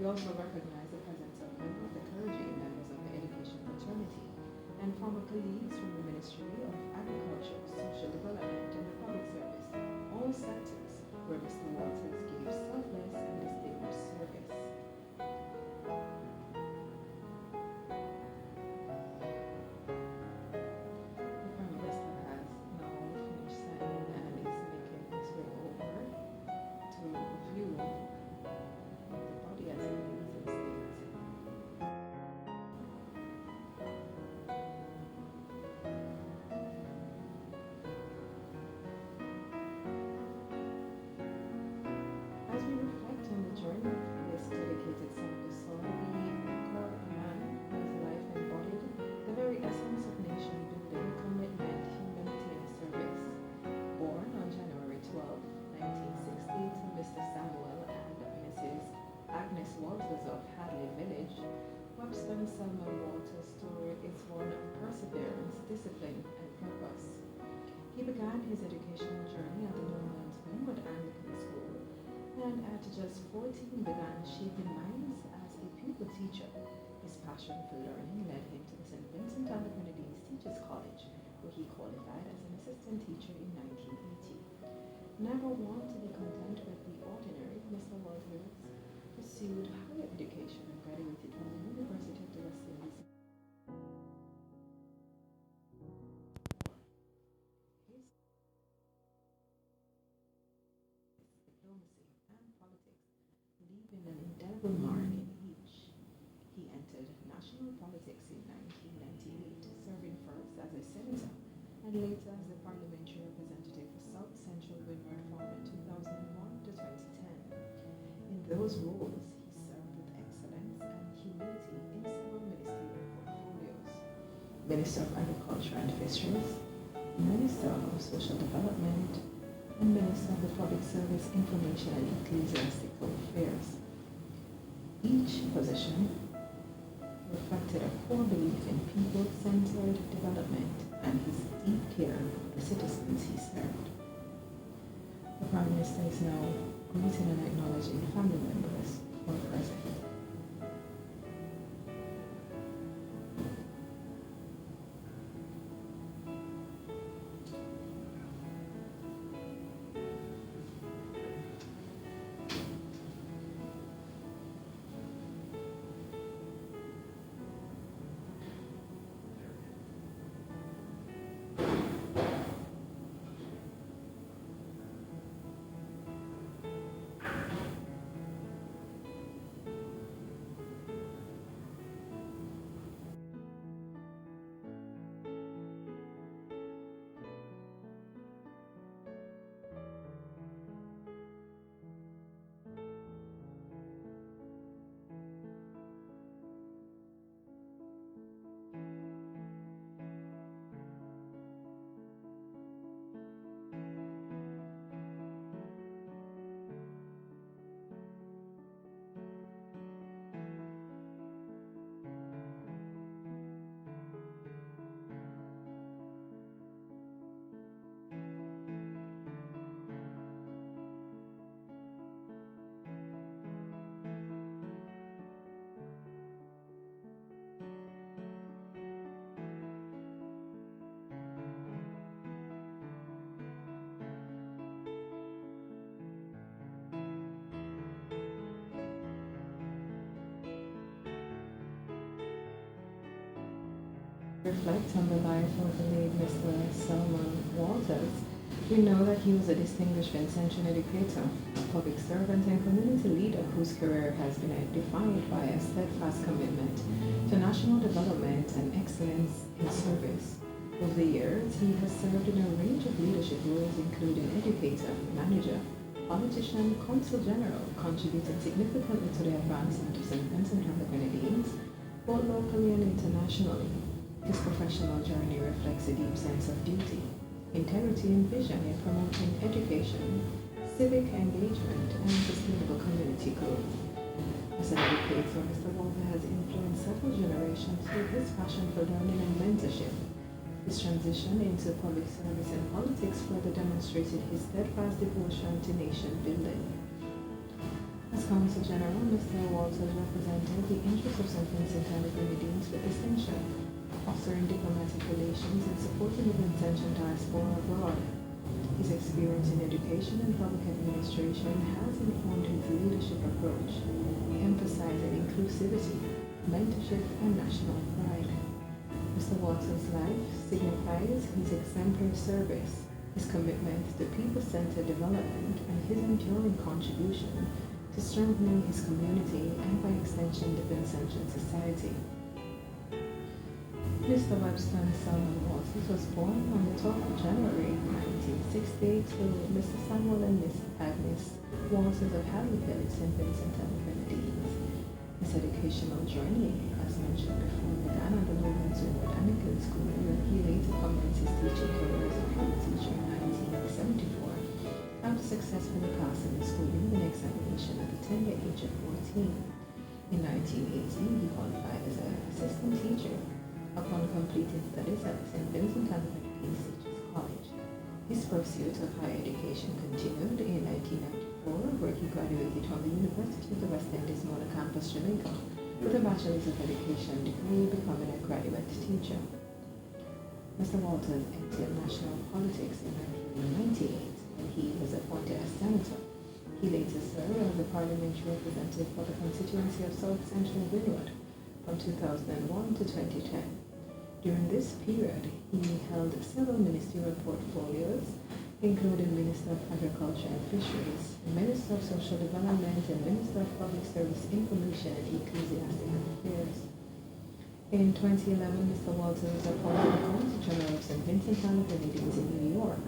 We also recognize the presence of members of the clergy, members of the education fraternity, and former colleagues from the Ministry of Agriculture, Social Development, and the Public Service, all sectors where Mr. Walters gave selfless and distinguished service. The Prime Minister has now finished signing and is making his way over to view what the body has released in state. As we reflect on the journey of this dedicated son of the soil, we anchor a man whose life embodied the very essence of nation building, commitment, humility, and service. Born on January 12, 1960, to Mr. Samuel and Mrs. Agnes Walters of Hadley Village, Webster and Selmon Walters' story is one of perseverance, discipline, and purpose. He began his educational journey at the Norman's Homewood Anglican School, and at just 14 began shaping minds as a pupil teacher. His passion for learning led him to the St. Vincent and the Grenadines Teachers College, where he qualified as an assistant teacher in 1980. Never one to be content with the ordinary, Mr. Walters pursued higher education and graduated from the University of the West Indies. His diplomacy and politics, leaving an indelible mark in each. He entered national politics in 1998, serving first as a senator and later as the parliamentary representative for South Central Windward from 2001 to 2010. In those roles, he served with excellence and humility in several ministerial portfolios: Minister of Agriculture and Fisheries, Minister of Social Development, and Minister of the Public Service, Information and Ecclesiastical Affairs. Each position reflected a core belief in people-centered development and his deep care for the citizens he served. The Prime Minister is now greeting and acknowledging family members who are present. Reflect on the life of the late Mr. Selmon Walters, we know that he was a distinguished Vincentian educator, a public servant and community leader whose career has been defined by a steadfast commitment to national development and excellence in service. Over the years, he has served in a range of leadership roles including educator, manager, politician, consul general, contributing significantly to the advancement of St. Vincent and the Grenadines, both locally and internationally. His professional journey reflects a deep sense of duty, integrity, and vision in promoting education, civic engagement, and sustainable community growth. As an educator, Mr. Walter has influenced several generations through his passion for learning and mentorship. His transition into public service and politics further demonstrated his steadfast devotion to nation building. As Consul General, Mr. Walters represented the interests of St. Vincent and the Grenadines with distinction, fostering diplomatic relations and supporting the Vincentian diaspora abroad. His experience in education and public administration has informed his leadership approach, emphasizing inclusivity, mentorship, and national pride. Mr. Walters' life signifies his exemplary service, his commitment to people-centered development, and his enduring contribution to strengthening his community and, by extension, the Vincentian society. Mr. Webster Selmon Walters was born on the 12th of January 1960 to Mr. Samuel and Miss Agnes Walters of Hadley Village, St. Vincent and the Grenadines. His educational journey, as mentioned before, began at the Lowlands Anglican School, where he later commenced his teaching career as a PE teacher in 1974, after successfully passing the school union examination at the tender age of 14. In 1918, he qualified as an assistant teacher upon completing studies at St. Vincent and the Grenadines Teachers College. His pursuit of higher education continued in 1994, where he graduated from the University of the West Indies Moda Campus, Sri Lanka, with a Bachelor's of Education degree, becoming a graduate teacher. Mr. Walters entered national politics in 1998 when he was appointed as senator. He later served as a parliamentary representative for the constituency of South Central Windward from 2001 to 2010. During this period, he held several ministerial portfolios, including Minister of Agriculture and Fisheries, Minister of Social Development, and Minister of Public Service Information and Ecclesiastical Affairs. In 2011, Mr. Walters was appointed the Consul General of St. Vincent and the Grenadines in New York,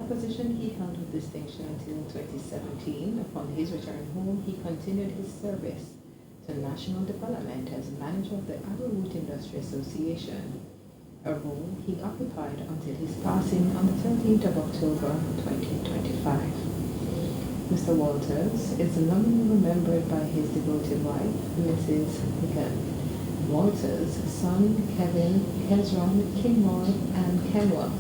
a position he held with distinction until 2017. Upon his return home, he continued his service to national development as manager of the Arrowroot Industry Association, a role he occupied until his passing on the 13th of October 2025. Mr. Walters is lovingly remembered by his devoted wife, Mrs. Hicken Walters, son Kevin, Hezron, Kinroy, and Kenwa,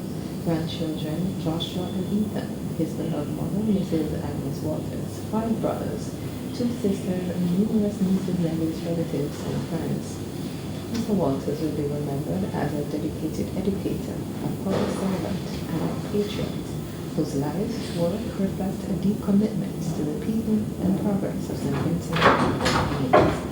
grandchildren Joshua and Ethan, his beloved mother, Mrs. Agnes Walters, 5 brothers, 2 sisters, and numerous nieces, nephews, relatives, and friends. Mr. Walters will be remembered as a dedicated educator, a public servant, and a patriot whose life's work reflects a deep commitment to the people and progress of St. Vincent and the Grenadines.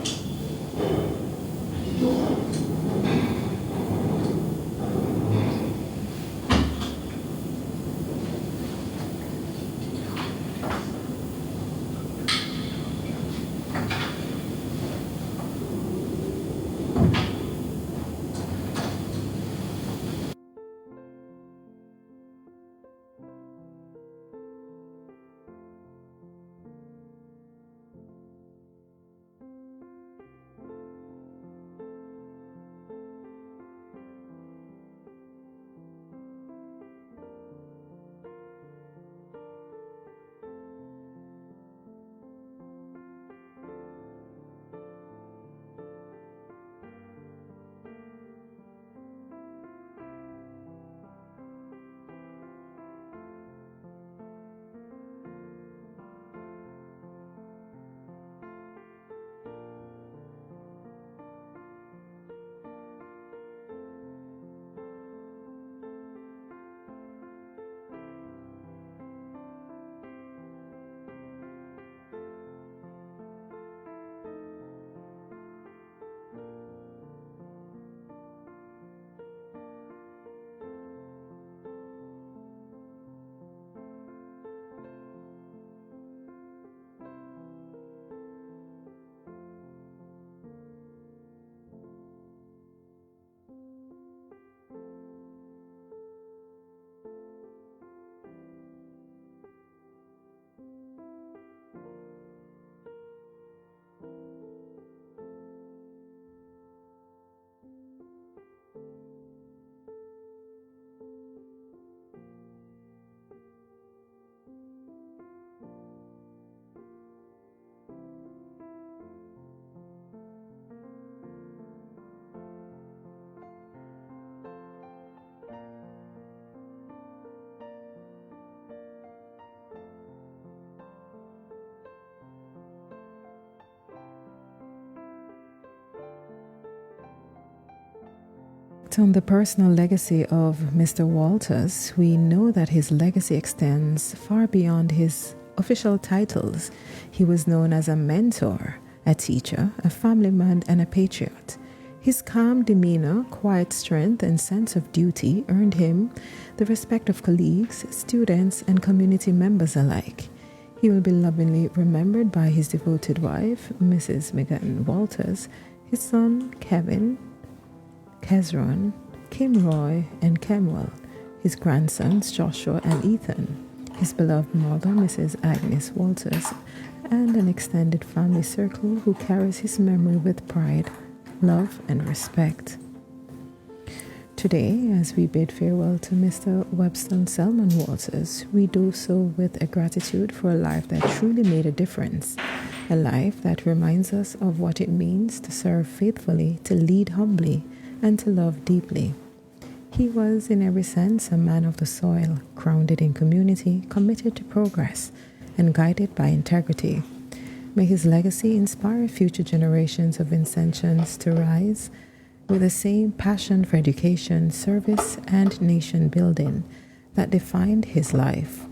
reflect on the personal legacy of Mr. Walters, we know that his legacy extends far beyond his official titles. He was known as a mentor, a teacher, a family man, and a patriot. His calm demeanor, quiet strength, and sense of duty earned him the respect of colleagues, students, and community members alike. He will be lovingly remembered by his devoted wife, Mrs. Megan Walters, his son, Kevin, Kezron, Kim Roy, and Kemwell, his grandsons, Joshua and Ethan, his beloved mother, Mrs. Agnes Walters, and an extended family circle who carries his memory with pride, love, and respect. Today, as we bid farewell to Mr. Webster Selmon Walters, we do so with a gratitude for a life that truly made a difference, a life that reminds us of what it means to serve faithfully, to lead humbly, and to love deeply. He was, in every sense, a man of the soil, grounded in community, committed to progress, and guided by integrity. May his legacy inspire future generations of Vincentians to rise with the same passion for education, service, and nation building that defined his life.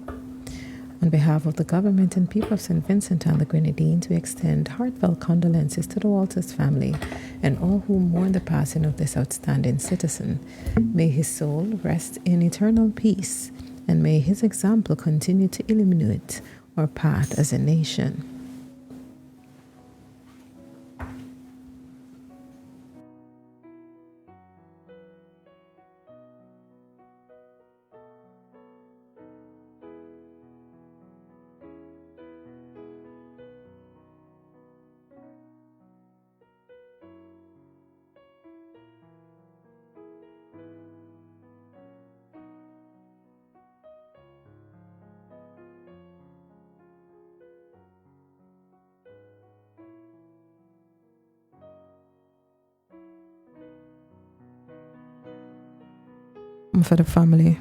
On behalf of the government and people of St. Vincent and the Grenadines, we extend heartfelt condolences to the Walters family and all who mourn the passing of this outstanding citizen. May his soul rest in eternal peace, and may his example continue to illuminate our path as a nation. For the family.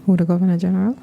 Who, the Governor General?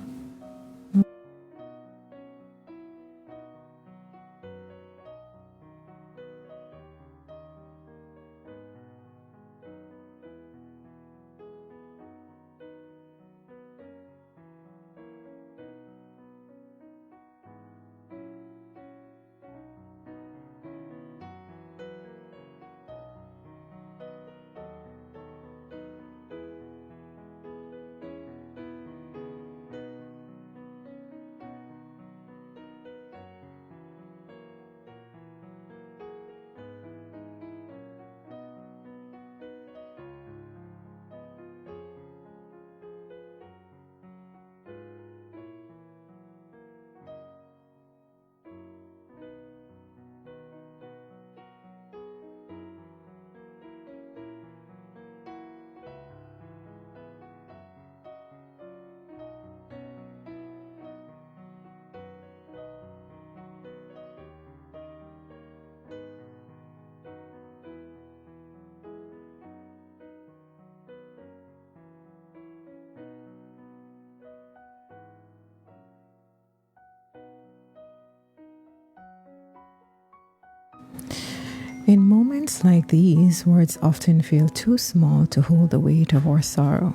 In moments like these, words often feel too small to hold the weight of our sorrow.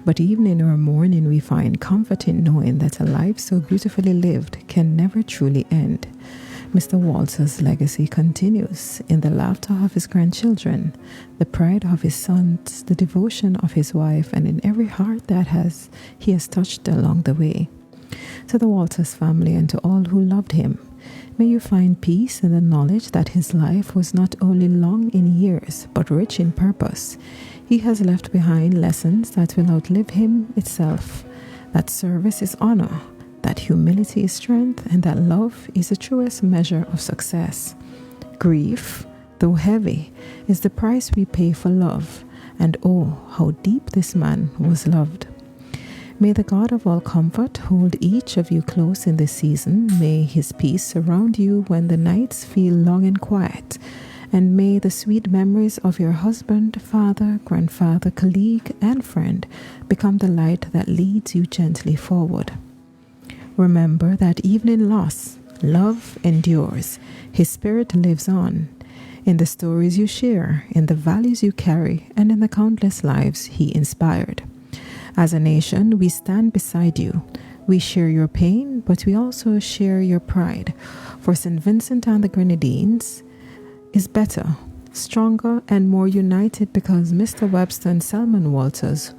But even in our mourning, we find comfort in knowing that a life so beautifully lived can never truly end. Mr. Walters' legacy continues in the laughter of his grandchildren, the pride of his sons, the devotion of his wife, and in every heart that he has touched along the way. To the Walters family and to all who loved him, may you find peace in the knowledge that his life was not only long in years, but rich in purpose. He has left behind lessons that will outlive him itself, that service is honor, that humility is strength, and that love is the truest measure of success. Grief, though heavy, is the price we pay for love, and oh, how deep this man was loved. May the God of all comfort hold each of you close in this season. May his peace surround you when the nights feel long and quiet. And may the sweet memories of your husband, father, grandfather, colleague, and friend become the light that leads you gently forward. Remember that even in loss, love endures. His spirit lives on. in the stories you share, in the values you carry, and in the countless lives he inspired. As a nation, we stand beside you. We share your pain, but we also share your pride. For St. Vincent and the Grenadines is better, stronger, and more united because Mr. Webster and Selmon Walters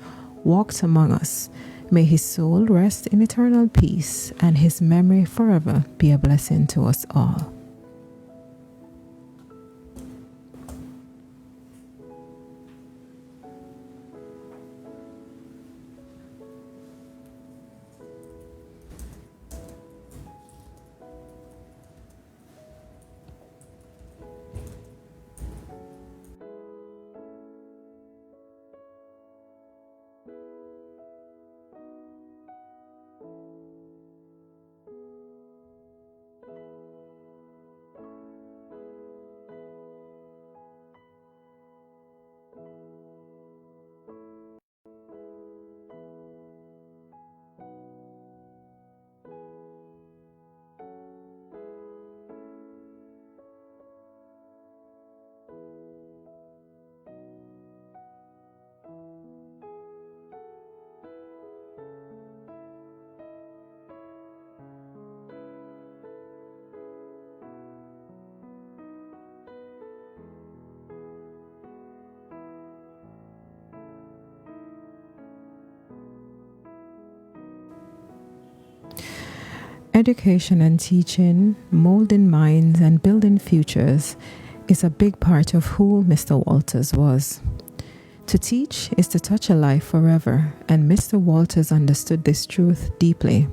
walked among us. May his soul rest in eternal peace and his memory forever be a blessing to us all. Education and teaching, molding minds and building futures is a big part of who Mr. Walters was. To teach is to touch a life forever, and Mr. Walters understood this truth deeply.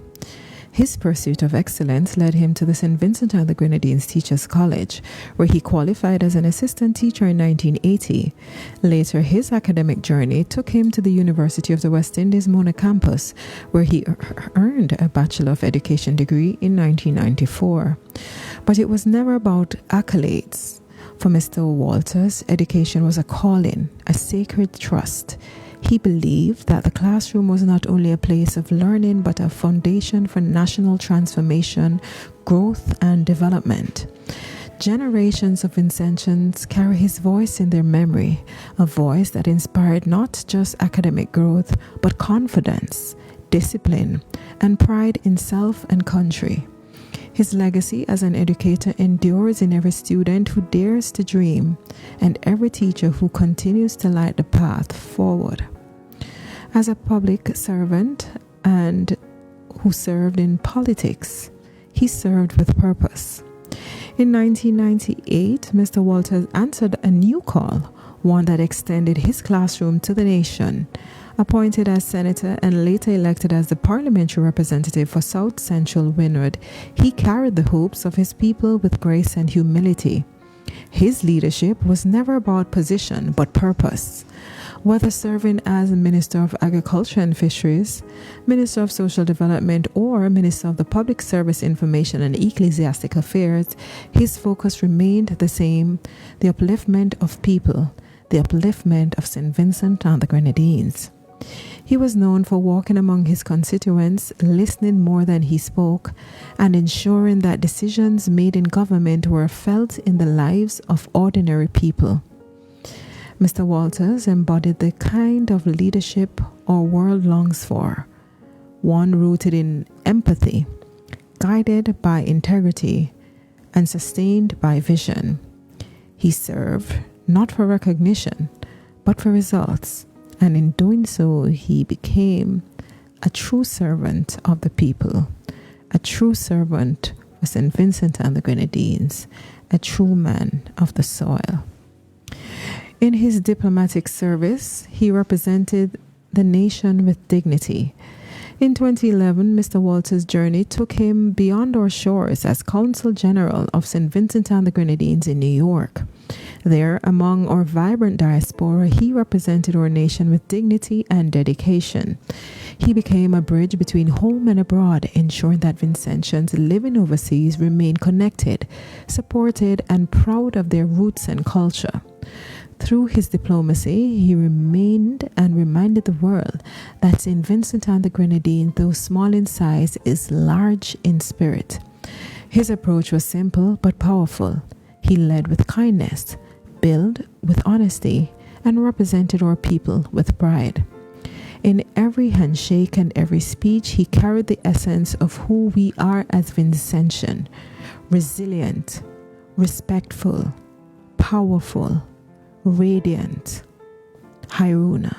His pursuit of excellence led him to the St. Vincent and the Grenadines Teachers College, where he qualified as an assistant teacher in 1980. Later, his academic journey took him to the University of the West Indies Mona campus, where he earned a Bachelor of Education degree in 1994. But it was never about accolades. For Mr. Walters, education was a calling, a sacred trust. He believed that the classroom was not only a place of learning, but a foundation for national transformation, growth, and development. Generations of Vincentians carry his voice in their memory, a voice that inspired not just academic growth, but confidence, discipline, and pride in self and country. His legacy as an educator endures in every student who dares to dream and every teacher who continues to light the path forward. As a public servant and who served in politics, he served with purpose. In 1998, Mr. Walters answered a new call, one that extended his classroom to the nation. Appointed as senator and later elected as the parliamentary representative for South Central Windward, he carried the hopes of his people with grace and humility. His leadership was never about position but purpose. Whether serving as Minister of Agriculture and Fisheries, Minister of Social Development, or Minister of the Public Service Information and Ecclesiastic Affairs, his focus remained the same: the upliftment of people, the upliftment of St. Vincent and the Grenadines. He was known for walking among his constituents, listening more than he spoke, and ensuring that decisions made in government were felt in the lives of ordinary people. Mr. Walters embodied the kind of leadership our world longs for, one rooted in empathy, guided by integrity, and sustained by vision. He served not for recognition, but for results. And in doing so, he became a true servant of the people, a true servant for St. Vincent and the Grenadines, a true man of the soil. In his diplomatic service, he represented the nation with dignity. In 2011, Mr. Walters' journey took him beyond our shores as Consul General of St. Vincent and the Grenadines in New York. There, among our vibrant diaspora, he represented our nation with dignity and dedication. He became a bridge between home and abroad, ensuring that Vincentians living overseas remain connected, supported, and proud of their roots and culture. Through his diplomacy, he remained and reminded the world that St. Vincent and the Grenadines, though small in size, is large in spirit. His approach was simple but powerful. He led with kindness, built with honesty, and represented our people with pride. In every handshake and every speech, he carried the essence of who we are as Vincentian: resilient, respectful, powerful, radiant. Hiruna.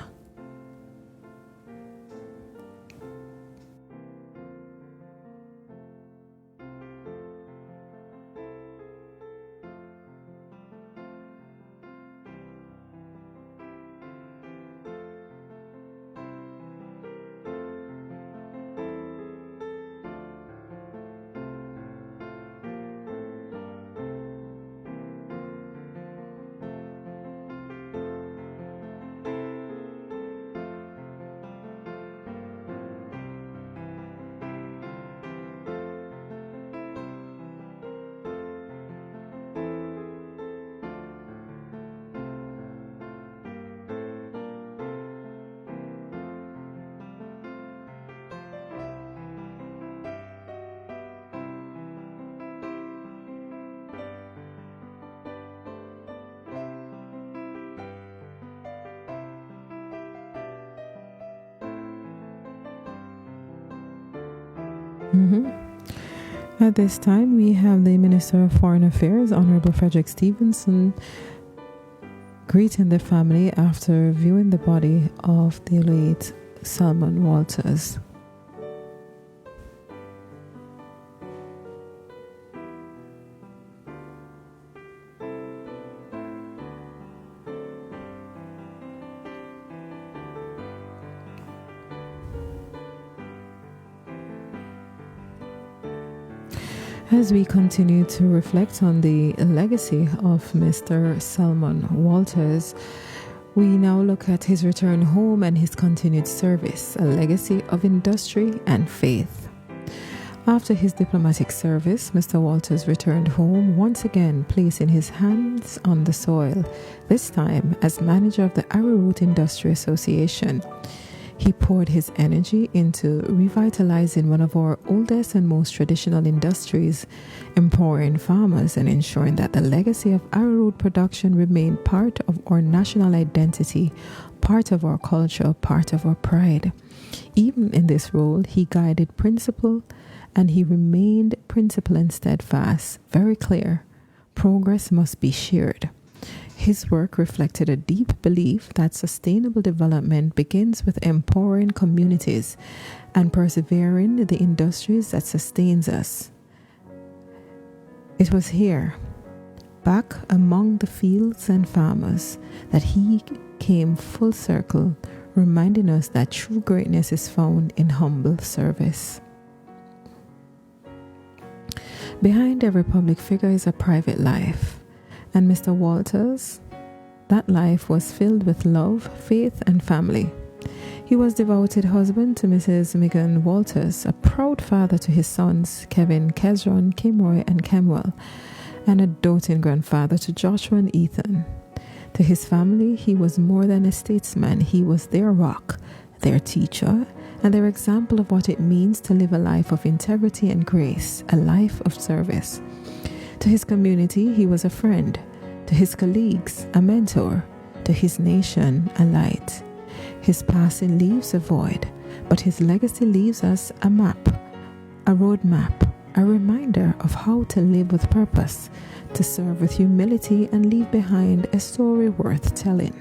At this time, we have the Minister of Foreign Affairs, Honorable Frederick Stevenson, greeting the family after viewing the body of the late Selmon Walters. As we continue to reflect on the legacy of Mr. Selmon Walters, we now look at his return home and his continued service, a legacy of industry and faith. After his diplomatic service, Mr. Walters returned home, once again placing his hands on the soil, this time as manager of the Arrowroot Industry Association. He poured his energy into revitalizing one of our oldest and most traditional industries, empowering farmers and ensuring that the legacy of arrowroot production remained part of our national identity, part of our culture, part of our pride. Even in this role, he guided principle and he remained principled and steadfast, very clear. Progress must be shared. His work reflected a deep belief that sustainable development begins with empowering communities and persevering in the industries that sustains us. It was here, back among the fields and farmers, that he came full circle, reminding us that true greatness is found in humble service. Behind every public figure is a private life. And Mr. Walters, that life was filled with love, faith, and family. He was devoted husband to Mrs. Megan Walters, a proud father to his sons, Kevin, Kezron, Kimroy, and Kemwell, and a doting grandfather to Joshua and Ethan. To his family, he was more than a statesman. He was their rock, their teacher, and their example of what it means to live a life of integrity and grace, a life of service. To his community, he was a friend. To his colleagues, a mentor. To his nation, a light. His passing leaves a void, but his legacy leaves us a map, a roadmap, a reminder of how to live with purpose, to serve with humility, and leave behind a story worth telling.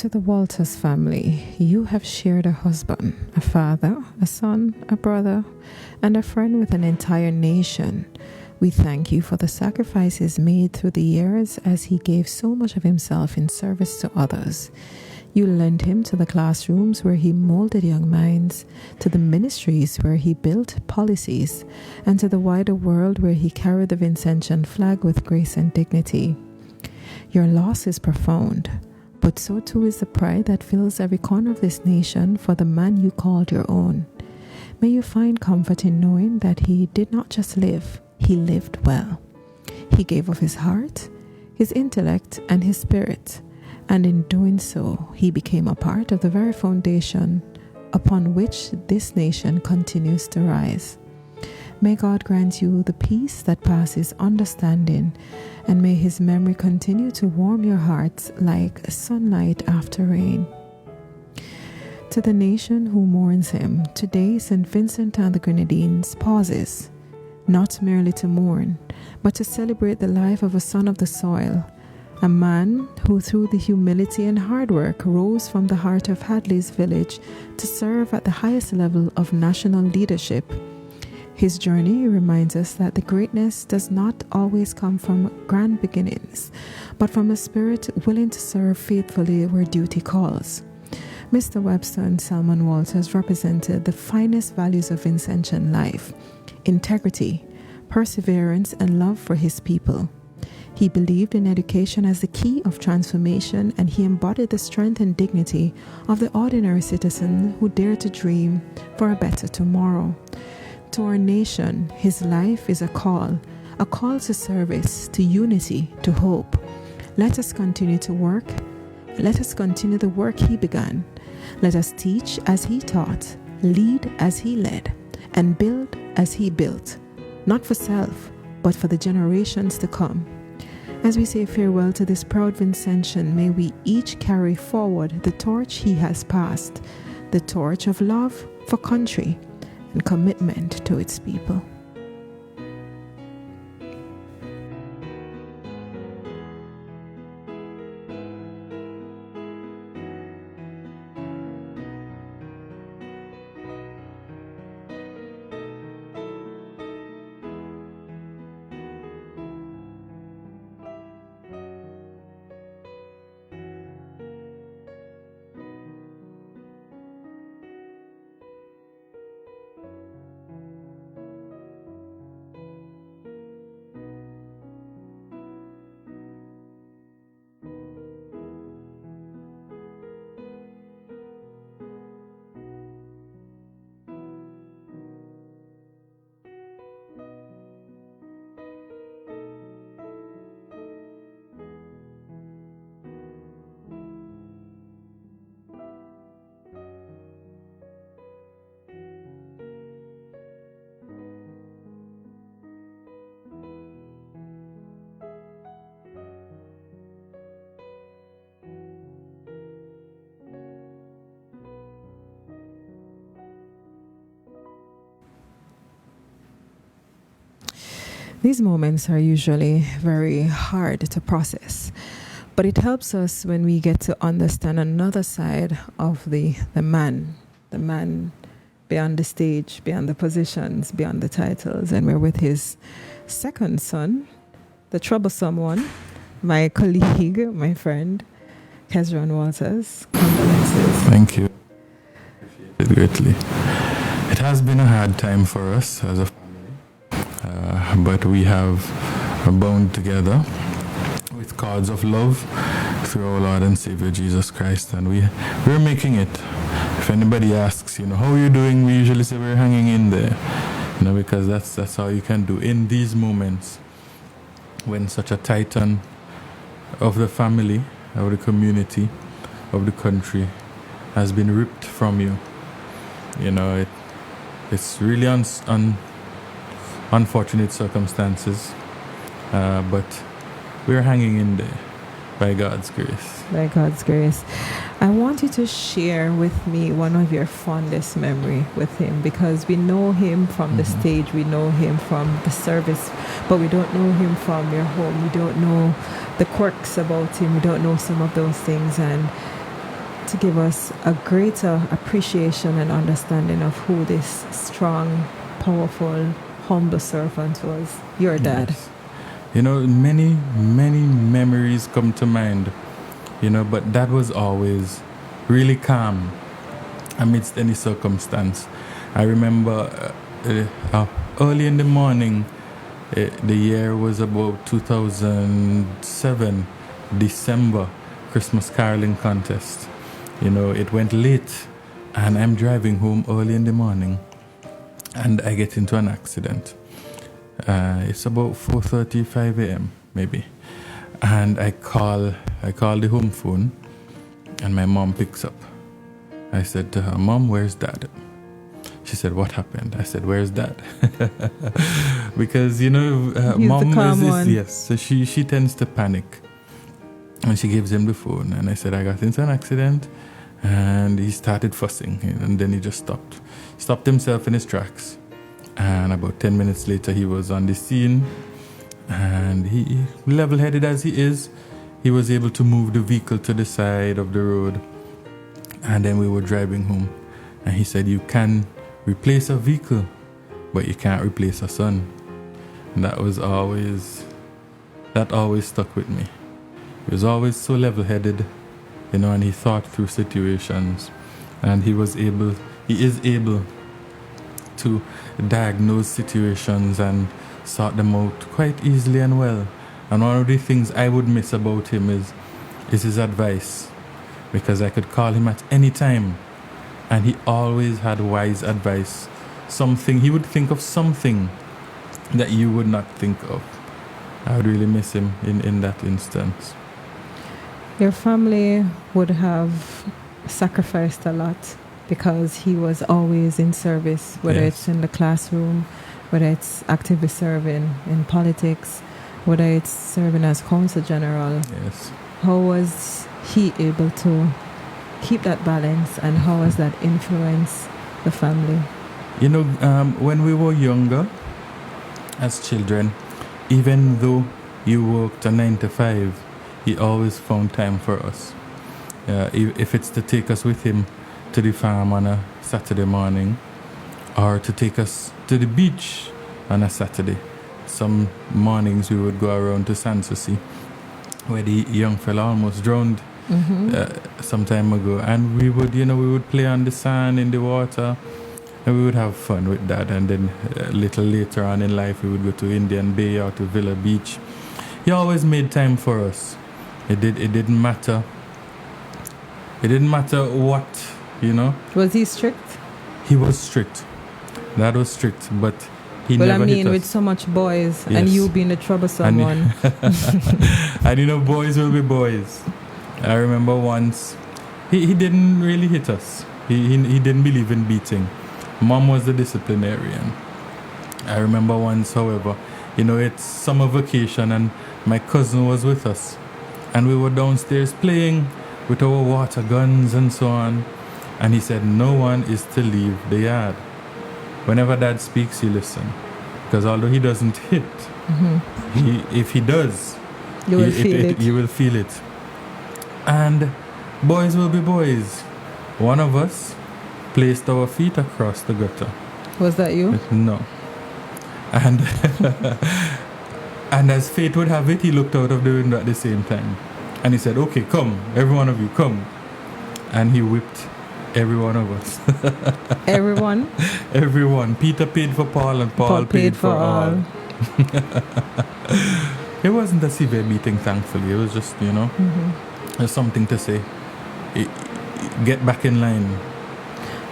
To the Walters family, you have shared a husband, a father, a son, a brother, and a friend with an entire nation. We thank you for the sacrifices made through the years as he gave so much of himself in service to others. You lent him to the classrooms where he molded young minds, to the ministries where he built policies, and to the wider world where he carried the Vincentian flag with grace and dignity. Your loss is profound, but so too is the pride that fills every corner of this nation for the man you called your own. May you find comfort in knowing that he did not just live, he lived well. He gave of his heart, his intellect, and his spirit, and in doing so, he became a part of the very foundation upon which this nation continues to rise. May God grant you the peace that passes understanding, and may his memory continue to warm your hearts like sunlight after rain. To the nation who mourns him, today St. Vincent and the Grenadines pauses, not merely to mourn, but to celebrate the life of a son of the soil, a man who through the humility and hard work rose from the heart of Hadley's village to serve at the highest level of national leadership. His journey reminds us that the greatness does not always come from grand beginnings, but from a spirit willing to serve faithfully where duty calls. Mr. Webster and Selmon Walters represented the finest values of Vincentian life: integrity, perseverance, and love for his people. He believed in education as the key of transformation, and he embodied the strength and dignity of the ordinary citizen who dared to dream for a better tomorrow. To our nation, his life is a call to service, to unity, to hope. Let us continue to work. Let us continue the work he began. Let us teach as he taught, lead as he led, and build as he built, not for self, but for the generations to come. As we say farewell to this proud Vincentian, may we each carry forward the torch he has passed, the torch of love for country and commitment to its people. These moments are usually very hard to process, but it helps us when we get to understand another side of the man beyond the stage, beyond the positions, beyond the titles. And we're with his second son, the troublesome one, my colleague, my friend, Kezron Walters. Condolences. Thank you. Appreciate it greatly. It has been a hard time for us as a family, but we have bound together with cords of love through our Lord and Savior Jesus Christ, and we're making it. If anybody asks, how are you doing, we usually say we're hanging in there, because that's all you can do in these moments when such a titan of the family, of the community, of the country has been ripped from you. It's really unfortunate circumstances, but we're hanging in there by God's grace. By God's grace. I want you to share with me one of your fondest memory with him, because we know him from the stage, we know him from the service, but we don't know him from your home. We don't know the quirks about him. We don't know some of those things. And to give us a greater appreciation and understanding of who this strong, powerful, humble servant was, your dad. Yes. You know, many memories come to mind, you know, but Dad was always really calm amidst any circumstance. I remember early in the morning, the year was about 2007, December, Christmas caroling contest. You know, it went late, and I'm driving home early in the morning, and I get into an accident. It's about 4:35 a.m. maybe, and I call the home phone, and my mom picks up. I said to her, "Mom, where's Dad?" She said, "What happened?" I said, "Where's Dad?" Because mom is yes, so she tends to panic, and she gives him the phone, and I said, "I got into an accident," and he started fussing, and then he just stopped himself in his tracks. And about 10 minutes later, he was on the scene, and he, level-headed as he is, he was able to move the vehicle to the side of the road. And then we were driving home, and he said, "You can replace a vehicle, but you can't replace a son." And that always stuck with me. He was always so level-headed, and he thought through situations, and he is able to diagnose situations and sort them out quite easily and well. And one of the things I would miss about him is his advice, because I could call him at any time, and he always had wise advice. He would think of something that you would not think of. I would really miss him in that instance. Your family would have sacrificed a lot, because he was always in service, whether it's in the classroom, whether it's actively serving in politics, whether it's serving as Consul General. Yes. How was he able to keep that balance, and how has that influenced the family? When we were younger, as children, even though you worked a 9 to 5, he always found time for us. If it's to take us with him to the farm on a Saturday morning, or to take us to the beach on a Saturday. Some mornings we would go around to Sanssouci, where the young fella almost drowned some time ago, and we would play on the sand, in the water, and we would have fun with that. And then a little later on in life, we would go to Indian Bay or to Villa Beach. He always made time for us. It didn't matter. It didn't matter what. Was he strict? He was strict. That was strict, but he never hit us. With so much boys, and you being the troublesome one. And boys will be boys. I remember once, he didn't really hit us. He didn't believe in beating. Mom was the disciplinarian. I remember once, however, it's summer vacation, and my cousin was with us, and we were downstairs playing with our water guns and so on. And he said, "No one is to leave the yard." Whenever Dad speaks, you listen. Because although he doesn't hit, if he does, you will feel it. And boys will be boys. One of us placed our feet across the gutter. Was that you? No. And and as fate would have it, he looked out of the window at the same time. And he said, "Okay, come, every one of you, come." And he whipped every one of us. Everyone? Everyone. Peter paid for Paul, and Paul paid for all. It wasn't a severe beating, thankfully. It was just, there's something to say. Get back in line.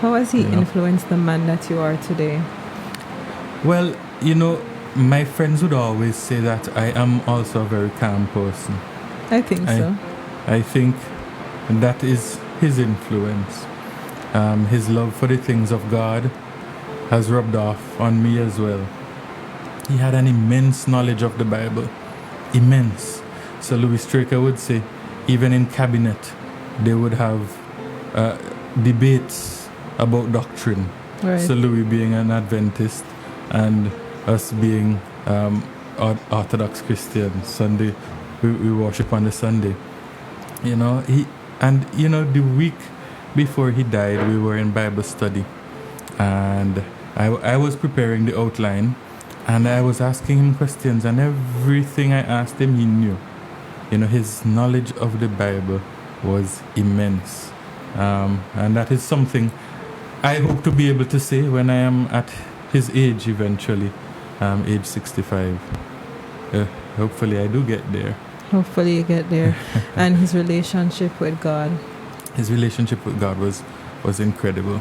How has he influenced the man that you are today? Well, my friends would always say that I am also a very calm person. I think so. I think that is his influence. His love for the things of God has rubbed off on me as well. He had an immense knowledge of the Bible. Immense. So Louis Straker would say, even in cabinet, they would have debates about doctrine. Right. So Louis being an Adventist, and us being Orthodox Christians. Sunday, we worship on the Sunday. And you know, the week before he died, we were in Bible study, and I was preparing the outline, and I was asking him questions, and everything I asked him, he knew. You know, his knowledge of the Bible was immense, and that is something I hope to be able to say when I am at his age eventually, age 65. Hopefully, I do get there. Hopefully you get there. And his relationship with God. His relationship with God was incredible.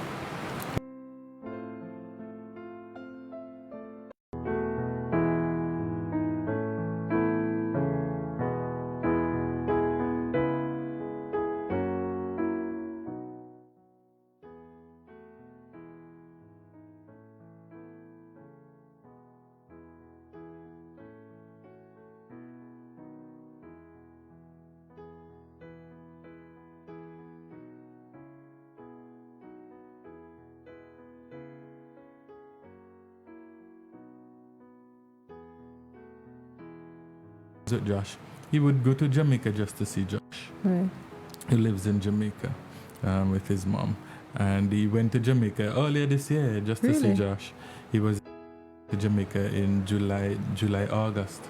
With Josh, he would go to Jamaica just to see Josh. Right. He lives in Jamaica with his mom, and he went to Jamaica earlier this year just to see Josh. He was to Jamaica in July, August,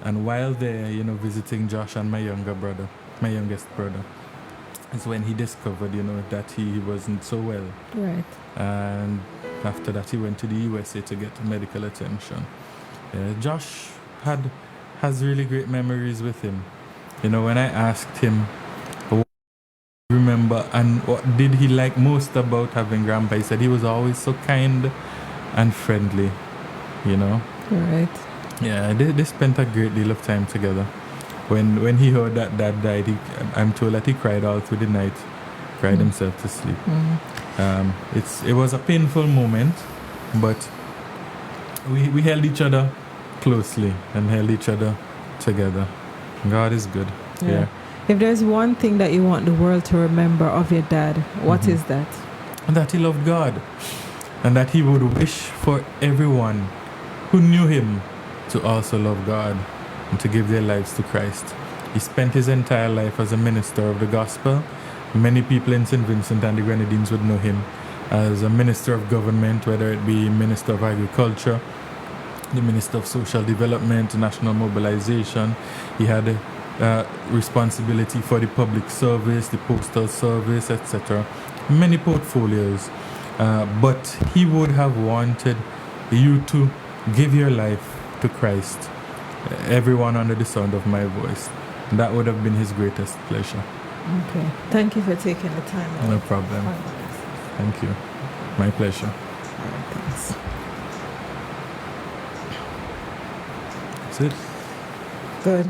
and while there, you know, visiting Josh and my youngest brother, is when he discovered, you know, that he wasn't so well. Right. And after that, he went to the USA to get medical attention. Josh has really great memories with him. You know, when I asked him what he remember and what did he like most about having Grandpa, he said he was always so kind and friendly, you know. Right. Yeah, they spent a great deal of time together. When he heard that Dad died, I'm told that he cried all through the night, cried himself to sleep. It was a painful moment, but we held each other closely and held each other together. God is good. Yeah. If there's one thing that you want the world to remember of your dad, what is that? That he loved God, and that he would wish for everyone who knew him to also love God and to give their lives to Christ. He spent his entire life as a minister of the gospel. Many people in St. Vincent and the Grenadines would know him as a minister of government, whether it be Minister of Agriculture, the Minister of Social Development, National Mobilization. He had responsibility for the public service, the postal service, etc. Many portfolios. But he would have wanted you to give your life to Christ, everyone under the sound of my voice. That would have been his greatest pleasure. Okay. Thank you for taking the time out. No problem. Thank you. My pleasure. All right, thanks. That's it. Good.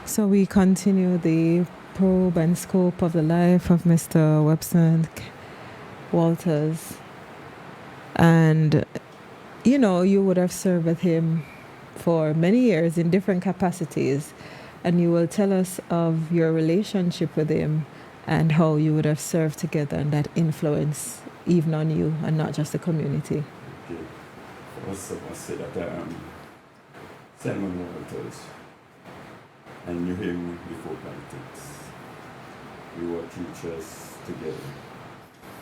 So we continue the probe and scope of the life of Mr. Webster Walters. And, you know, you would have served with him for many years in different capacities. And you will tell us of your relationship with him and how you would have served together and that influence even on you and not just the community. was supposed to say that Selmon Walters, I knew him before politics. We were teachers together,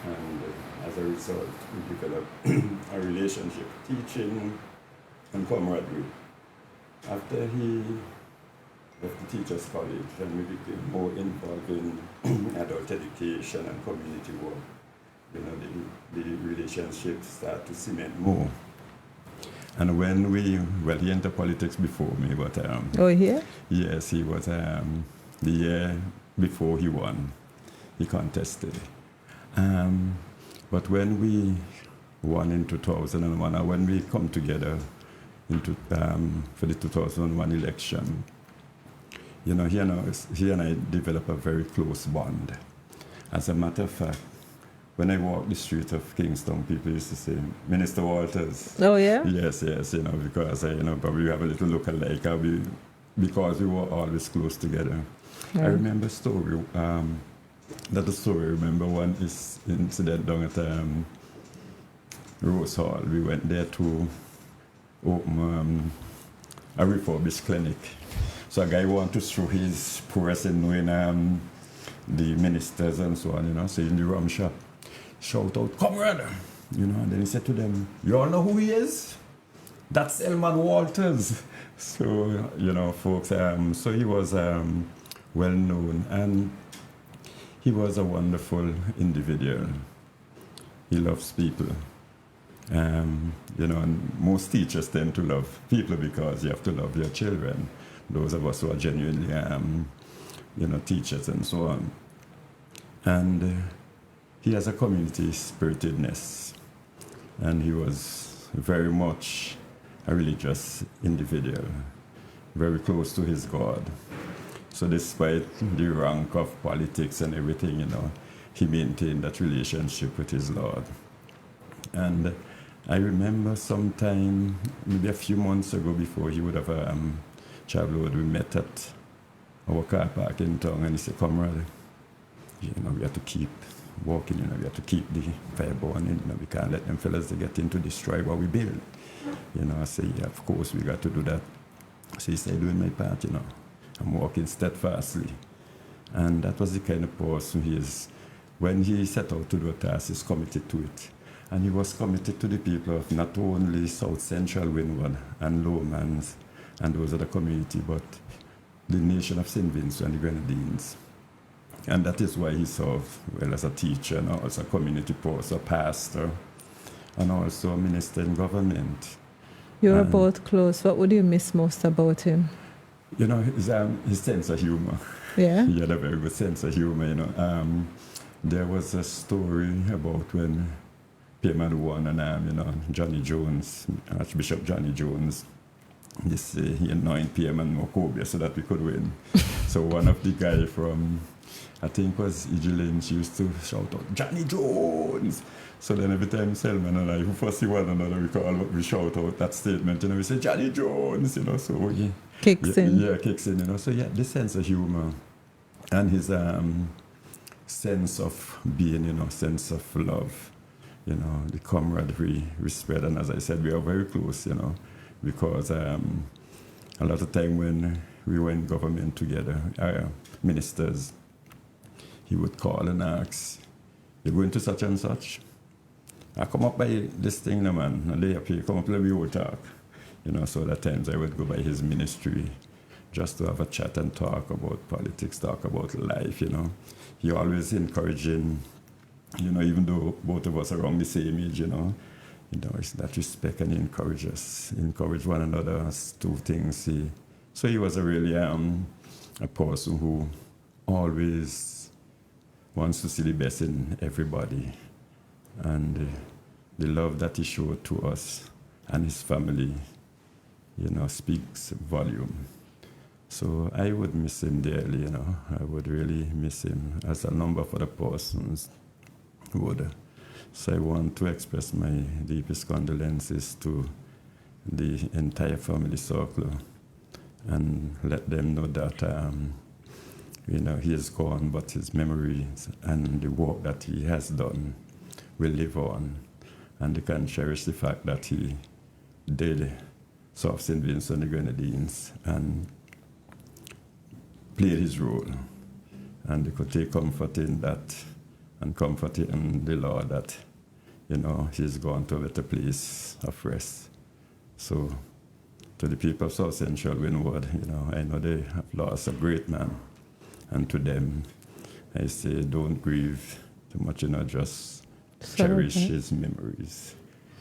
and as a result, we developed a relationship, teaching and camaraderie. After he left the Teachers College, and we became more involved in adult education and community work, you know, the relationships start to cement more. And when he entered politics before me, but Oh, yeah? yes, he was the year before he won, he contested. But when we won in 2001, and when we come together for the 2001 election, you know, he and I developed a very close bond. As a matter of fact, when I walk the street of Kingston, people used to say, Minister Walters. Oh, yeah? Yes, you know, because, you know, but we have a little look-alike, because we were always close together. Yeah. I remember a story, remember one incident down at Rose Hall. We went there to open a refurbished clinic. So a guy wanted to show his prowess in knowing the ministers and so on, you know. So in the rum shop, shout out, "Comrade!" You know, and then he said to them, "You all know who he is? That's Selmon Walters." So, you know, folks, so he was well known, and he was a wonderful individual. He loves people. You know, and most teachers tend to love people because you have to love your children. Those of us who are genuinely, you know, teachers and so on. And he has a community spiritedness, and he was very much a religious individual, very close to his God. So despite the rank of politics and everything, you know, he maintained that relationship with his Lord. And I remember sometime, maybe a few months ago, before he would have traveled, we met at our car park in town, and he said, "Comrade, you know, we have to keep walking, you know, we have to keep the fire burning, you know, we can't let them fellas to get in to destroy what we build." You know, I say, "Yeah, of course we got to do that." So he said, "Doing my part, you know, I'm walking steadfastly." And that was the kind of person he is. When he set out to do a task, he's committed to it. And he was committed to the people of not only South Central Windward and Lowmans and those other community, but the nation of St. Vincent and the Grenadines. And that is why he served well as a teacher and also a community pastor, a pastor, and also a minister in government. You were both close. What would you miss most about him? You know, his sense of humor. Yeah? He had a very good sense of humor, you know. There was a story about when Payment won, and, you know, Johnny Jones, Archbishop Johnny Jones, he anointed Payment Mokobia so that we could win. So one of the guys from, I think was Lynch, used to shout out, "Johnny Jones!" So then every time Selmon and I, who first see one another, we shout out that statement, you know, we say, "Johnny Jones," you know, so he kicks in. Yeah, kicks in, you know. So yeah, the sense of humor and his sense of being, you know, sense of love, you know, the camaraderie, respect, and as I said, we are very close, you know, because a lot of time when we were in government together, ministers, he would call and ask, "You going to such and such? I come up by this thing, no man, and they appear, come up, let me go talk." You know, so at times I would go by his ministry just to have a chat and talk about politics, talk about life, you know. He always encouraging, you know, even though both of us are around the same age, you know, it's that respect, and he encourage us, encourage one another to things. So he was a really a person who always wants to see the best in everybody, and the love that he showed to us and his family, you know, speaks volume. So I would miss him dearly, you know. I would really miss him, as a number of other persons would. So I want to express my deepest condolences to the entire family circle and let them know that, you know, he is gone, but his memories and the work that he has done will live on. And they can cherish the fact that he did South St. Vincent and the Grenadines and played his role. And they could take comfort in that and comfort in the Lord that, he's gone to a better place of rest. So to the people of South Central Windward, I know they have lost a great man. And to them, I say, don't grieve too much, just cherish his memories.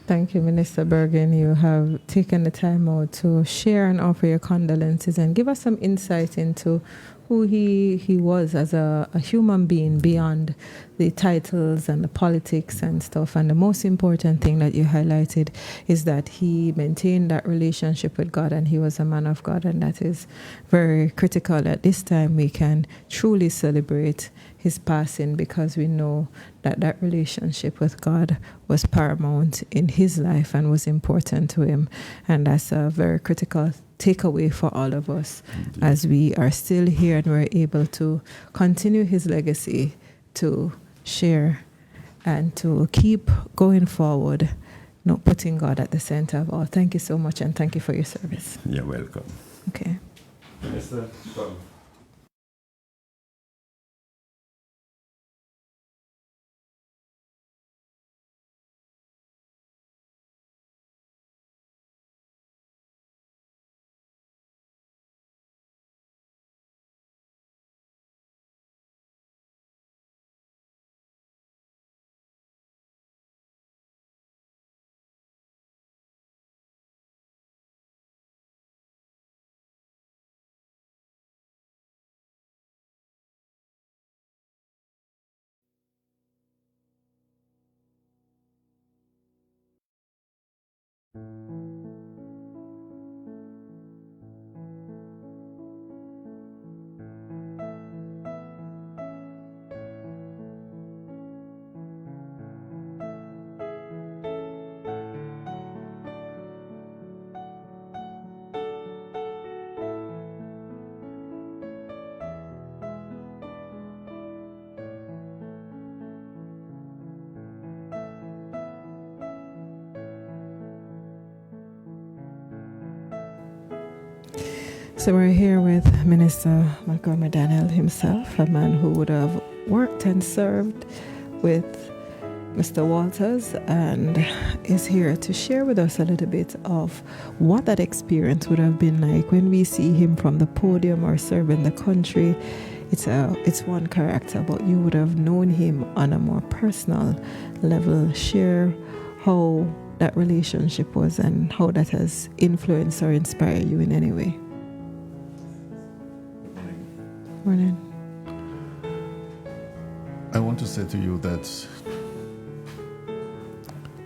Thank you, Minister Bergen. You have taken the time out to share and offer your condolences and give us some insight into who he was as a human being beyond the titles and the politics and stuff. And the most important thing that you highlighted is that he maintained that relationship with God and he was a man of God. And that is very critical. At this time, we can truly celebrate his passing because we know that that relationship with God was paramount in his life and was important to him. And that's a very critical takeaway for all of us. Indeed. As we are still here and we're able to continue his legacy, to share and to keep going forward, not putting God at the center of all. Thank you so much and thank you for your service. You're welcome. Okay. Minister, come. So we're here with Minister Montgomery Daniel himself, a man who would have worked and served with Mr. Walters and is here to share with us a little bit of what that experience would have been like when we see him from the podium or serving the country. It's one character, but you would have known him on a more personal level. Share how that relationship was and how that has influenced or inspired you in any way. Morning. I want to say to you that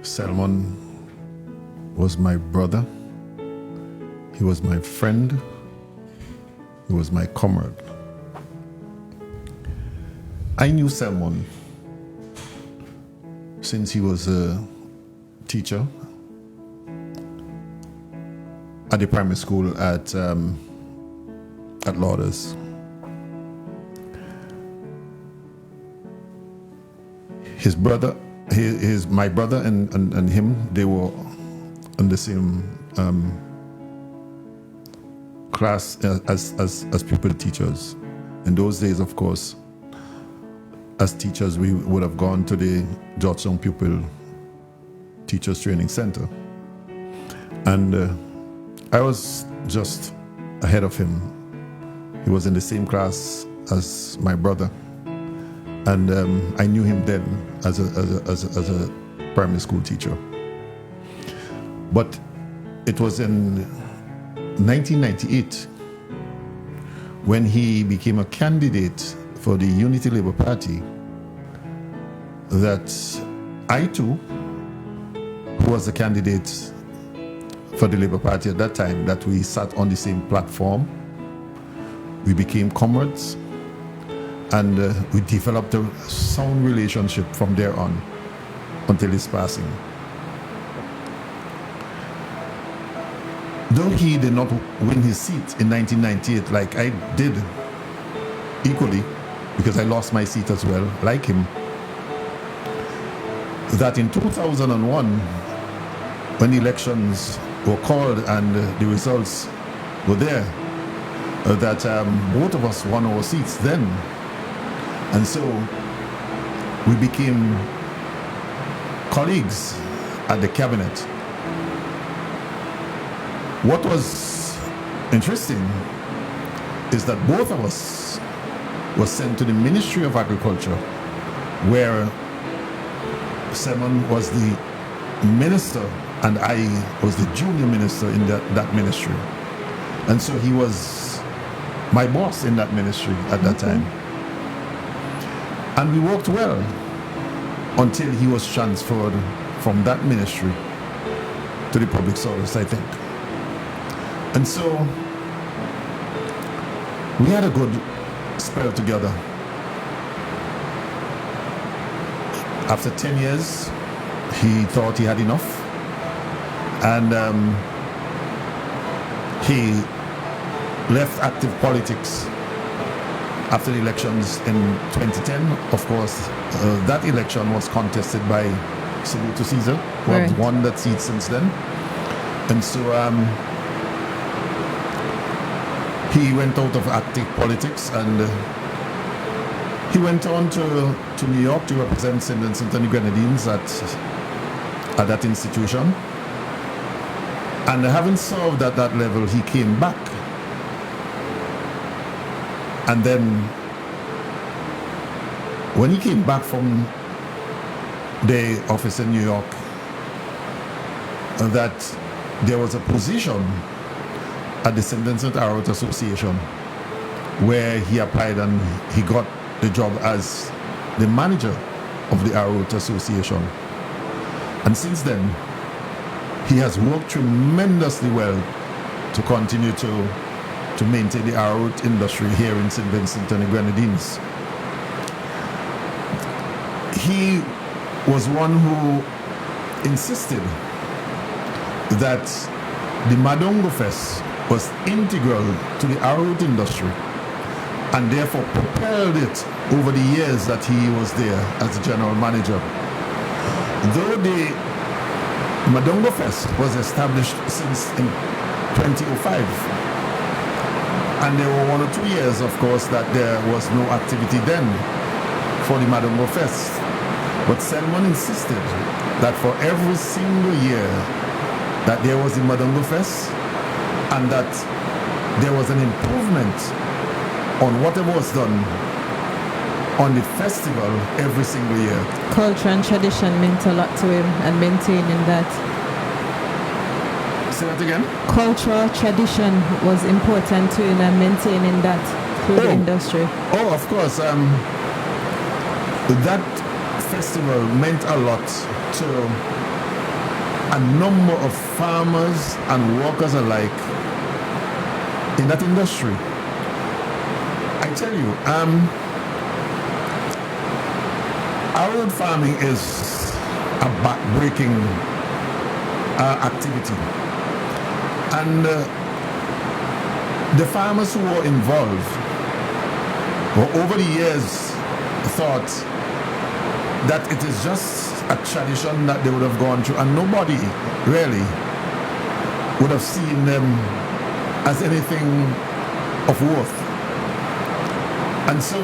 Selmon was my brother, he was my friend, he was my comrade. I knew Selmon since he was a teacher at the primary school at Lauders. His brother, my brother and him, they were in the same class as pupil teachers. In those days, of course, as teachers, we would have gone to the Georgetown Pupil Teachers Training Center. And I was just ahead of him. He was in the same class as my brother. And I knew him then as a primary school teacher. But it was in 1998 when he became a candidate for the Unity Labour Party that I too, who was a candidate for the Labour Party at that time, that we sat on the same platform. We became comrades. And we developed a sound relationship from there on until his passing. Though he did not win his seat in 1998 like I did equally, because I lost my seat as well, like him, that in 2001, when elections were called and the results were there, that both of us won our seats then. And so we became colleagues at the cabinet. What was interesting is that both of us were sent to the Ministry of Agriculture, where Selmon was the minister and I was the junior minister in that ministry. And so he was my boss in that ministry at that time. And we worked well until he was transferred from that ministry to the public service, I think. And so we had a good spell together. After 10 years, he thought he had enough, and he left active politics after the elections in 2010. Of course, that election was contested by Salute to Caesar, who Right. have won that seat since then. And so he went out of active politics, and he went on to New York to represent St. Vincent and the Grenadines at that institution. And having served at that level, he came back. And then when he came back from the office in New York, that there was a position at the St. Vincent Arrowt Association where he applied and he got the job as the manager of the Arrowt Association. And since then, he has worked tremendously well to continue to maintain the Arrowt industry here in St. Vincent and the Grenadines. He was one who insisted that the Madongo Fest was integral to the Arrowt industry, and therefore propelled it over the years that he was there as the general manager. Though the Madongo Fest was established since in 2005, and there were 1 or 2 years, of course, that there was no activity then for the Madongo Fest. But Selmon insisted that for every single year that there was the Madongo Fest, and that there was an improvement on whatever was done on the festival every single year. Culture and tradition meant a lot to him, and maintaining that. Say that again? Cultural tradition was important to him, and maintaining that through the industry. Oh, of course. That festival meant a lot to a number of farmers and workers alike in that industry. I tell you, Arrowt farming is a back-breaking activity. And the farmers who were involved over the years thought that it is just a tradition that they would have gone through, and nobody really would have seen them as anything of worth. And so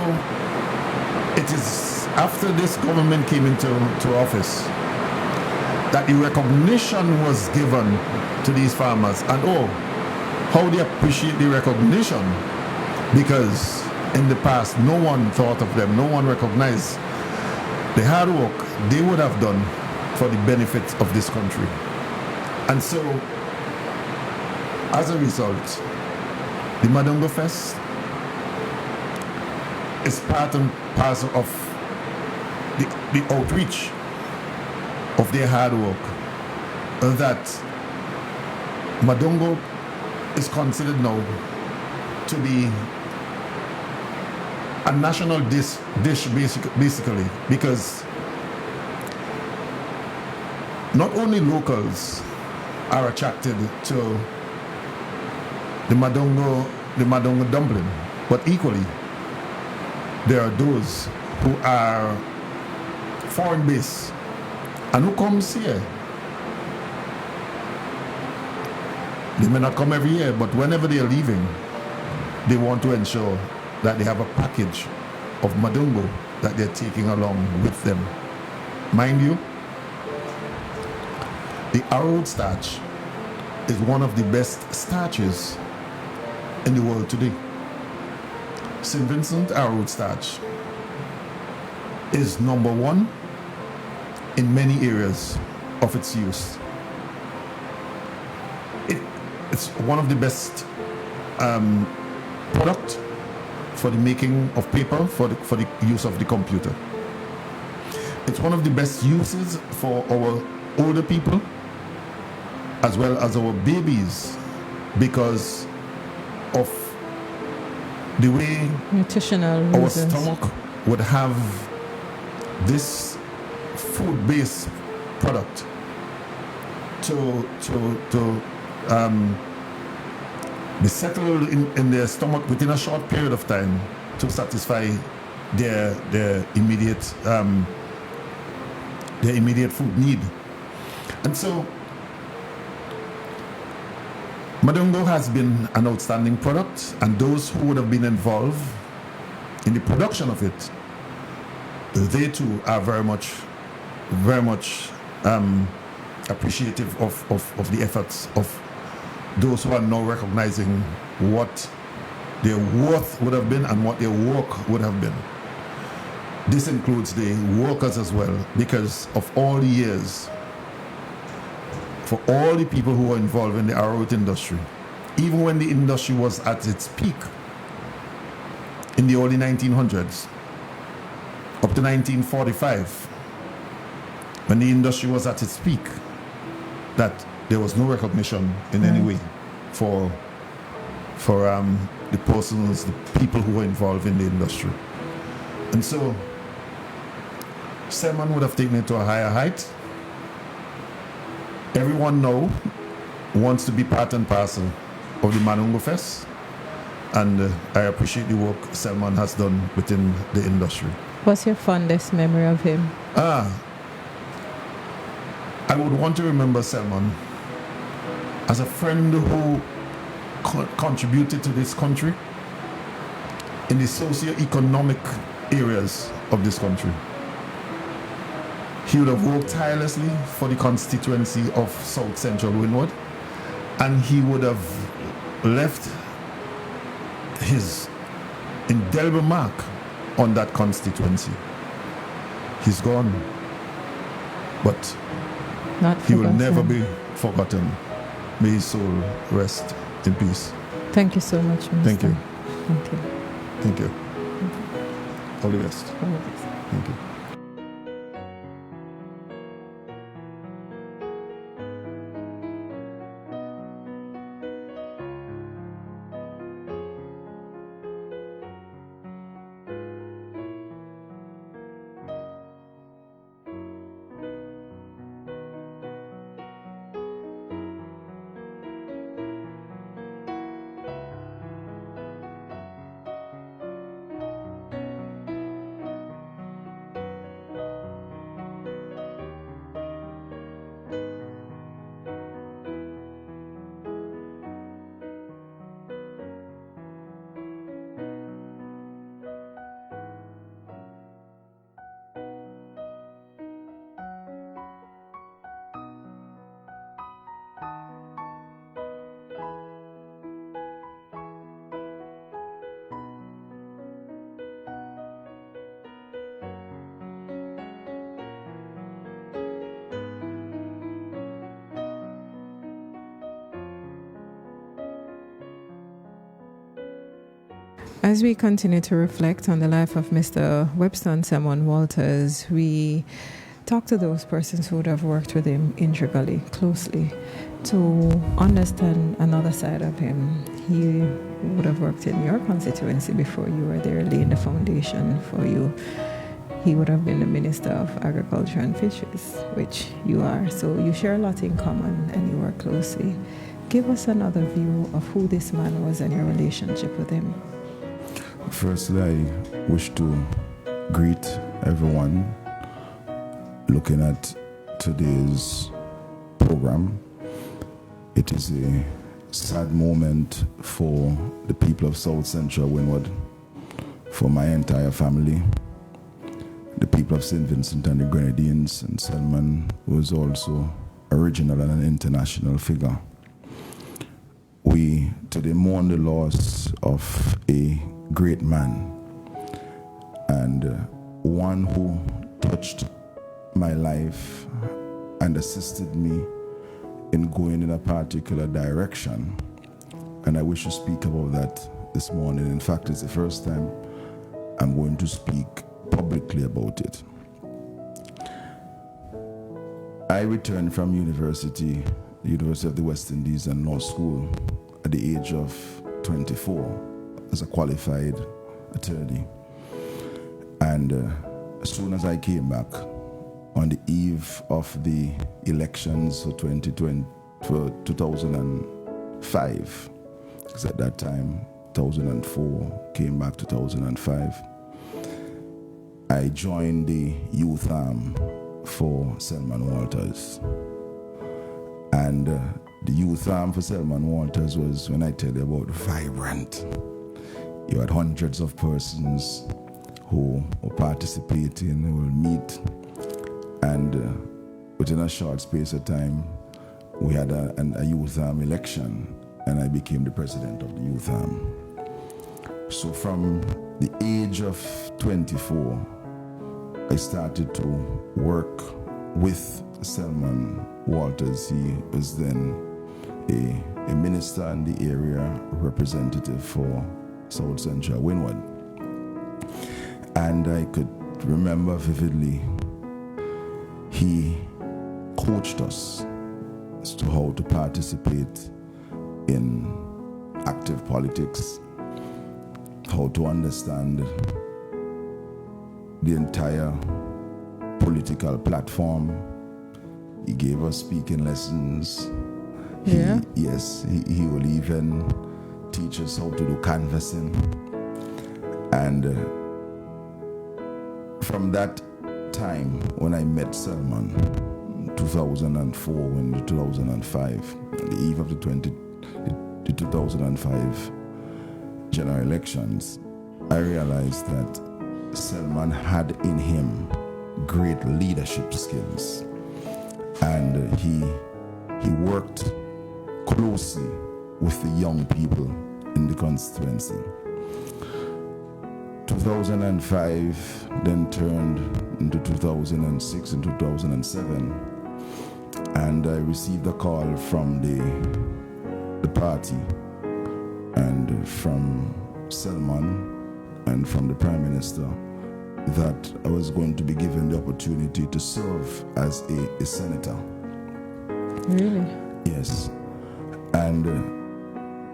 it is after this government came into office that the recognition was given to these farmers, and how they appreciate the recognition, because in the past no one thought of them, no one recognized the hard work they would have done for the benefit of this country. And so as a result, the Madongo Fest is part and parcel of the outreach of their hard work, that Madongo is considered now to be a national dish basically, because not only locals are attracted to the Madongo dumpling, but equally there are those who are foreign based and who comes here They may not come every year, but whenever they are leaving, they want to ensure that they have a package of madungo that they're taking along with them. Mind you, the arrowroot starch is one of the best starches in the world today. St. Vincent arrowroot starch is number one in many areas of its use. It's one of the best product for the making of paper, for the use of the computer. It's one of the best uses for our older people as well as our babies because of the way nutritional our reasons. stomach would have this food-based product to be settled in their stomach within a short period of time to satisfy their immediate food need. And so madungo has been an outstanding product, and those who would have been involved in the production of it, they too are very much appreciative of the efforts of those who are now recognizing what their worth would have been and what their work would have been. This includes the workers as well, because of all the years, for all the people who were involved in the arrowroot industry, even when the industry was at its peak in the early 1900s, up to 1945, when the industry was at its peak, that there was no recognition in any way for the persons, the people who were involved in the industry. And so Selmon would have taken it to a higher height. Everyone now wants to be part and parcel of the Madungo Fest, and I appreciate the work Selmon has done within the industry. What's your fondest memory of him? I would want to remember Selmon as a friend who contributed to this country in the socio-economic areas of this country. He would have worked tirelessly for the constituency of South Central Windward, and he would have left his indelible mark on that constituency. He's gone, but he will never be forgotten. May his soul rest in peace. Thank you so much, Minister. Thank you. Thank you. Thank you. All the best. All the best. Thank you. As we continue to reflect on the life of Mr. Webster Selmon Walters, we talk to those persons who would have worked with him integrally, closely, to understand another side of him. He would have worked in your constituency before you were there, laying the foundation for you. He would have been the Minister of Agriculture and Fisheries, which you are. So you share a lot in common and you work closely. Give us another view of who this man was and your relationship with him. Firstly, I wish to greet everyone looking at today's program. It is a sad moment for the people of South Central Windward, for my entire family, the people of St. Vincent and the Grenadines, and Selmon was also a regional and an international figure. We today mourn the loss of a great man, and one who touched my life and assisted me in going in a particular direction. And I wish to speak about that this morning. In fact, it's the first time I'm going to speak publicly about it. I returned from university, the University of the West Indies and Law School at the age of 24 as a qualified attorney. And as soon as I came back, on the eve of the elections for 2005, because at that time, 2004, came back 2005, I joined the youth arm for Selmon Walters. And the youth arm for Selmon Walters was, when I tell you about, vibrant. You had hundreds of persons who were participating, who will meet. And within a short space of time, we had a youth arm election, and I became the president of the youth arm. So from the age of 24, I started to work with Selmon Walters. He was then a minister in the area, representative for South Central Windward. And I could remember vividly, he coached us as to how to participate in active politics, how to understand the entire political platform. He gave us speaking lessons. He will even teach us how to do canvassing. And from that time, when I met Selmon, 2004, when the 2005, the eve of the 2005 general elections, I realized that Selmon had in him great leadership skills, and he worked closely with the young people in the constituency. 2005 then turned into 2006 and 2007, and I received a call from the party and from Selmon and from the Prime Minister that I was going to be given the opportunity to serve as a senator. Really? Yes. And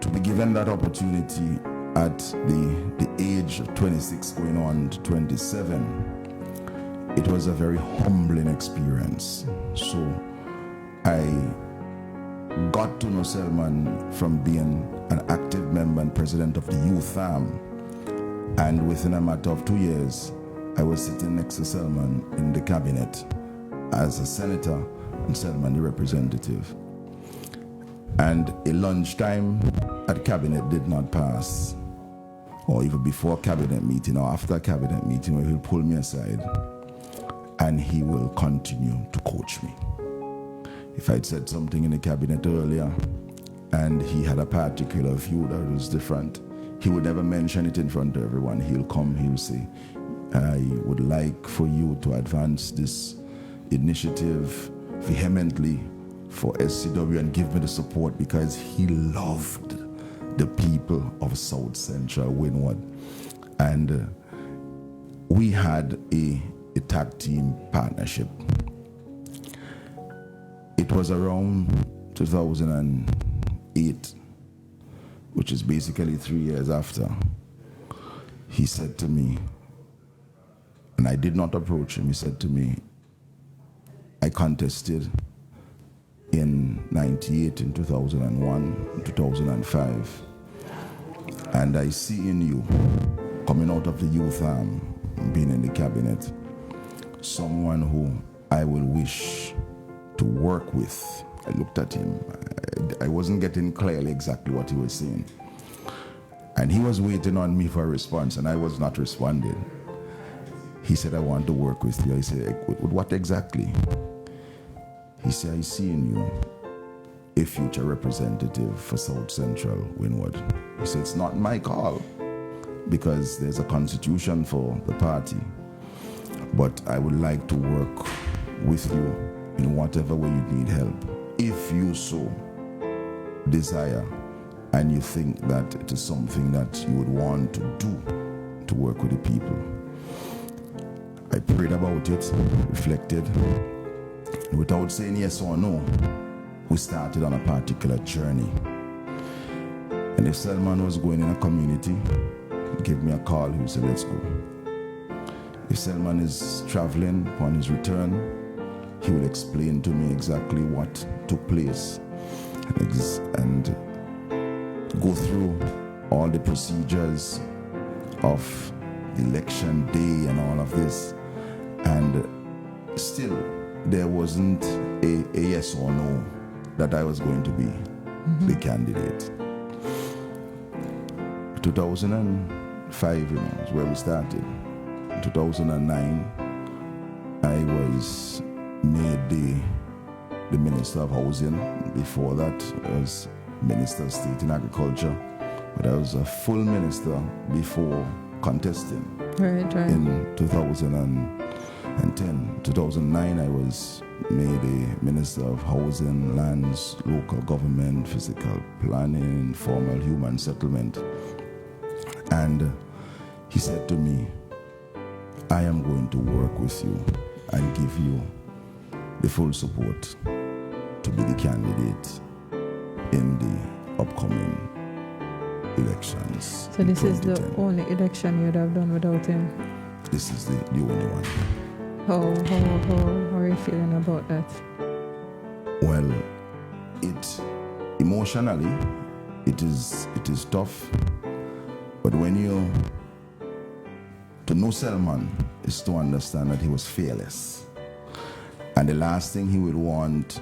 to be given that opportunity at the age of 26 going on to 27, it was a very humbling experience. So I got to know Selmon from being an active member and president of the youth arm, and within a matter of 2 years I was sitting next to Selmon in the cabinet as a senator and Selmon the representative. And a lunchtime at cabinet did not pass, or even before cabinet meeting or after cabinet meeting, where he'll pull me aside and he will continue to coach me. If I'd said something in the cabinet earlier and he had a particular view that was different, he would never mention it in front of everyone. He'll come, he'll say, I would like for you to advance this initiative vehemently for SCW and give me the support, because he loved the people of South Central Windward. And we had a tag team partnership. It was around 2008, which is basically 3 years after. He said to me, and I did not approach him, he said to me, I contested in 98, in 2001, 2005, and I see in you, coming out of the youth arm, being in the cabinet, someone who I will wish to work with. I looked at him, I I wasn't getting clearly exactly what he was saying. And he was waiting on me for a response, and I was not responding. He said, I want to work with you. I said, what exactly? He said, I see in you a future representative for South Central Wynwood. He said, it's not my call because there's a constitution for the party, but I would like to work with you in whatever way you need help. If you so desire and you think that it is something that you would want to do to work with the people. I prayed about it, reflected. Without saying yes or no, we started on a particular journey. And if Selmon was going in a community, he gave me a call, he said, let's go. If Selmon is traveling upon his return, he will explain to me exactly what took place and go through all the procedures of the election day and all of this. And still, there wasn't a yes or no that I was going to be the candidate. 2005, is where we started. In 2009, I was made the Minister of Housing. Before that, I was Minister of State in Agriculture. But I was a full minister before contesting. Right. In 2010. 2009, I was made a Minister of Housing, Lands, Local Government, Physical Planning, Informal Human Settlement. And he said to me, I am going to work with you and give you the full support to be the candidate in the upcoming elections. So this is the only election you would have done without him? This is the only one. How are you feeling about that? Well, emotionally, it is tough. But to know Selmon is to understand that he was fearless. And the last thing he would want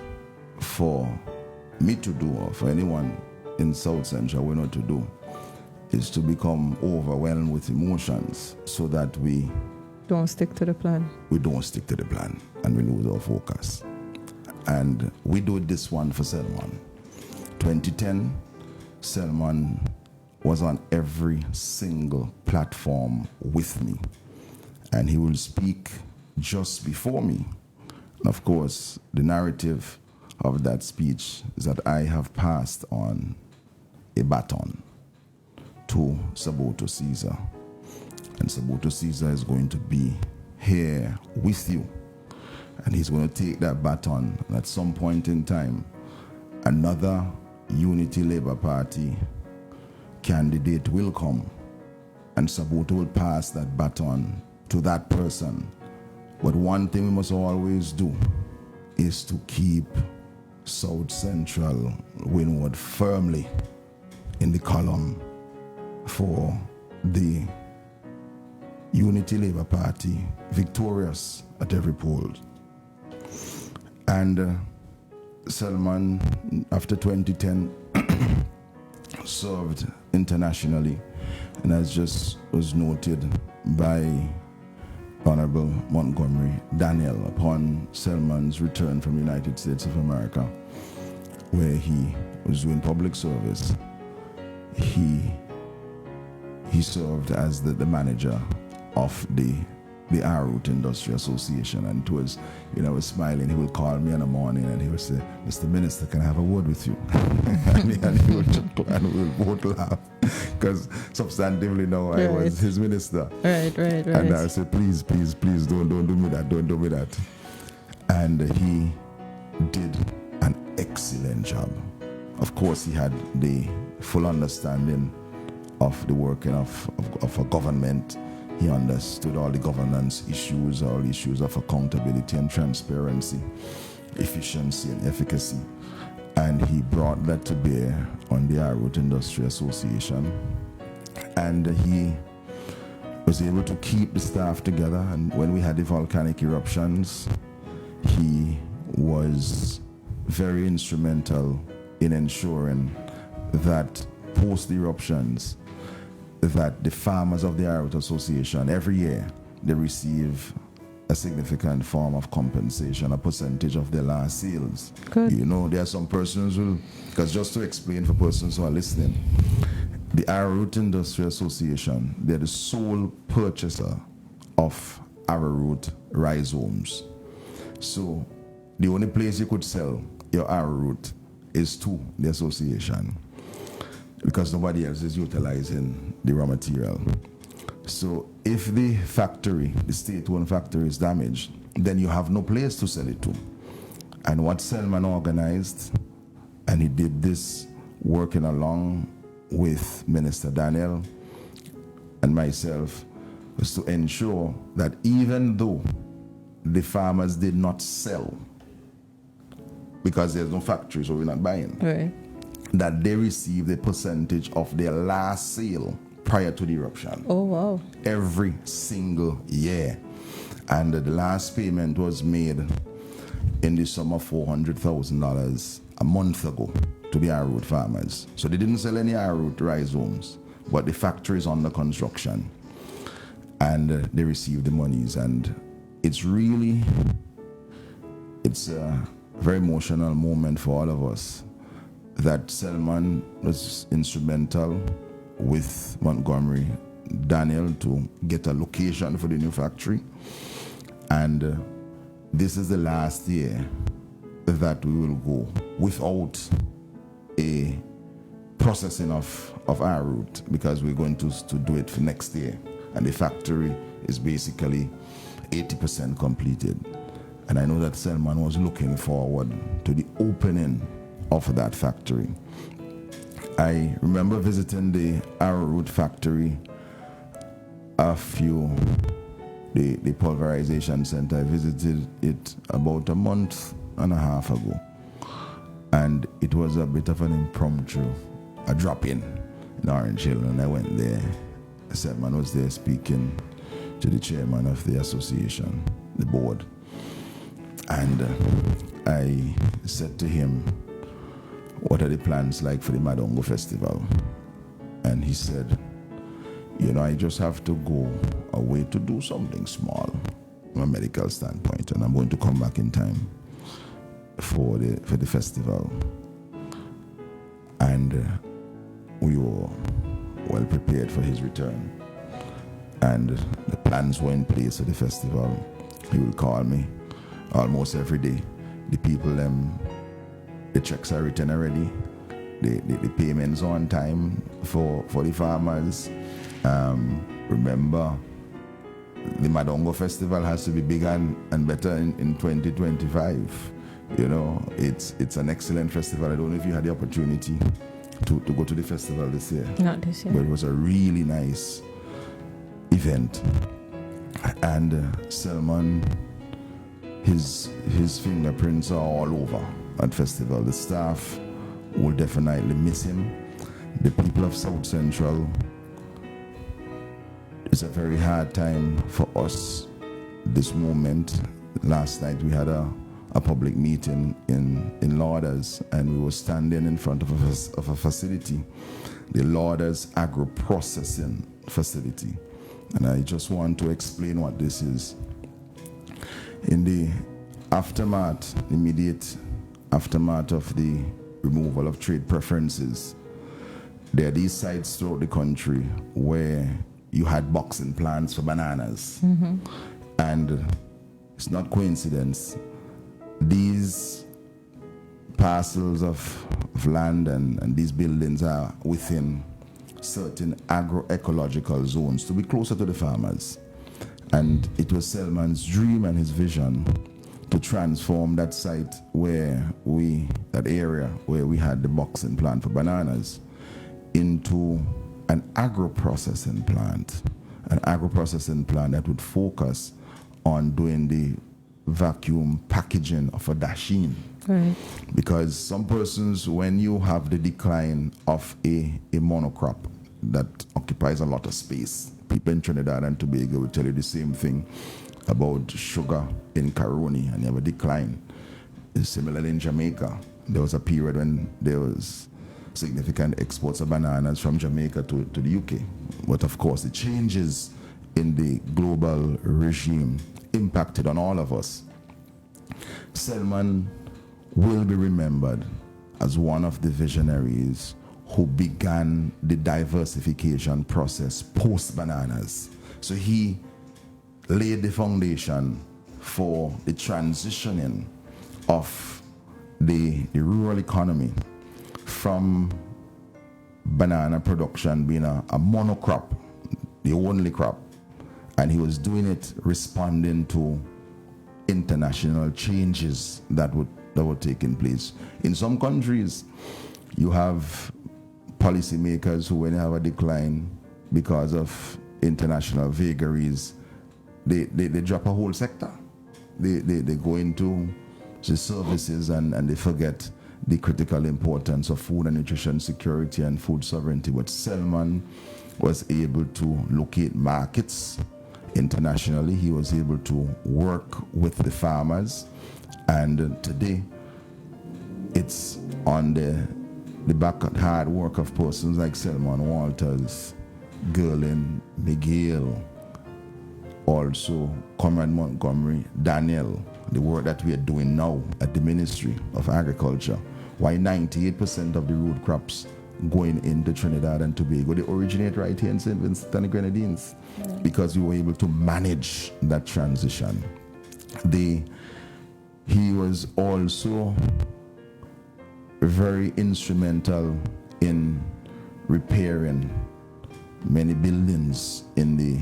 for me to do, or for anyone in South Central Wynwood to do, is to become overwhelmed with emotions so that we don't stick to the plan. We don't stick to the plan and we lose our focus. And we do this one for Selmon. 2010, Selmon was on every single platform with me. And he will speak just before me. And of course, the narrative of that speech is that I have passed on a baton to Saboto Caesar. And Saboto Caesar is going to be here with you. And he's going to take that baton. And at some point in time, another Unity Labour Party candidate will come. And Saboto will pass that baton to that person. But one thing we must always do is to keep South Central Wynwood firmly in the column for the Unity Labour Party victorious at every poll. And Selmon, after 2010, served internationally, and as just was noted by Honorable Montgomery Daniel upon Selmon's return from the United States of America, where he was doing public service. He served as the manager of the Route Industry Association, and it was, I was smiling. He would call me in the morning and he would say, Mr. Minister, can I have a word with you? and he would chuckle and we would both laugh because substantively now I was his minister. Right. And I said, please, don't do me that. And he did an excellent job. Of course, he had the full understanding of the working of a government. He understood all the governance issues, all issues of accountability and transparency, efficiency and efficacy. And he brought that to bear on the Route Industry Association. And he was able to keep the staff together. And when we had the volcanic eruptions, he was very instrumental in ensuring that post eruptions, that the farmers of the Arrowroot Association every year they receive a significant form of compensation, a percentage of their last sales. Good. You know, there are some persons who, because just to explain for persons who are listening, the Arrowroot Industry Association, they're the sole purchaser of arrowroot rhizomes. So the only place you could sell your arrowroot is to the association, because nobody else is utilizing the raw material. So if the factory, the state-owned factory, is damaged, then you have no place to sell it to. And what Selmon organized, and he did this working along with Minister Daniel and myself, was to ensure that even though the farmers did not sell, because there's no factory, so we're not buying, Right. that they received a percentage of their last sale prior to the eruption. Oh, wow. Every single year. And the last payment was made in the sum of $400,000 a month ago to the arrowroot farmers. So they didn't sell any arrowroot rhizomes, but the factory is under construction. And they received the monies. And it's a very emotional moment for all of us that Selmon was instrumental with Montgomery Daniel to get a location for the new factory. And this is the last year that we will go without a processing of arrowroot, because we're going to do it for next year. And the factory is basically 80% completed. And I know that Selmon was looking forward to the opening of that factory. I remember visiting the arrowroot factory the pulverization center. I visited it about a month and a half ago. And it was a bit of an impromptu, a drop-in Orange Hill. And I went there. Selmon was there speaking to the chairman of the association, the board. And I said to him, what are the plans like for the Madongo Festival? And he said, you know, I just have to go away to do something small from a medical standpoint, and I'm going to come back in time for the festival. And we were well prepared for his return. And the plans were in place for the festival. He will call me almost every day. The people, the checks are written already. The payments on time for the farmers. Remember, the Madongo Festival has to be bigger and better in 2025. You know, it's an excellent festival. I don't know if you had the opportunity to go to the festival this year. Not this year. But it was a really nice event. And Selmon, his fingerprints are all over at festival. The staff will definitely miss him. The people of South Central, it's a very hard time for us this moment. Last night we had a public meeting in Lauders, and we were standing in front of a facility, the Lauders Agro-Processing Facility. And I just want to explain what this is. In the immediate aftermath of the removal of trade preferences, there are these sites throughout the country where you had boxing plants for bananas. Mm-hmm. And it's not coincidence. These parcels of land and these buildings are within certain agroecological zones to be closer to the farmers. And it was Selmon's dream and his vision to transform that site that area where we had the boxing plant for bananas, into an agro-processing plant that would focus on doing the vacuum packaging of a dasheen. Right. Because some persons, when you have the decline of a monocrop that occupies a lot of space, people in Trinidad and Tobago will tell you the same thing about sugar in Caroni, and you have a decline. Similarly in Jamaica, There was a period when there was significant exports of bananas from Jamaica to the UK. But of course, the changes in the global regime impacted on all of us. Selmon will be remembered as one of the visionaries who began the diversification process post-bananas. So he laid the foundation for the transitioning of the rural economy from banana production being a monocrop, the only crop, and he was doing it responding to international changes that were taking place. In some countries, you have policymakers who, when they have a decline because of international vagaries, they drop a whole sector. They go into the services and they forget the critical importance of food and nutrition security and food sovereignty. But Selmon was able to locate markets internationally. He was able to work with the farmers, and today it's on the back hard work of persons like Selmon Walters, Gerlin, Miguel, also Comrade Montgomery, Daniel, the work that we are doing now at the Ministry of Agriculture. Why 98% of the root crops going into Trinidad and Tobago, they originate right here in St. Vincent and the Grenadines, because we were able to manage that transition. He was also very instrumental in repairing many buildings in the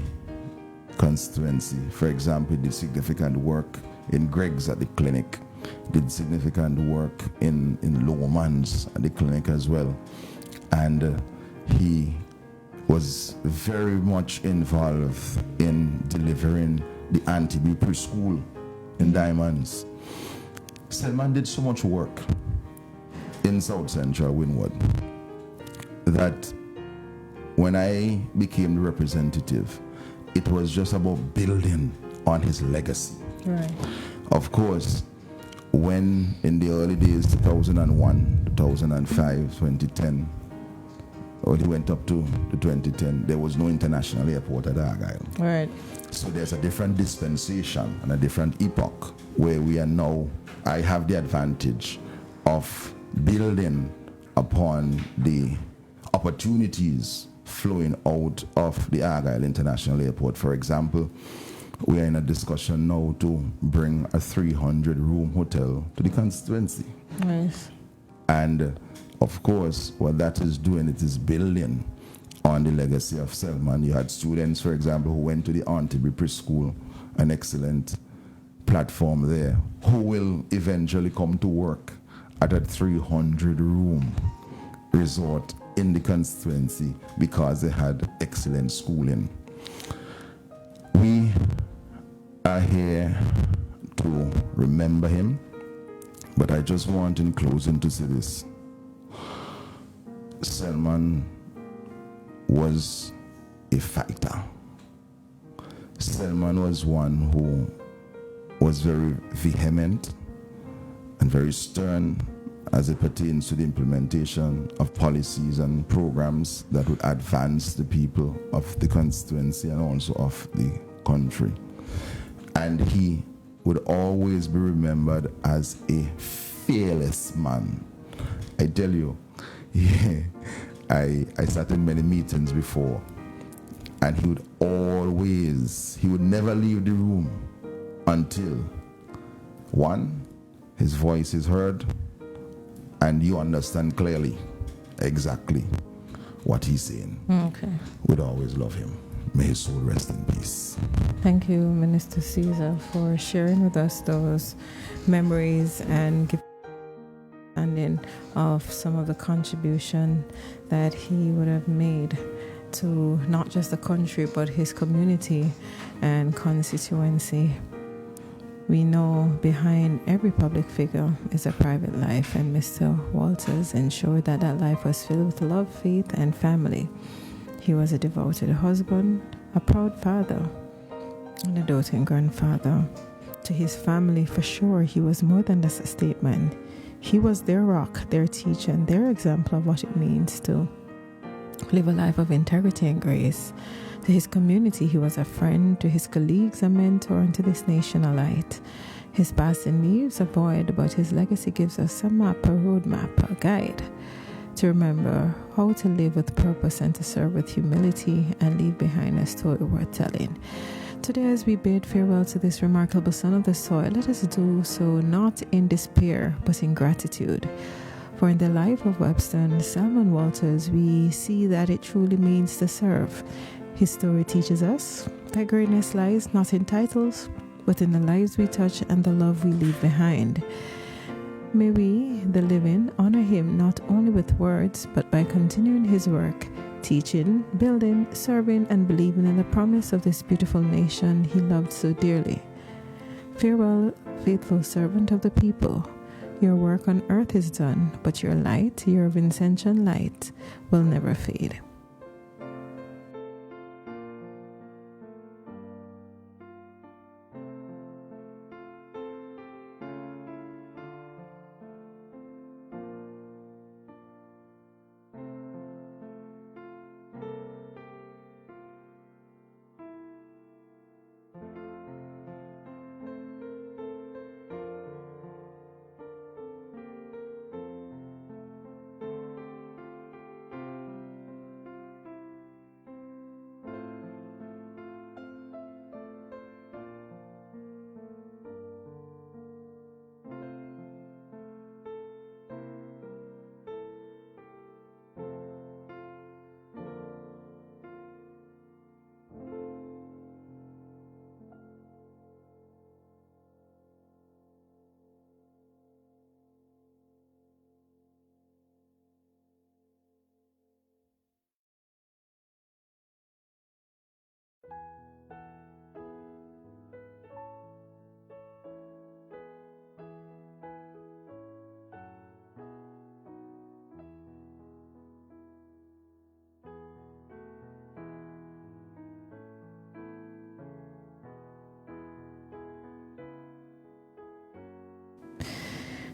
constituency. For example, he did significant work in Greg's at the clinic, did significant work in Lowman's at the clinic as well. And he was very much involved in delivering the anti-bee preschool in Diamonds. Selmon did so much work in South Central Windward that when I became the representative, it was just about building on his legacy. Right. Of course, when in the early days, 2001, 2005, 2010, or he went up to 2010, there was no international airport at Argyle. Right. So there's a different dispensation and a different epoch where we are now. I have the advantage of building upon the opportunities flowing out of the Argyle International Airport. For example, we are in a discussion now to bring a 300-room hotel to the constituency. Nice. And of course, what that is doing, it is building on the legacy of Selmon. You had students, for example, who went to the Antibee Preschool, an excellent platform there, who will eventually come to work at a 300-room resort in the constituency because they had excellent schooling. We are here to remember him, but I just want in closing to say this. Selmon was a fighter. Selmon was one who was very vehement and very stern as it pertains to the implementation of policies and programs that would advance the people of the constituency and also of the country. And he would always be remembered as a fearless man. I tell you, I sat in many meetings before, and he would never leave the room until, one, his voice is heard, and you understand clearly exactly what he's saying. Okay. We'd always love him. May his soul rest in peace. Thank you, Minister Caesar, for sharing with us those memories and giving understanding of some of the contribution that he would have made to not just the country, but his community and constituency. We know behind every public figure is a private life, and Mr. Walters ensured that that life was filled with love, faith, and family. He was a devoted husband, a proud father, and a doting grandfather. To his family, for sure, he was more than just a statesman. He was their rock, their teacher, and their example of what it means to live a life of integrity and grace. To his community, he was a friend. To his colleagues, a mentor. And to this nation, a light. His passing leaves a void, but his legacy gives us a map, a roadmap, a guide to remember how to live with purpose and to serve with humility and leave behind a story worth telling. Today, as we bid farewell to this remarkable son of the soil, let us do so not in despair, but in gratitude. For in the life of Webster and Selmon Walters, we see that it truly means to serve. His story teaches us that greatness lies not in titles, but in the lives we touch and the love we leave behind. May we, the living, honor him not only with words, but by continuing his work, teaching, building, serving, and believing in the promise of this beautiful nation he loved so dearly. Farewell, faithful servant of the people. Your work on earth is done, but your light, your Vincentian light, will never fade.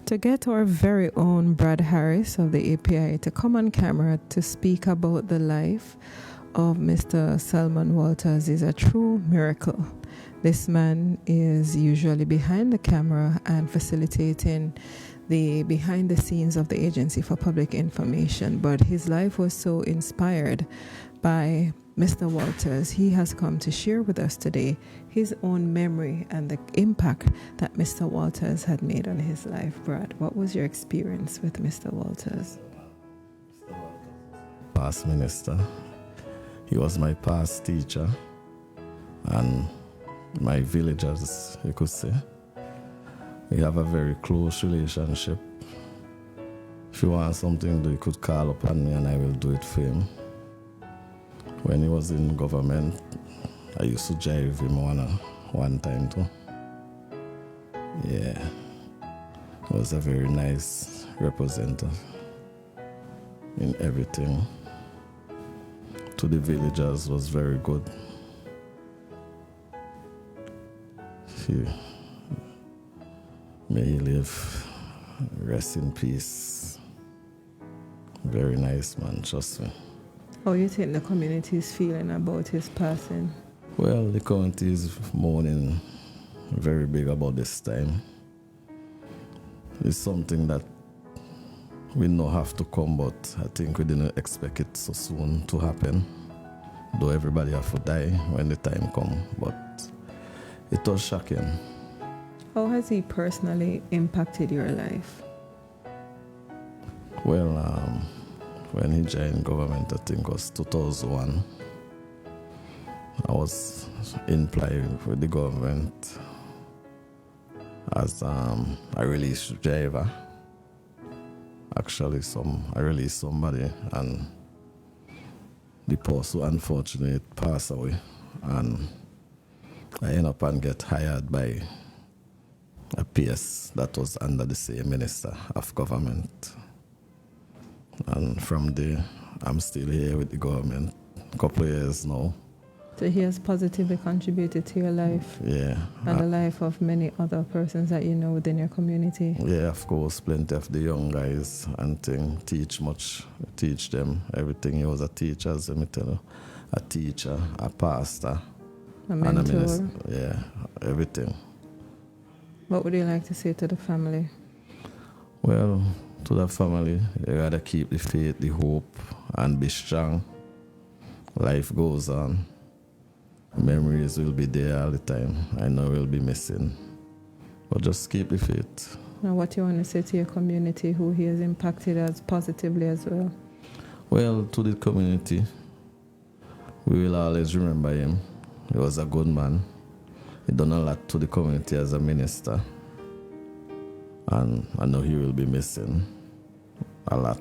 To get our very own Brad Harris of the API to come on camera to speak about the life of Mr. Selmon Walters is a true miracle. This man is usually behind the camera and facilitating the behind the scenes of the Agency for Public Information, but his life was so inspired by Mr. Walters. He has come to share with us today his own memory and the impact that Mr. Walters had made on his life. Brad, what was your experience with Mr. Walters? Past minister. He was my past teacher and my villagers, you could say. We have a very close relationship. If you want something, you could call upon me and I will do it for him. When he was in government, I used to jive him one time too. Yeah, he was a very nice representative in everything. To the villagers was very good. May he live, rest in peace. Very nice man, trust me. How you think the community is feeling about his passing? Well, the community is mourning very big about this time. It's something that we know have to come, but I think we didn't expect it so soon to happen. Though everybody have to die when the time comes, but it was shocking. How has he personally impacted your life? Well, when he joined government, I think it was 2001. I was employed with the government as a release driver. Actually, I released somebody and the person unfortunately passed away, and I ended up and get hired by a PS that was under the same minister of government. And from there, I'm still here with the government, a couple of years now. So he has positively contributed to your life Yeah. and the life of many other persons that you know within your community. Yeah, of course, plenty of the young guys and thing teach them everything. He was a teacher, as let me tell you, a teacher, a pastor, A and a mentor. minister. Yeah, everything. What would you like to say to the family? Well, to the family, you gotta keep the faith, the hope, and be strong. Life goes on. Memories will be there all the time. I know we'll be missing, but just keep the faith. Now, what you want to say to your community who he has impacted as positively as well? Well, to the community, we will always remember him. He was a good man. He done a lot to the community as a minister. And I know he will be missing a lot.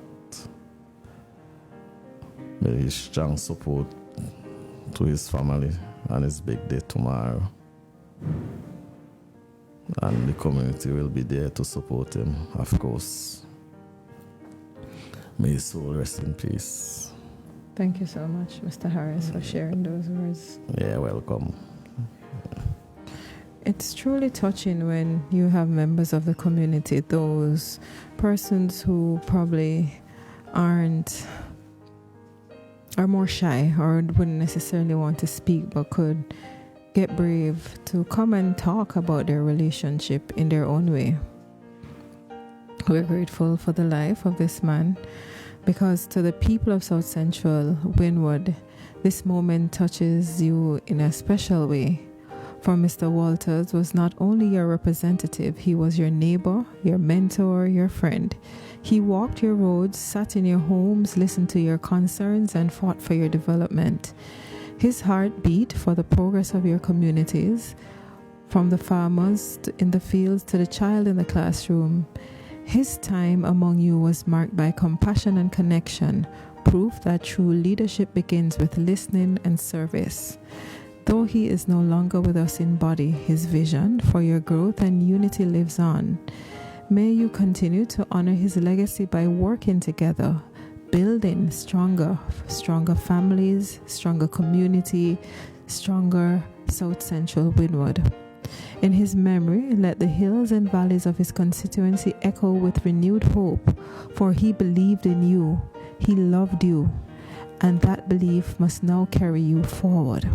Maybe strong support to his family on his big day tomorrow. And the community will be there to support him, of course. May his soul rest in peace. Thank you so much, Mr. Harris, for sharing those words. Yeah, welcome. It's truly touching when you have members of the community, those persons who probably are more shy or wouldn't necessarily want to speak but could get brave to come and talk about their relationship in their own way. We're grateful for the life of this man because to the people of South Central Wynwood, this moment touches you in a special way. For Mr. Walters was not only your representative, he was your neighbor, your mentor, your friend. He walked your roads, sat in your homes, listened to your concerns, and fought for your development. His heart beat for the progress of your communities, from the farmers in the fields to the child in the classroom. His time among you was marked by compassion and connection, proof that true leadership begins with listening and service. Though he is no longer with us in body, his vision for your growth and unity lives on. May you continue to honor his legacy by working together, building stronger families, stronger community, stronger South Central Wynwood. In his memory, let the hills and valleys of his constituency echo with renewed hope, for he believed in you, he loved you, and that belief must now carry you forward.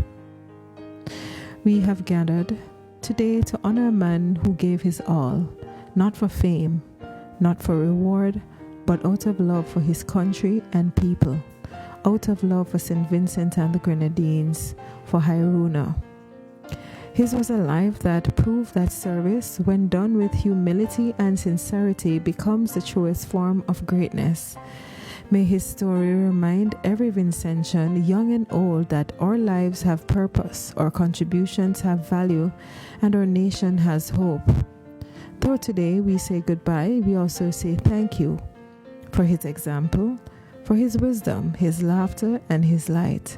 We have gathered today to honor a man who gave his all, not for fame, not for reward, but out of love for his country and people, out of love for St. Vincent and the Grenadines, for Hairuna. His was a life that proved that service, when done with humility and sincerity, becomes the truest form of greatness. May his story remind every Vincentian, young and old, that our lives have purpose, our contributions have value, and our nation has hope. Though today we say goodbye, we also say thank you for his example, for his wisdom, his laughter, and his light.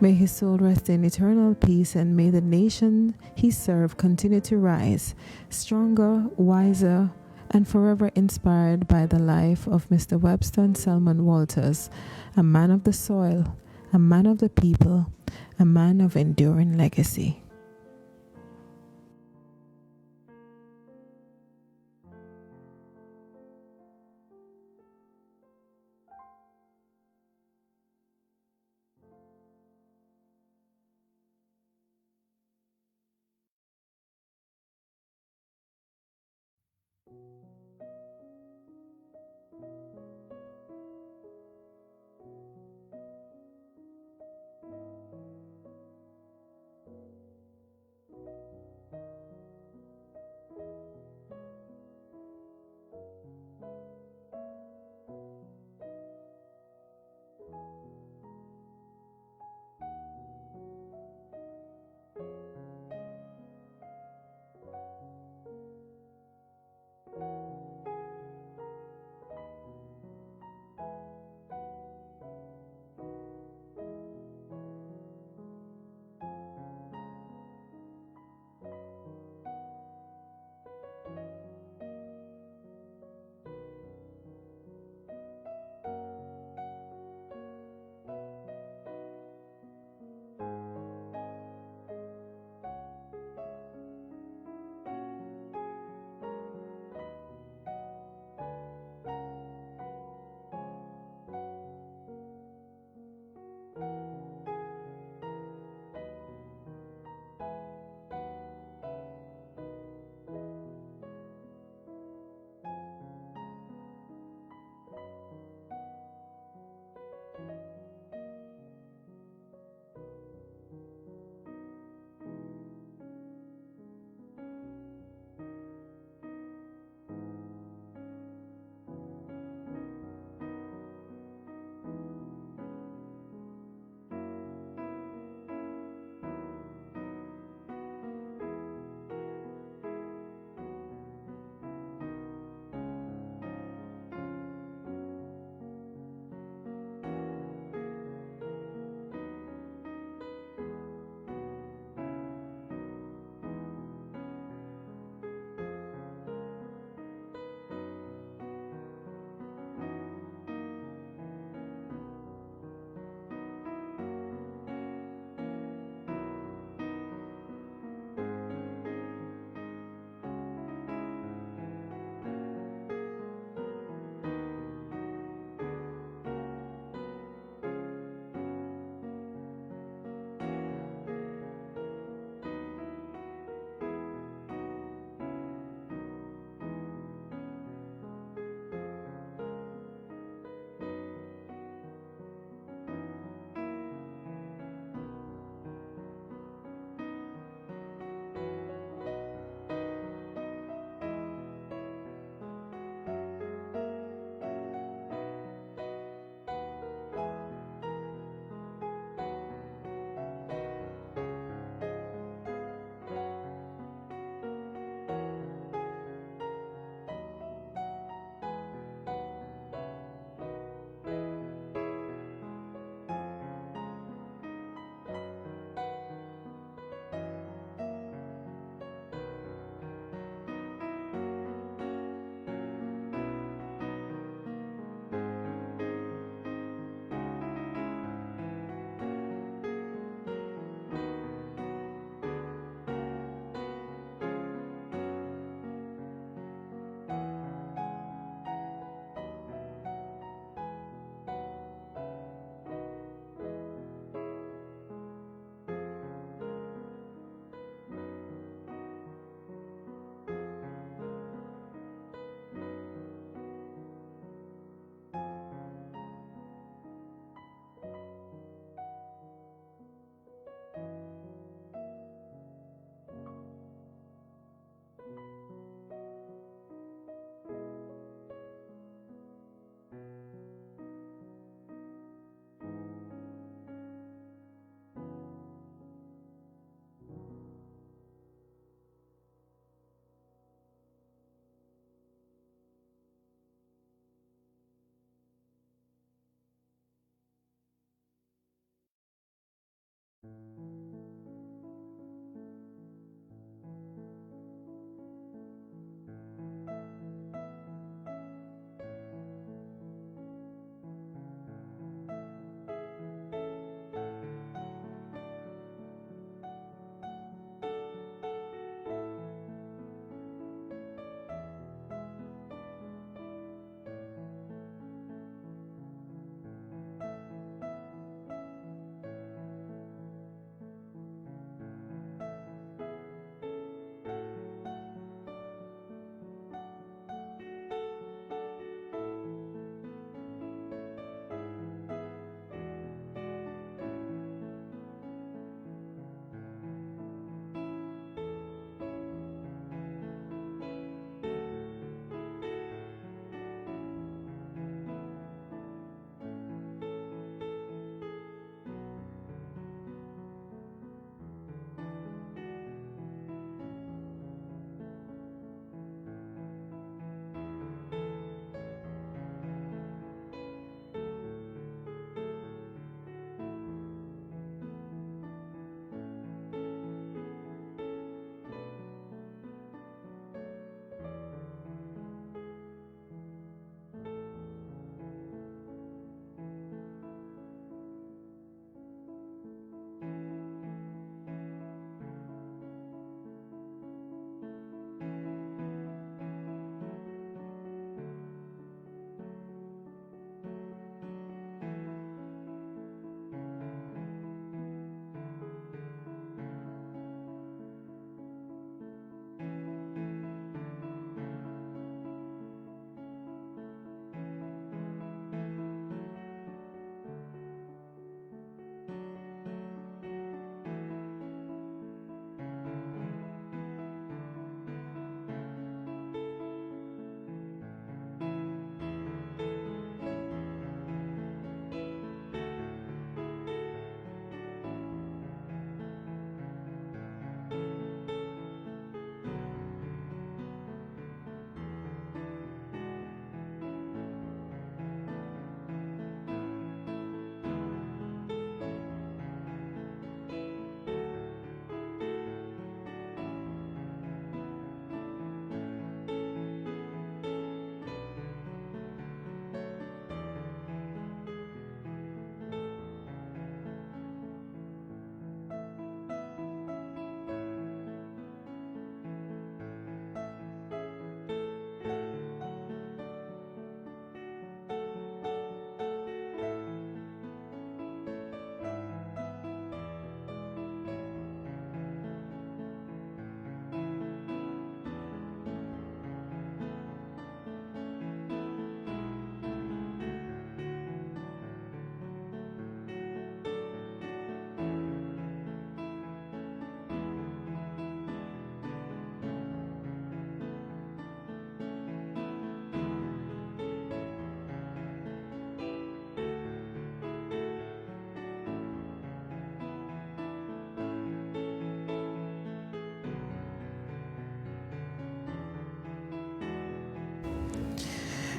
May his soul rest in eternal peace, and may the nation he served continue to rise, stronger, wiser, and forever inspired by the life of Mr. Webster and Selmon Walters, a man of the soil, a man of the people, a man of enduring legacy.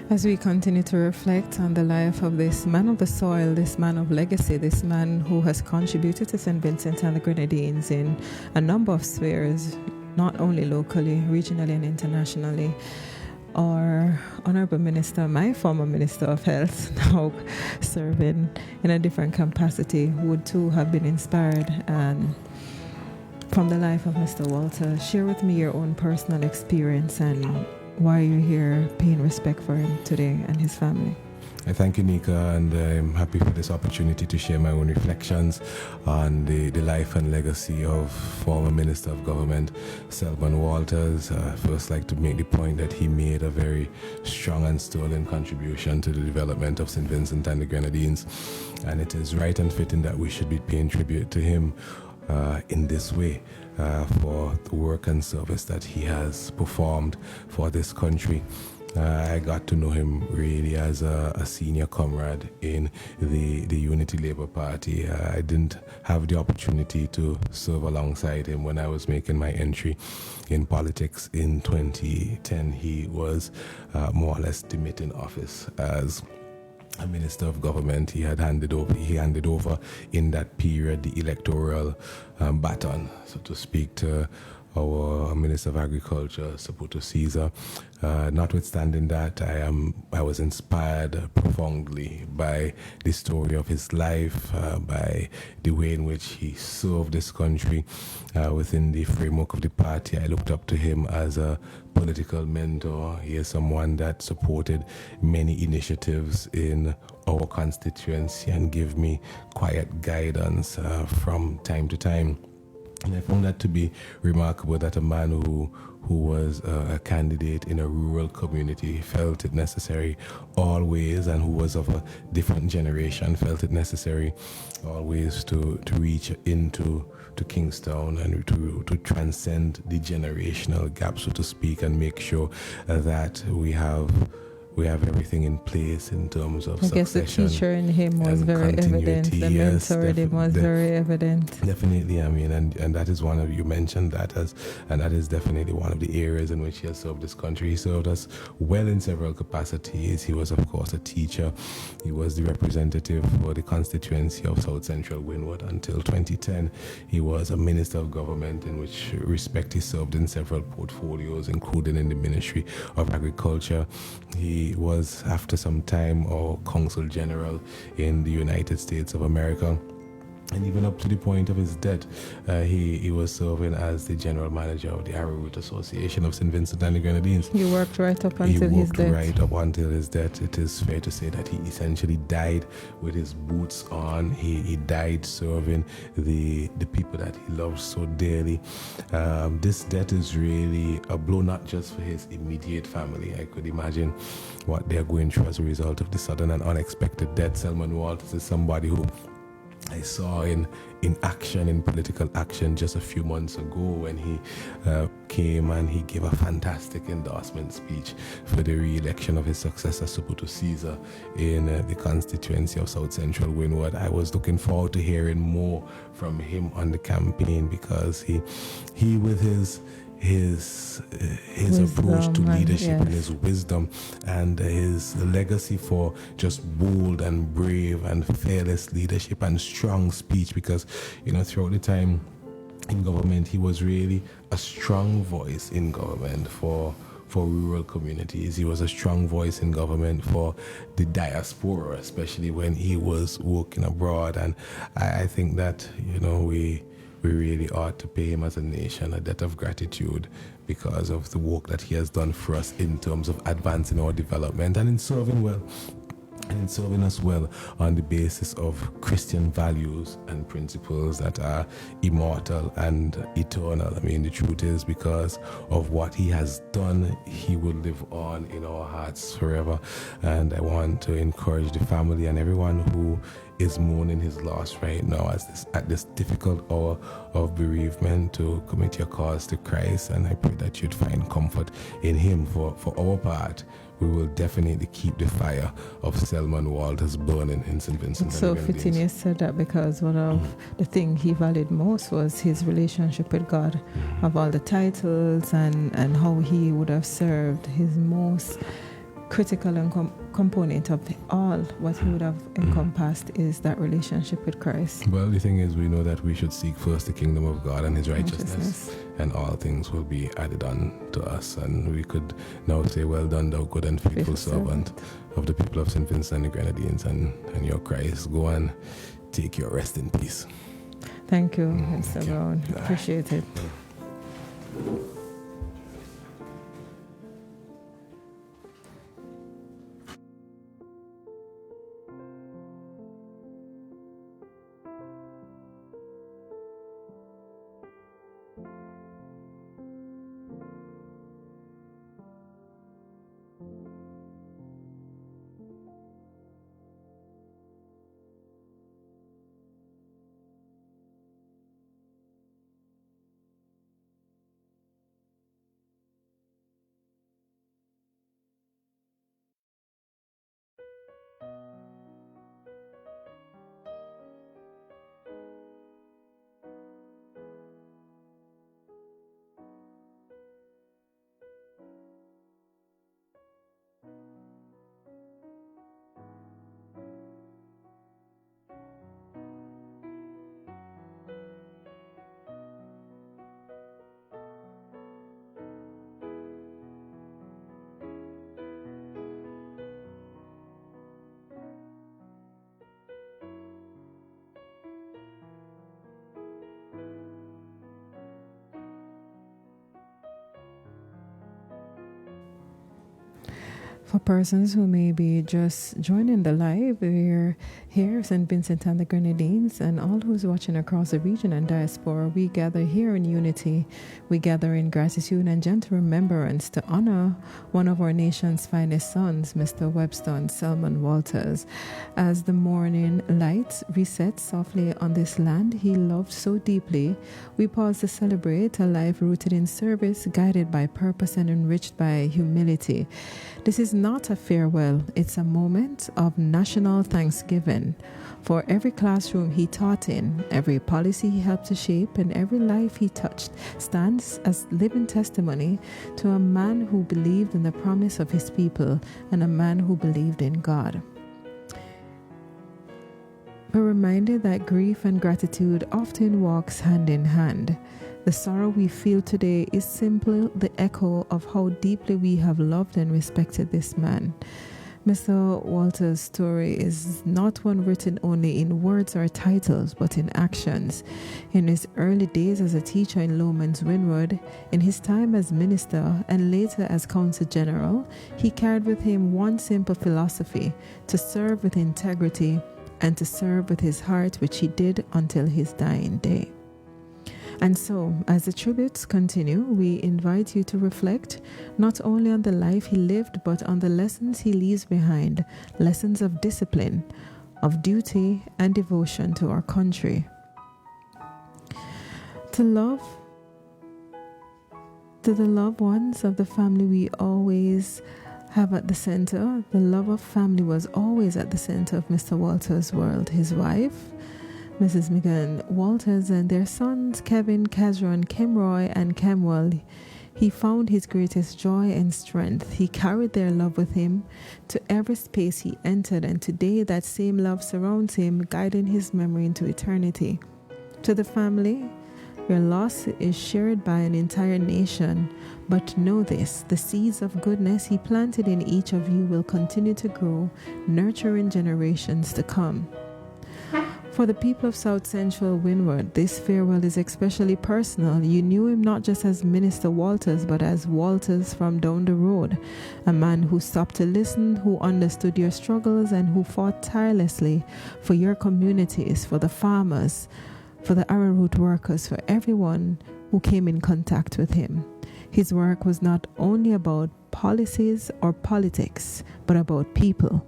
As we continue to reflect on the life of this man of the soil, this man of legacy, this man who has contributed to St. Vincent and the Grenadines in a number of spheres, not only locally, regionally and internationally, our Honorable Minister, my former Minister of Health, now serving in a different capacity, would too have been inspired and from the life of Mr. Walter. Share with me your own personal experience and why you're here paying respect for him today and his family. I thank you, Nika, and I'm happy for this opportunity to share my own reflections on the life and legacy of former Minister of Government, Selmon Walters. First, like to make the point that he made a very strong and sterling contribution to the development of St. Vincent and the Grenadines, and it is right and fitting that we should be paying tribute to him in this way for the work and service that he has performed for this country. I got to know him really as a senior comrade in the Unity Labour Party. I didn't have the opportunity to serve alongside him when I was making my entry in politics in 2010. He was more or less demitting office as a Minister of Government. He handed over in that period the electoral baton, so to speak, to our Minister of Agriculture, Saputo Caesar. Notwithstanding that, I was inspired profoundly by the story of his life, by the way in which he served this country within the framework of the party. I looked up to him as a political mentor. He is someone that supported many initiatives in our constituency and gave me quiet guidance from time to time. And I found that to be remarkable, that a man who was a candidate in a rural community felt it necessary always, and who was of a different generation felt it necessary always to reach into Kingstown and to transcend the generational gap, so to speak, and make sure that we have everything in place in terms of succession. I guess the teacher in him was very evident. The mentor in him was very evident. Definitely, I mean, and that is one of, you mentioned that and that is definitely one of the areas in which he has served this country. He served us well in several capacities. He was, of course, a teacher. He was the representative for the constituency of South Central Windward until 2010. He was a Minister of Government, in which respect he served in several portfolios, including in the Ministry of Agriculture. He was, after some time, our Consul General in the United States of America. And even up to the point of his death, he was serving as the general manager of the Arrowroot Association of St. Vincent and the Grenadines. He worked right up until his death. Right up until his death. It is fair to say that he essentially died with his boots on. He died serving the people that he loved so dearly. This death is really a blow not just for his immediate family. I could imagine what they're going through as a result of the sudden and unexpected death. Selmon Walters is somebody who I saw in action, in political action, just a few months ago when he came and he gave a fantastic endorsement speech for the re-election of his successor, Saputo Caesar, in the constituency of South Central Windward. I was looking forward to hearing more from him on the campaign, because he with his approach to leadership and his wisdom and his legacy for just bold and brave and fearless leadership and strong speech, because throughout the time in government he was really a strong voice in government for rural communities. He was a strong voice in government for the diaspora, especially when he was working abroad. And I think that we really ought to pay him as a nation a debt of gratitude because of the work that he has done for us in terms of advancing our development and in serving us well on the basis of Christian values and principles that are immortal and eternal. I mean, the truth is, because of what he has done, he will live on in our hearts forever. And I want to encourage the family and everyone who is mourning his loss right now at this difficult hour of bereavement to commit your cause to Christ, and I pray that you'd find comfort in him. For our part, we will definitely keep the fire of Selmon Walters burning in St. Vincent. It's so fitting you said that, because one of the things he valued most was his relationship with God. Of all the titles and how he would have served, his most critical and component of all what he would have encompassed is that relationship with Christ. Well, the thing is, we know that we should seek first the kingdom of God and his righteousness, and all things will be added on to us. And we could now say, well done, thou good and faithful servant of the people of St. Vincent and the Grenadines and your Christ. Go and take your rest in peace. Thank you, Mr. Brown. Appreciate it. For persons who may be just joining the live, we're here, St. Vincent and the Grenadines, and all who's watching across the region and diaspora. We gather here in unity. We gather in gratitude and gentle remembrance to honor one of our nation's finest sons, Mr. Webster Selmon Walters. As the morning light resets softly on this land he loved so deeply, we pause to celebrate a life rooted in service, guided by purpose and enriched by humility. This is not a farewell, it's a moment of national thanksgiving for every classroom he taught in, every policy he helped to shape, and every life he touched stands as living testimony to a man who believed in the promise of his people and a man who believed in God. We're reminded that grief and gratitude often walks hand in hand. The sorrow we feel today is simply the echo of how deeply we have loved and respected this man. Mr. Walter's story is not one written only in words or titles, but in actions. In his early days as a teacher in Lomond's Windward, in his time as minister, and later as Consul General, he carried with him one simple philosophy: to serve with integrity and to serve with his heart, which he did until his dying day. And so, as the tributes continue, we invite you to reflect not only on the life he lived, but on the lessons he leaves behind, lessons of discipline, of duty, and devotion to our country. To the loved ones of the family we always have at the center, the love of family was always at the center of Mr. Walters' world. His wife, Mrs. Megan Walters, and their sons, Kevin, Kazran, Kimroy, and Camwell, he found his greatest joy and strength. He carried their love with him to every space he entered, and today that same love surrounds him, guiding his memory into eternity. To the family, your loss is shared by an entire nation, but know this: the seeds of goodness he planted in each of you will continue to grow, nurturing generations to come. For the people of South Central Windward, this farewell is especially personal. You knew him not just as Minister Walters, but as Walters from down the road, a man who stopped to listen, who understood your struggles, and who fought tirelessly for your communities, for the farmers, for the arrowroot workers, for everyone who came in contact with him. His work was not only about policies or politics, but about people,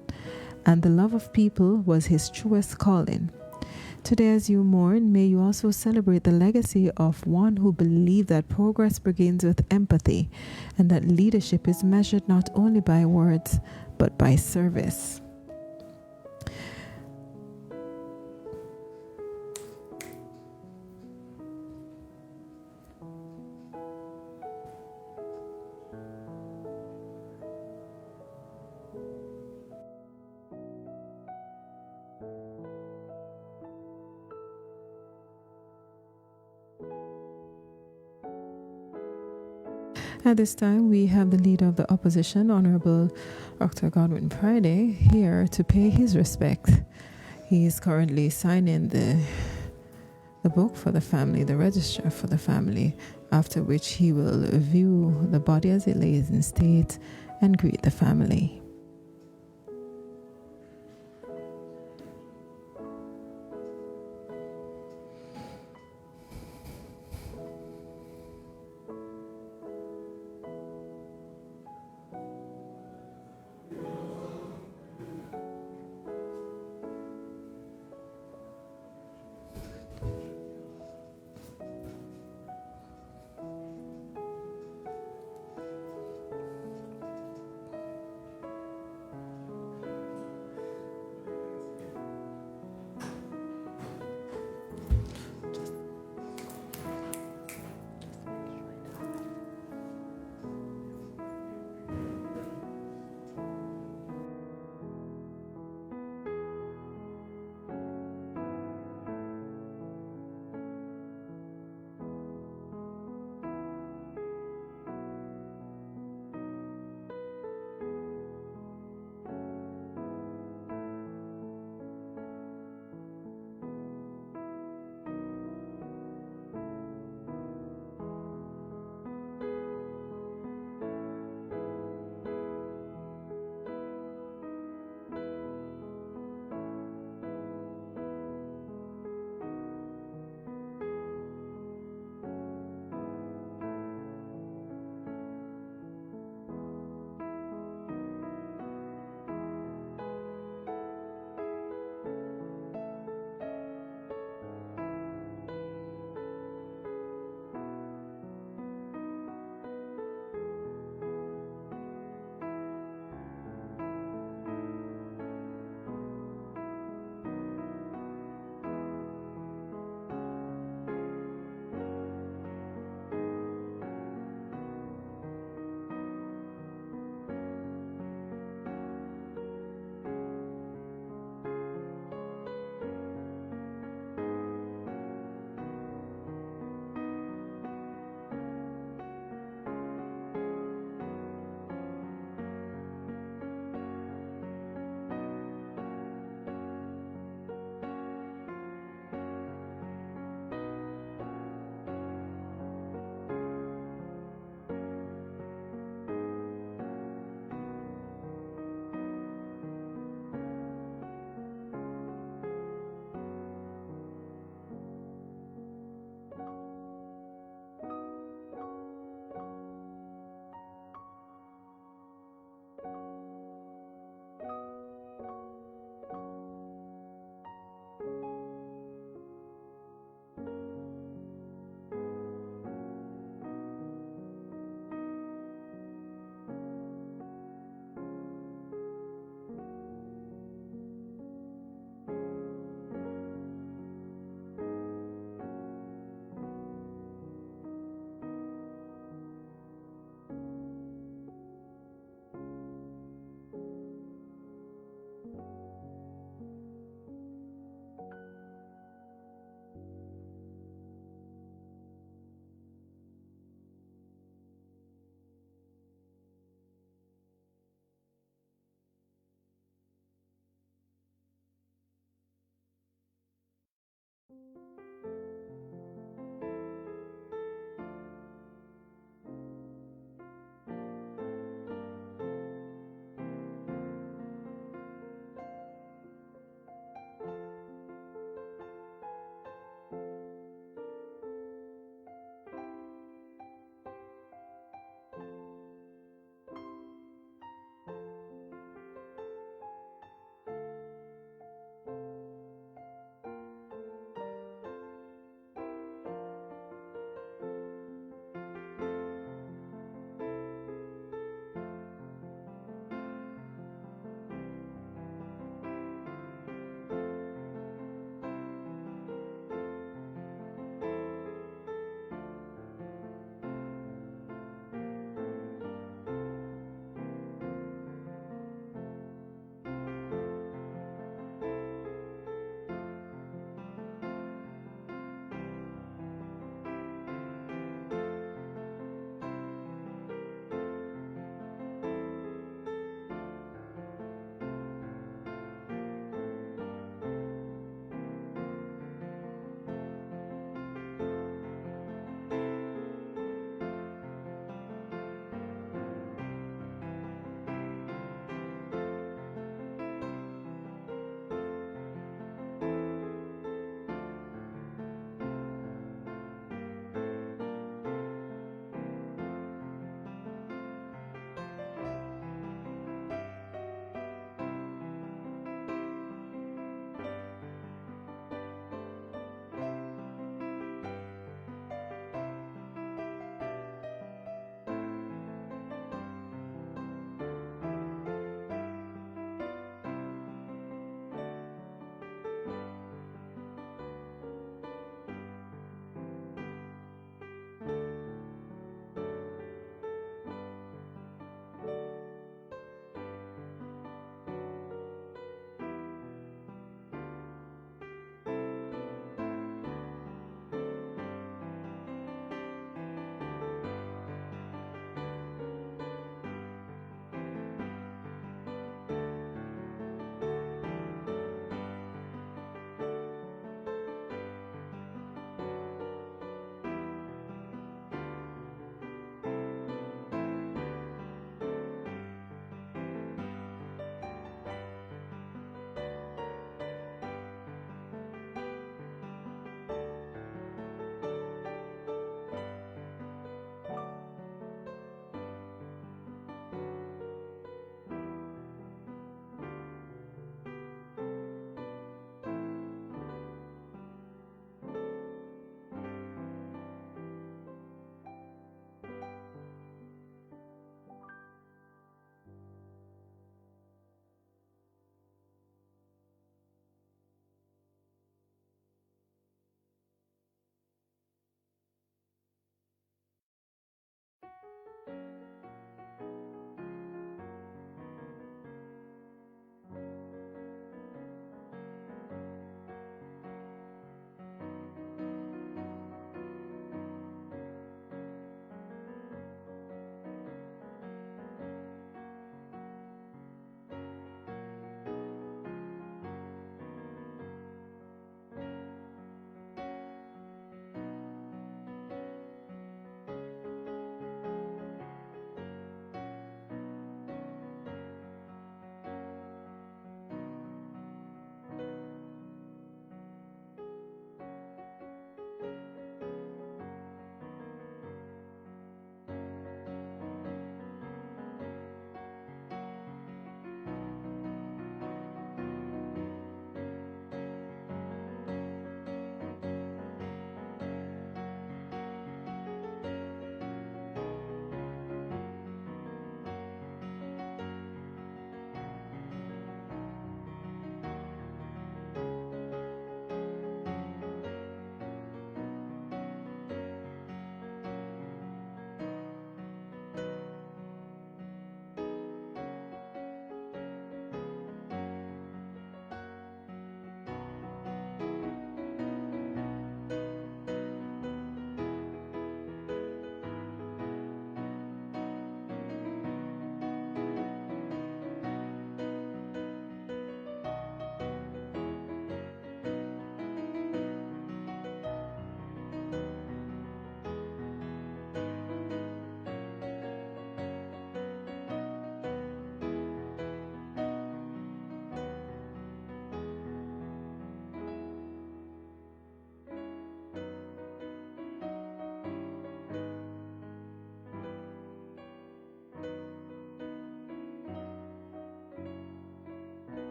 and the love of people was his truest calling. Today, as you mourn, may you also celebrate the legacy of one who believed that progress begins with empathy and that leadership is measured not only by words, but by service. At this time, we have the Leader of the Opposition, Honorable Dr. Godwin Friday, here to pay his respect. He is currently signing the book for the family, the register for the family, after which he will view the body as it lays in state and greet the family.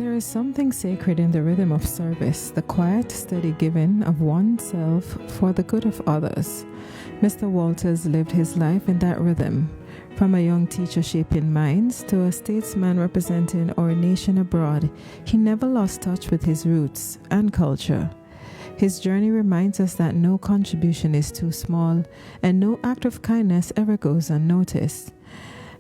There is something sacred in the rhythm of service, the quiet, steady giving of oneself for the good of others. Mr. Walters lived his life in that rhythm, from a young teacher shaping minds to a statesman representing our nation abroad. He never lost touch with his roots and culture. His journey reminds us that no contribution is too small and no act of kindness ever goes unnoticed.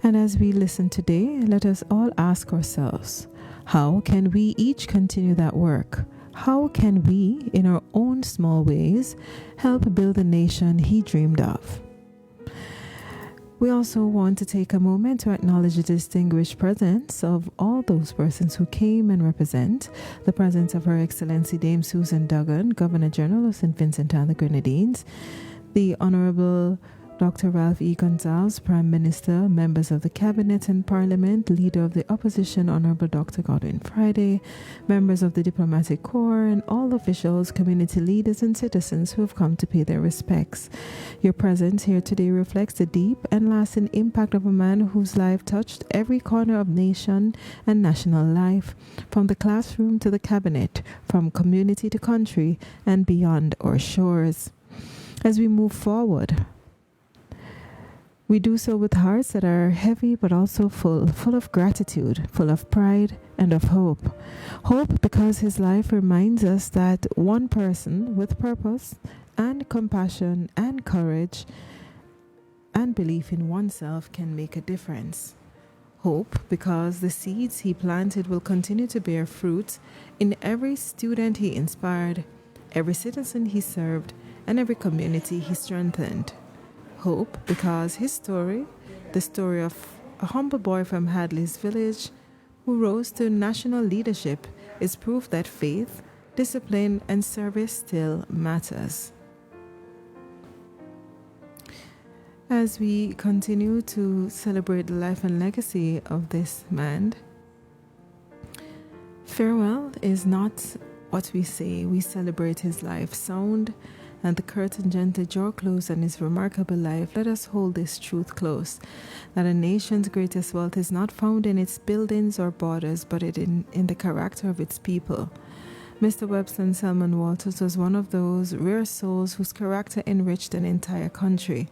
And as we listen today, let us all ask ourselves, how can we each continue that work? How can we, in our own small ways, help build the nation he dreamed of? We also want to take a moment to acknowledge the distinguished presence of all those persons who came and represent the presence of Her Excellency Dame Susan Duggan, Governor General of St. Vincent and the Grenadines, the Honorable Dr. Ralph E. Gonzalez, Prime Minister, members of the Cabinet and Parliament, Leader of the Opposition, Honorable Dr. Godwin Friday, members of the Diplomatic Corps, and all officials, community leaders, and citizens who have come to pay their respects. Your presence here today reflects the deep and lasting impact of a man whose life touched every corner of nation and national life, from the classroom to the cabinet, from community to country, and beyond our shores. As we move forward, we do so with hearts that are heavy but also full of gratitude, full of pride and of hope. Hope because his life reminds us that one person with purpose and compassion and courage and belief in oneself can make a difference. Hope because the seeds he planted will continue to bear fruit in every student he inspired, every citizen he served, and every community he strengthened. Hope because his story, the story of a humble boy from Hadley's village who rose to national leadership, is proof that faith, discipline, and service still matters. As we continue to celebrate the life and legacy of this man, farewell is not what we say. We celebrate his life. Sound and the curtain gently draw close on his remarkable life. Let us hold this truth close, that a nation's greatest wealth is not found in its buildings or borders, but in the character of its people. Mr. Webster Selmon Walters was one of those rare souls whose character enriched an entire country.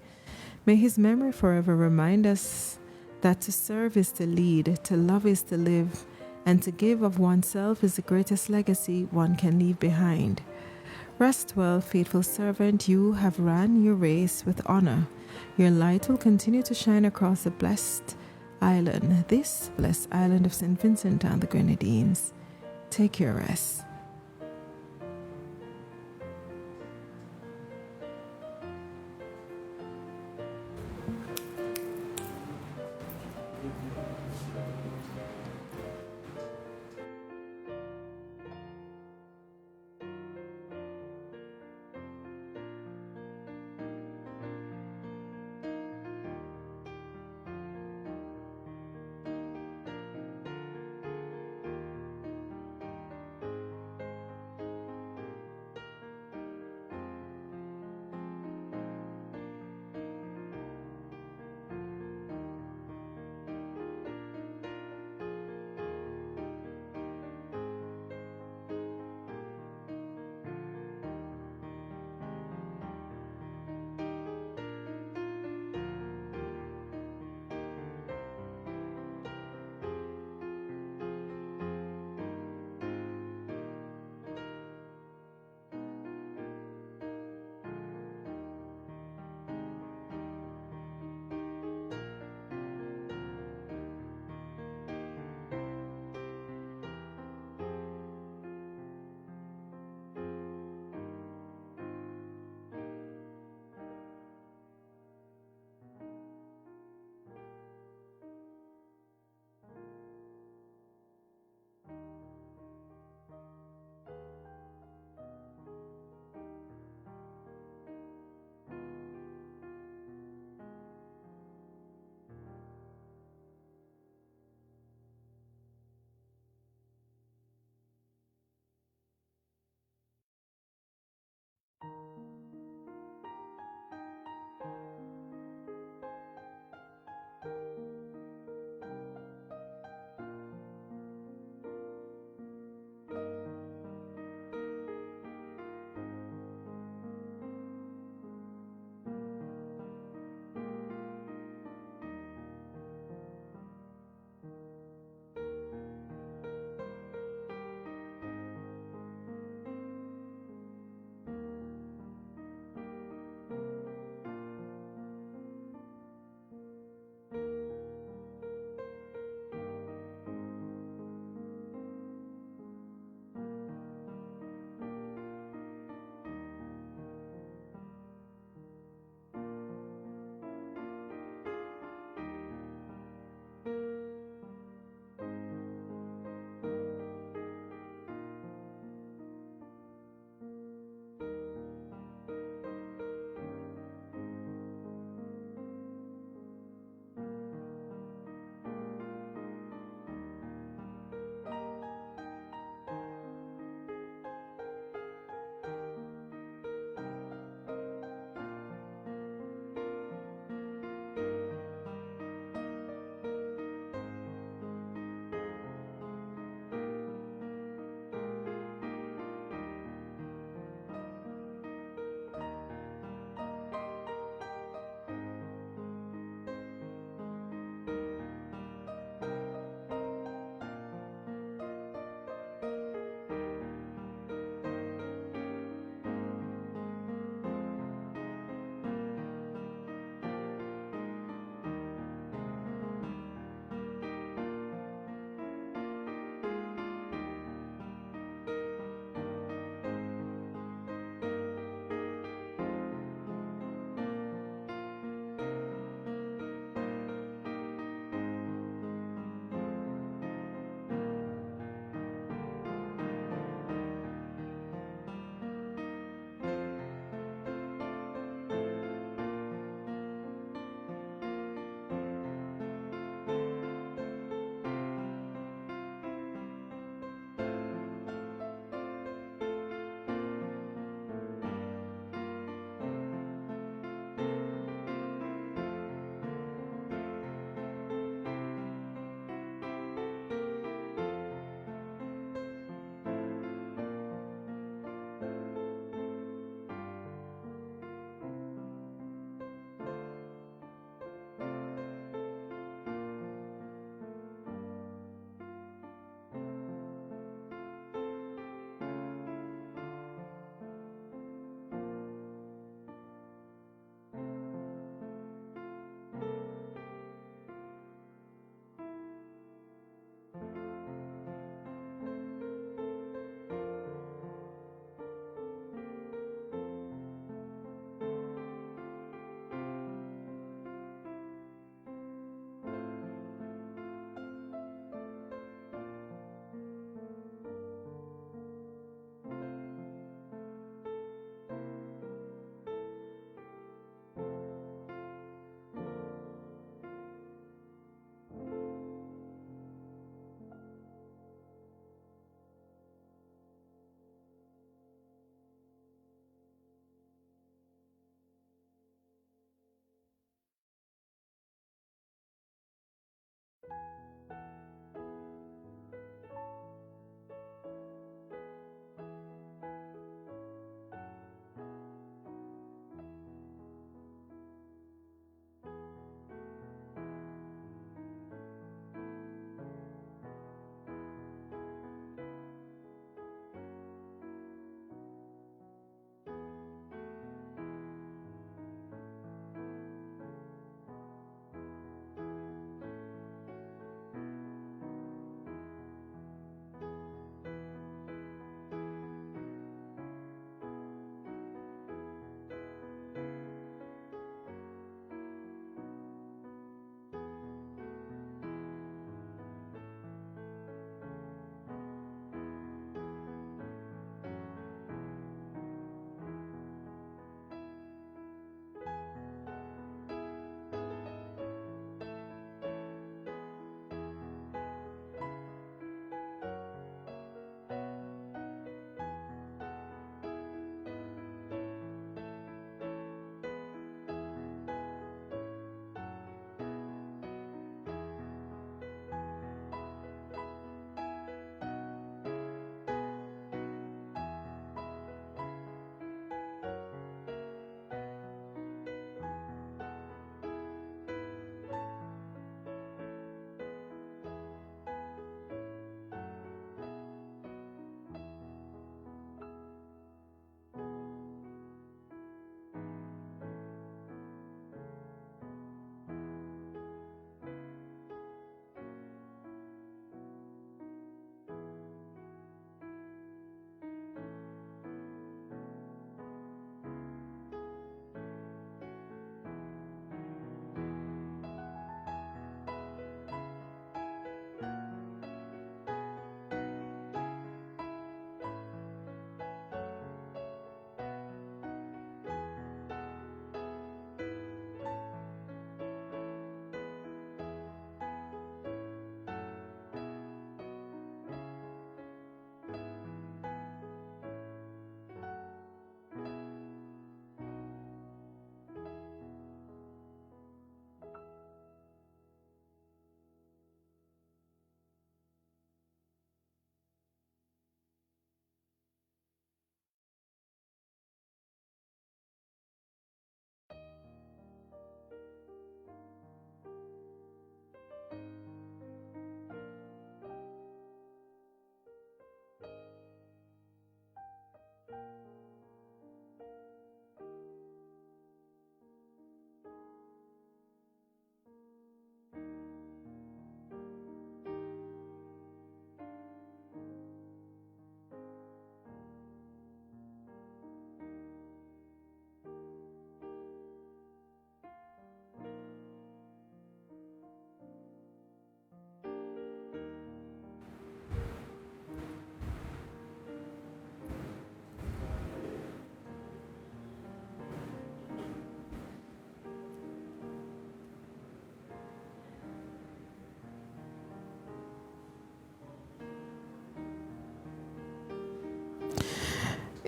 May his memory forever remind us that to serve is to lead, to love is to live, and to give of oneself is the greatest legacy one can leave behind. Rest well, faithful servant, you have ran your race with honor. Your light will continue to shine across the blessed island, this blessed island of St. Vincent and the Grenadines. Take your rest.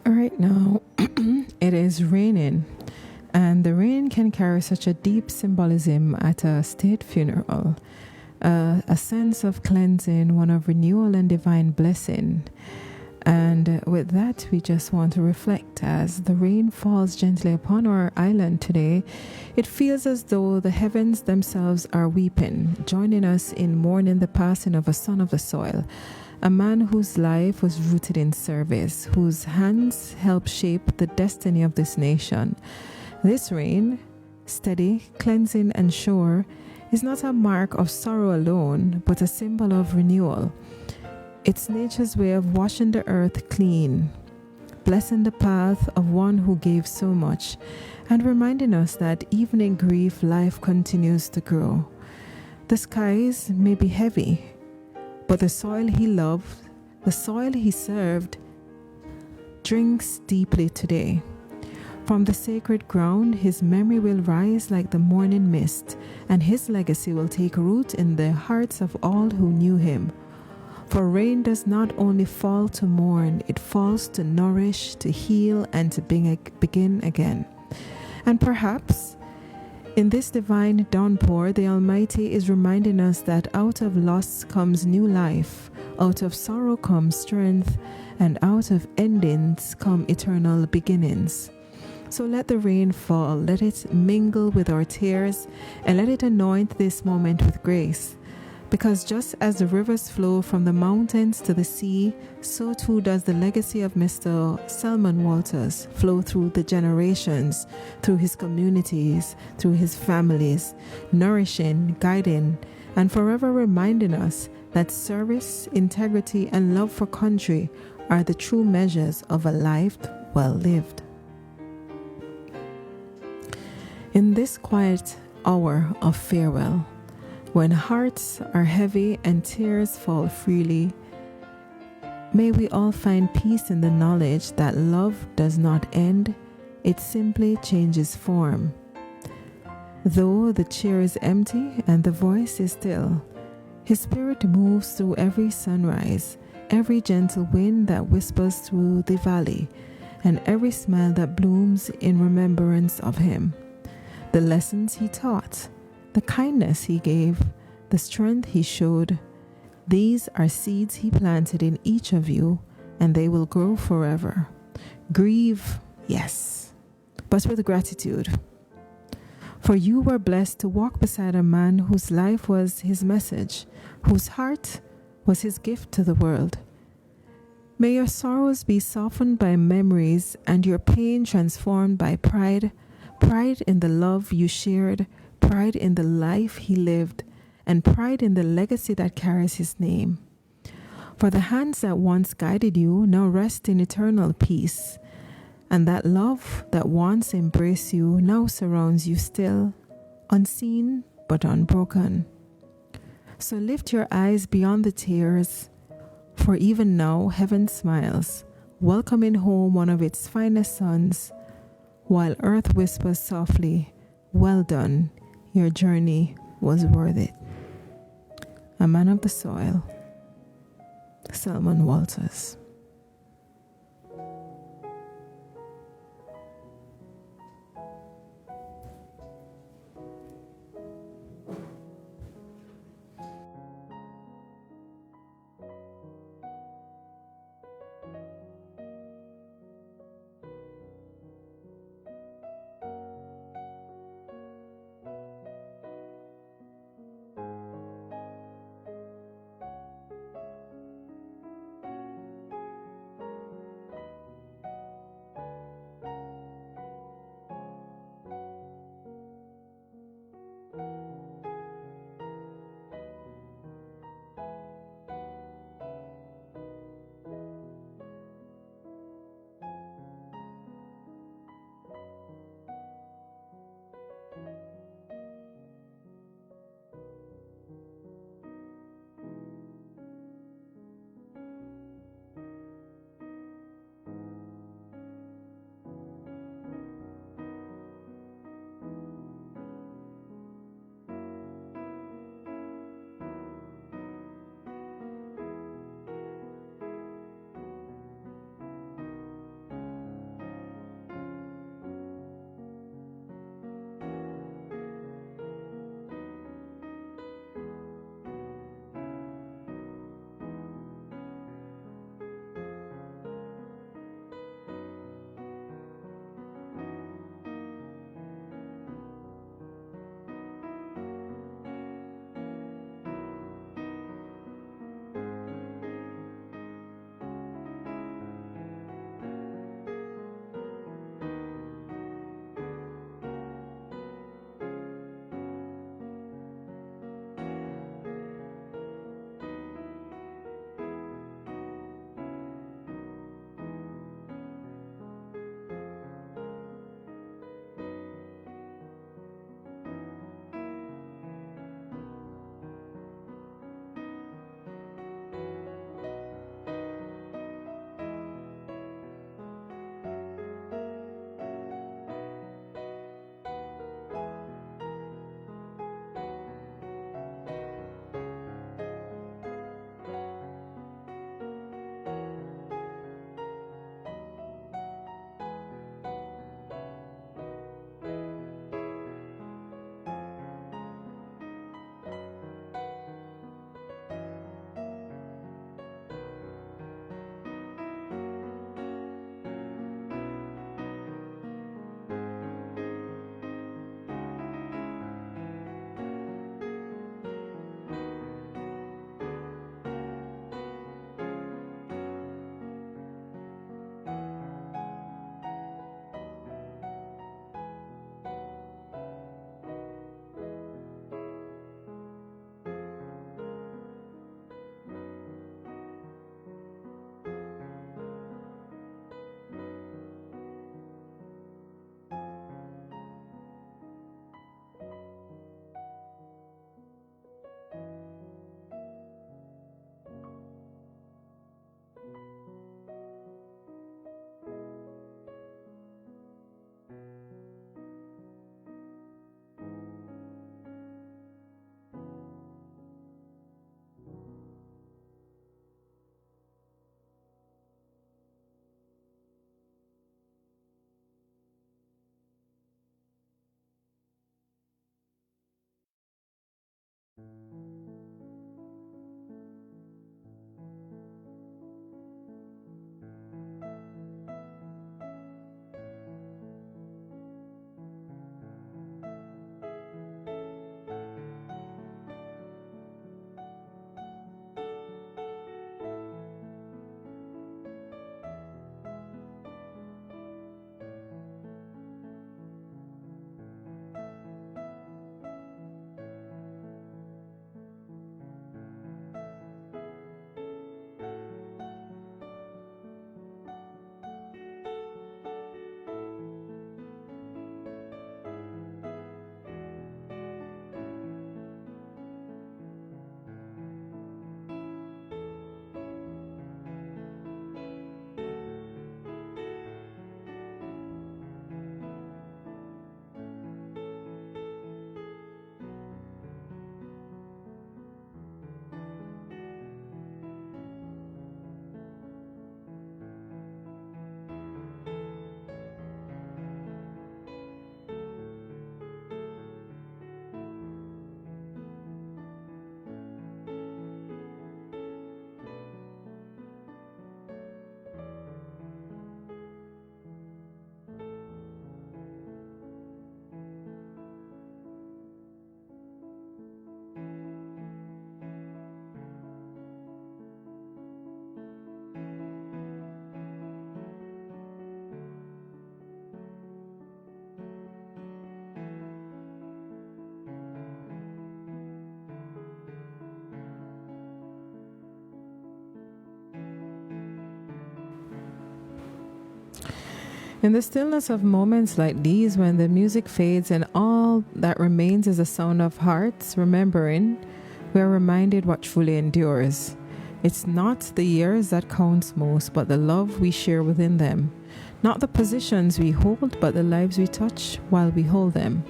Right now, it is raining, and the rain can carry such a deep symbolism at a state funeral. A sense of cleansing, one of renewal and divine blessing. And with that, we just want to reflect as the rain falls gently upon our island today. It feels as though the heavens themselves are weeping, joining us in mourning the passing of a son of the soil, a man whose life was rooted in service, whose hands helped shape the destiny of this nation. This rain, steady, cleansing, and sure, is not a mark of sorrow alone, but a symbol of renewal. It's nature's way of washing the earth clean, blessing the path of one who gave so much, and reminding us that even in grief, life continues to grow. The skies may be heavy, but the soil he loved, the soil he served, drinks deeply today. From the sacred ground, his memory will rise like the morning mist, and his legacy will take root in the hearts of all who knew him. For rain does not only fall to mourn, it falls to nourish, to heal, and to begin again. And perhaps in this divine downpour, the Almighty is reminding us that out of loss comes new life, out of sorrow comes strength, and out of endings come eternal beginnings. So let the rain fall, let it mingle with our tears, and let it anoint this moment with grace. Because just as the rivers flow from the mountains to the sea, so too does the legacy of Mr. Selmon Walters flow through the generations, through his communities, through his families, nourishing, guiding, and forever reminding us that service, integrity, and love for country are the true measures of a life well lived. In this quiet hour of farewell, when hearts are heavy and tears fall freely, may we all find peace in the knowledge that love does not end, it simply changes form. Though the chair is empty and the voice is still, his spirit moves through every sunrise, every gentle wind that whispers through the valley, and every smile that blooms in remembrance of him. The lessons he taught, the kindness he gave, the strength he showed, these are seeds he planted in each of you, and they will grow forever. Grieve, yes, but with gratitude. For you were blessed to walk beside a man whose life was his message, whose heart was his gift to the world. May your sorrows be softened by memories and your pain transformed by pride, pride in the love you shared, pride in the life he lived, and pride in the legacy that carries his name. For the hands that once guided you now rest in eternal peace, and that love that once embraced you now surrounds you still, unseen but unbroken. So lift your eyes beyond the tears, for even now heaven smiles, welcoming home one of its finest sons, while earth whispers softly, well done, your journey was worth it. A man of the soil, Selmon Walters. In the stillness of moments like these, when the music fades and all that remains is the sound of hearts remembering, we are reminded what truly endures. It's not the years that counts most, but the love we share within them. Not the positions we hold, but the lives we touch while we hold them.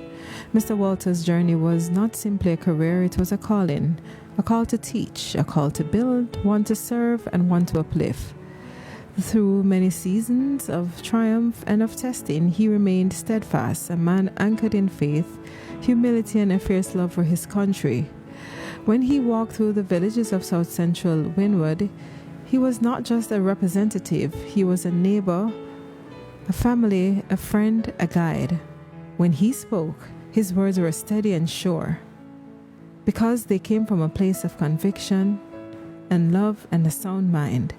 Mr. Walters' journey was not simply a career, it was a calling. A call to teach, a call to build, one to serve, and one to uplift. Through many seasons of triumph and of testing, he remained steadfast, a man anchored in faith, humility, and a fierce love for his country. When he walked through the villages of South Central Wynwood, he was not just a representative, he was a neighbor, a family, a friend, a guide. When he spoke, his words were steady and sure, because they came from a place of conviction and love and a sound mind.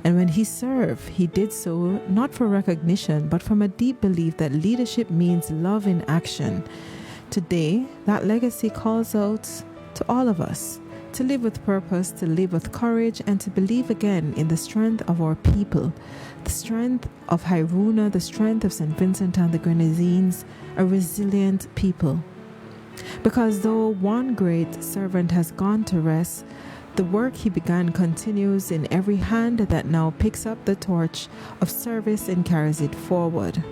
And when he served, he did so not for recognition, but from a deep belief that leadership means love in action. Today, that legacy calls out to all of us to live with purpose, to live with courage, and to believe again in the strength of our people, the strength of Hairuna, the strength of St. Vincent and the Grenadines, a resilient people. Because though one great servant has gone to rest, the work he began continues in every hand that now picks up the torch of service and carries it forward.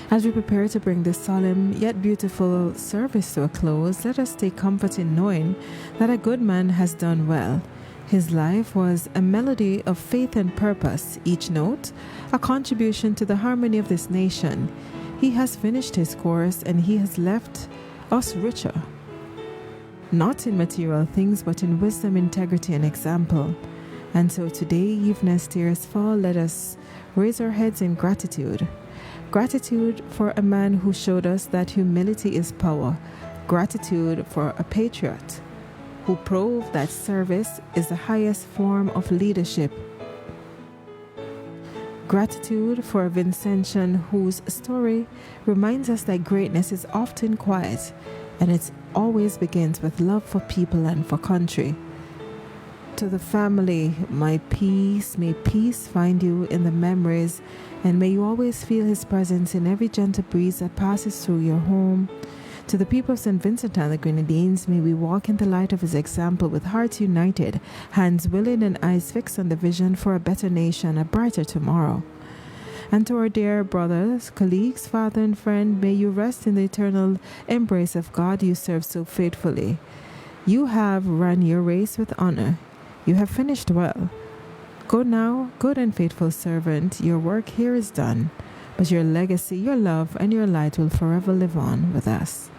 As we prepare to bring this solemn yet beautiful service to a close, let us take comfort in knowing that a good man has done well. His life was a melody of faith and purpose, each note a contribution to the harmony of this nation. He has finished his course and he has left us richer. Not in material things, but in wisdom, integrity, and example. And so today, even as tears fall, let us raise our heads in gratitude. Gratitude for a man who showed us that humility is power. Gratitude for a patriot who proved that service is the highest form of leadership. Gratitude for a Vincentian whose story reminds us that greatness is often quiet, and it always begins with love for people and for country. To the family, my peace, may peace find you in the memories, and may you always feel his presence in every gentle breeze that passes through your home. To the people of St. Vincent and the Grenadines, may we walk in the light of his example with hearts united, hands willing and eyes fixed on the vision for a better nation, a brighter tomorrow. And to our dear brothers, colleagues, father and friend, may you rest in the eternal embrace of God you serve so faithfully. You have run your race with honor. You have finished well. Go now, good and faithful servant, your work here is done, but your legacy, your love, and your light will forever live on with us.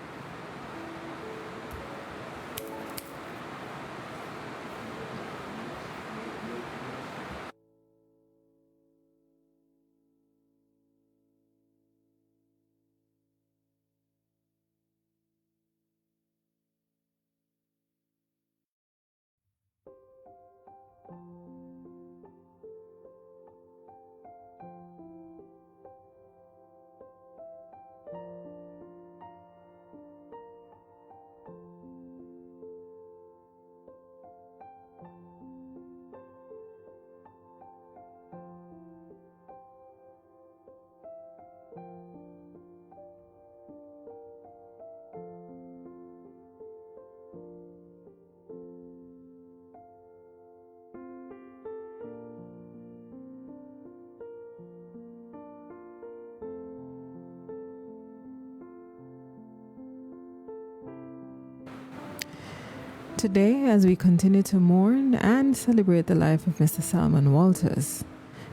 Today, as we continue to mourn and celebrate the life of Mr. Selmon Walters,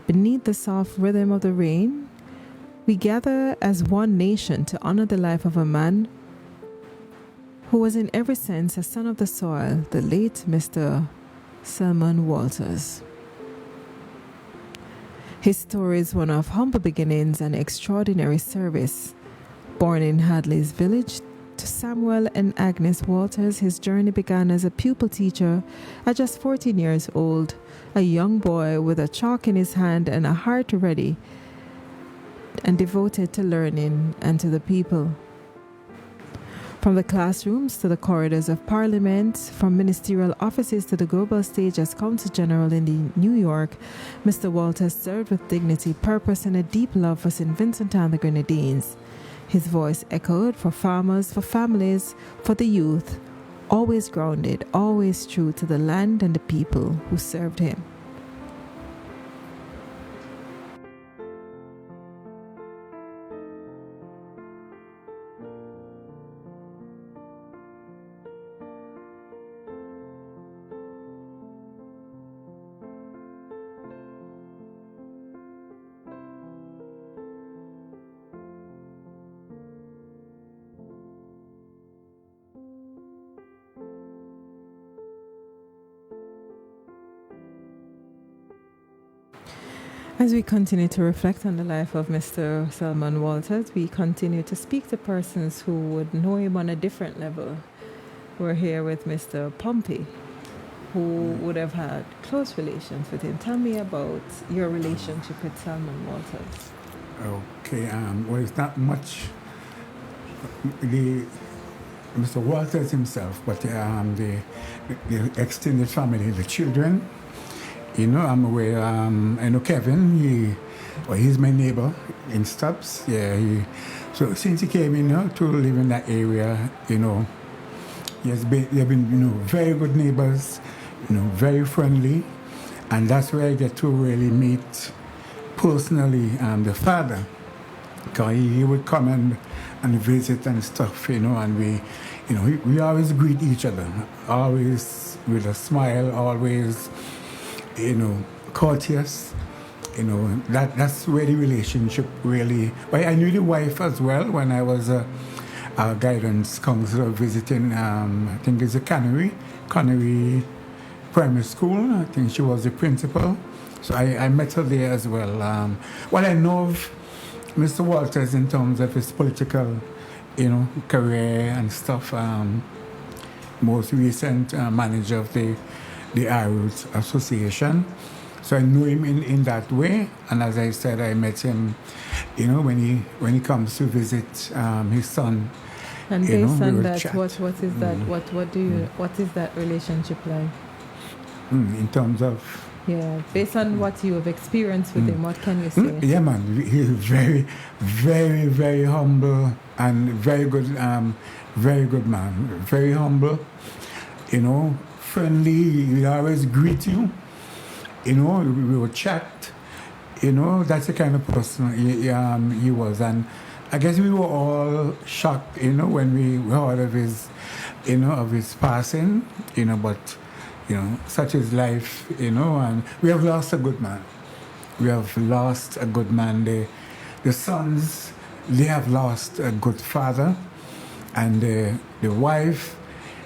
beneath the soft rhythm of the rain, we gather as one nation to honor the life of a man who was in every sense a son of the soil, the late Mr. Selmon Walters. His story is one of humble beginnings and extraordinary service. Born in Hadley's village, to Samuel and Agnes Walters, his journey began as a pupil teacher at just 14 years old, a young boy with a chalk in his hand and a heart ready and devoted to learning and to the people. From the classrooms to the corridors of Parliament, from ministerial offices to the global stage as Consul General in New York, Mr. Walters served with dignity, purpose, and a deep love for St. Vincent and the Grenadines. His voice echoed for farmers, for families, for the youth, always grounded, always true to the land and the people who served him. As we continue to reflect on the life of Mr. Selmon Walters, we continue to speak to persons who would know him on a different level. We're here with Mr. Pompey, who would have had close relations with him. Tell me about your relationship with Selmon Walters. Okay, well, it's not much Mr. Walters himself, but the extended family, the children. You know, I'm aware, I know Kevin, he's my neighbor in Stubbs. Yeah, so since he came in to live in that area, they've been, very good neighbors, very friendly. And that's where I get to really meet personally the father. Because he would come and visit and stuff, and we always greet each other, always with a smile, always, courteous. That's where the relationship really. Well, I knew the wife as well when I was a guidance counselor visiting. I think it's a Connery Primary School. I think she was the principal, so I met her there as well. I know of Mr. Walters in terms of his political, career and stuff. Most recent manager of the Irish Association. So I knew him in that way. And as I said, I met him, when he comes to visit his son. And based on that, what is that? What is that relationship like? In terms of. Yeah, based on what you have experienced with him, what can you say? Yeah, man, he's very, very, very humble and very good man. Very humble, friendly. He always greet you. We would chat. That's the kind of person he was. And I guess we were all shocked, when we heard of his, of his passing, but. Such is life, and we have lost a good man. The sons, they have lost a good father, and the wife,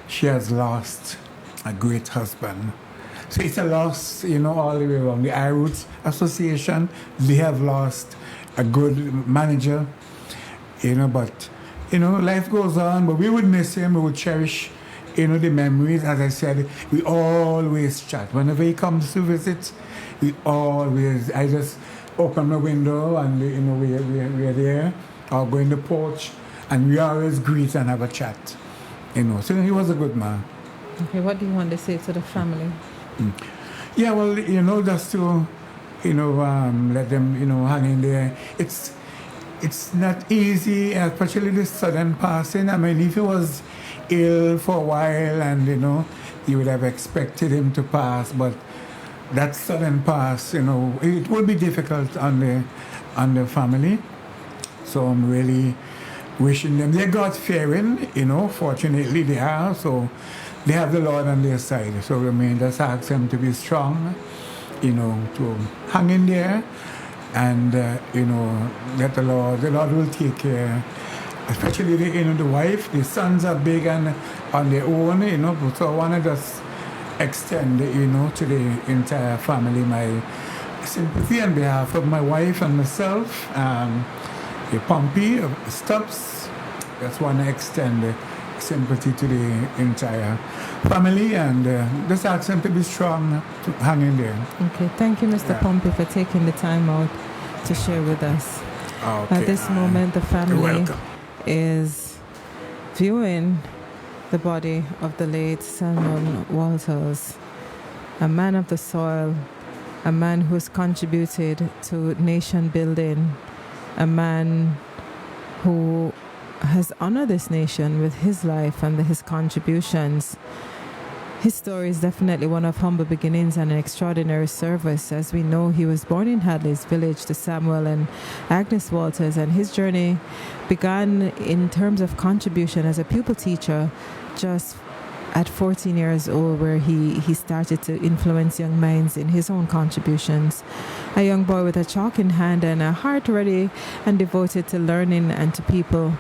she has lost a great husband. So it's a loss, all the way around. The Irish Association, they have lost a good manager, but, life goes on, but we would miss him, we would cherish the memories. As I said, we always chat. Whenever he comes to visit, I just open the window and, we're there, or go in the porch, and we always greet and have a chat. So he was a good man. Okay, what do you want to say to the family? Yeah, well, just to, let them, hang in there. It's not easy, especially the sudden passing. I mean, if he was ill for a while and you would have expected him to pass, but that sudden pass, it would be difficult on the family. So I'm really wishing them, they're God-fearing, fortunately they are, so they have the Lord on their side. So just ask them to be strong, to hang in there, and that the Lord will take care. Especially the wife, the sons are big and on their own, so I want to just extend, to the entire family my sympathy on behalf of my wife and myself, the Pompey of Stubbs. Just want to extend sympathy to the entire family and just ask them to be strong, to hang in there. Okay, thank you, Mr. Pompey, for taking the time out to share with us. Okay, At this moment, the family is viewing the body of the late Selmon Walters, a man of the soil, a man who has contributed to nation building, a man who has honored this nation with his life and his contributions. His story is definitely one of humble beginnings and an extraordinary service. As we know, he was born in Hadley's village to Samuel and Agnes Walters, and his journey began in terms of contribution as a pupil teacher just at 14 years old, where he started to influence young minds in his own contributions. A young boy with a chalk in hand and a heart ready and devoted to learning and to people.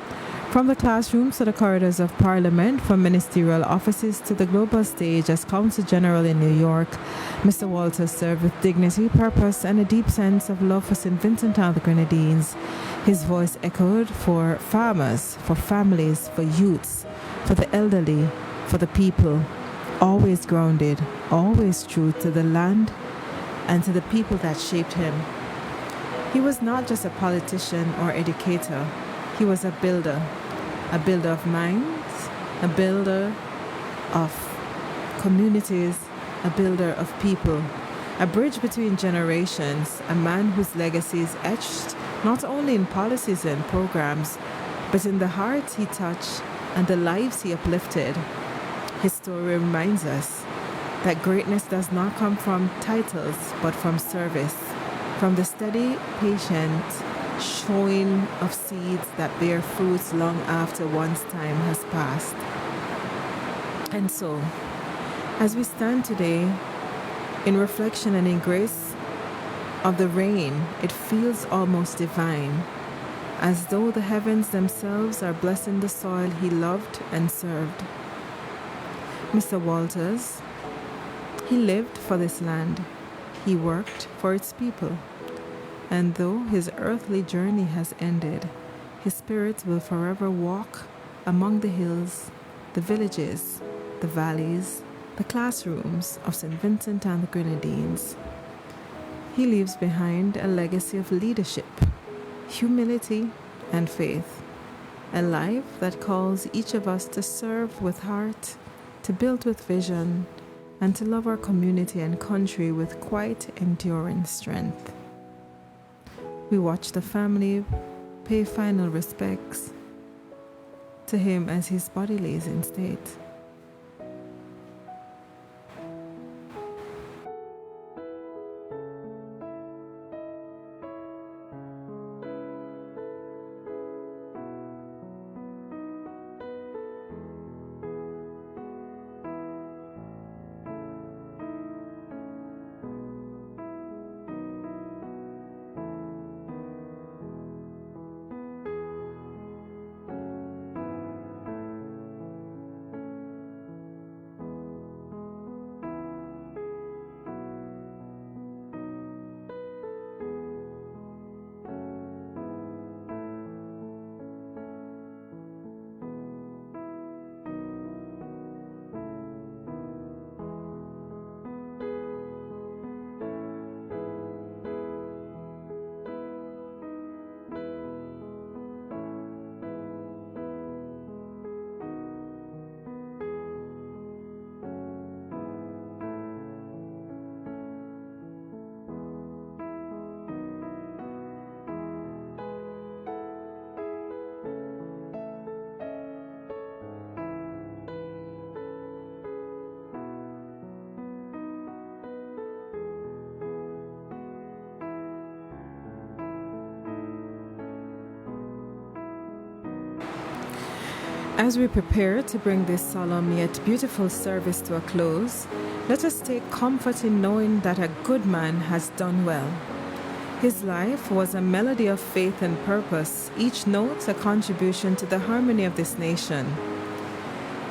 From the classrooms to the corridors of Parliament, from ministerial offices to the global stage as Consul General in New York, Mr. Walters served with dignity, purpose, and a deep sense of love for St. Vincent and the Grenadines. His voice echoed for farmers, for families, for youths, for the elderly, for the people, always grounded, always true to the land and to the people that shaped him. He was not just a politician or educator. He was a builder of minds, a builder of communities, a builder of people, a bridge between generations, a man whose legacy is etched not only in policies and programs, but in the hearts he touched and the lives he uplifted. His story reminds us that greatness does not come from titles, but from service, from the steady, patient showing of seeds that bear fruits long after one's time has passed. And so, as we stand today in reflection and in grace of the rain, it feels almost divine, as though the heavens themselves are blessing the soil he loved and served. Mr. Walters, he lived for this land. He worked for its people. And though his earthly journey has ended, his spirit will forever walk among the hills, the villages, the valleys, the classrooms of St. Vincent and the Grenadines. He leaves behind a legacy of leadership, humility, and faith, a life that calls each of us to serve with heart, to build with vision, and to love our community and country with quite enduring strength. We watch the family pay final respects to him as his body lays in state. As we prepare to bring this solemn yet beautiful service to a close, let us take comfort in knowing that a good man has done well. His life was a melody of faith and purpose, each note a contribution to the harmony of this nation.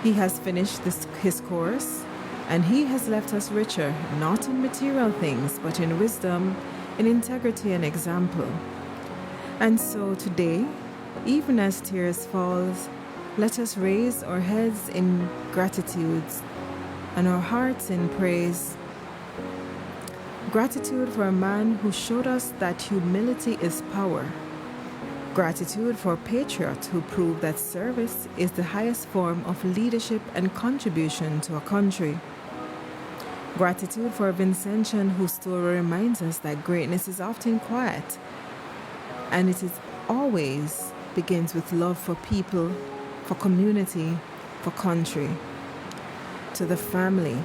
He has finished his course, and he has left us richer, not in material things, but in wisdom, in integrity and example. And so today, even as tears falls, let us raise our heads in gratitude and our hearts in praise. Gratitude for a man who showed us that humility is power, Gratitude for patriots who prove that service is the highest form of leadership and contribution to a country. Gratitude for Vincentian, whose story reminds us that greatness is often quiet, and it is always begins with love for people, for community, for country. To the family,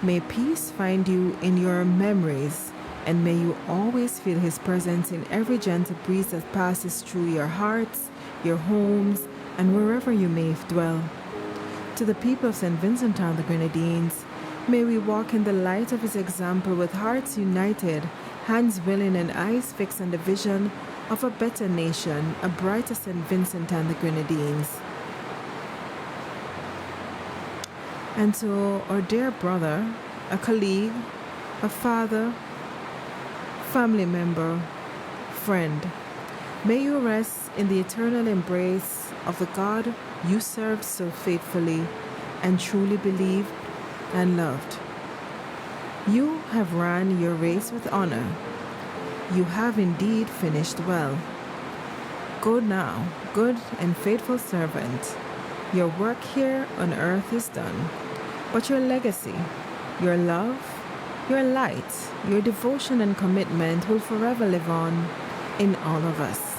may peace find you in your memories, and may you always feel His presence in every gentle breeze that passes through your hearts, your homes, and wherever you may dwell. To the people of St. Vincent and the Grenadines, may we walk in the light of His example with hearts united, hands willing and eyes fixed on the vision of a better nation, a brighter St. Vincent and the Grenadines. And to our dear brother, a colleague, a father, family member, friend, may you rest in the eternal embrace of the God you served so faithfully and truly believed and loved. You have run your race with honor. You have indeed finished well. Go now, good and faithful servant. Your work here on earth is done, but your legacy, your love, your light, your devotion and commitment will forever live on in all of us.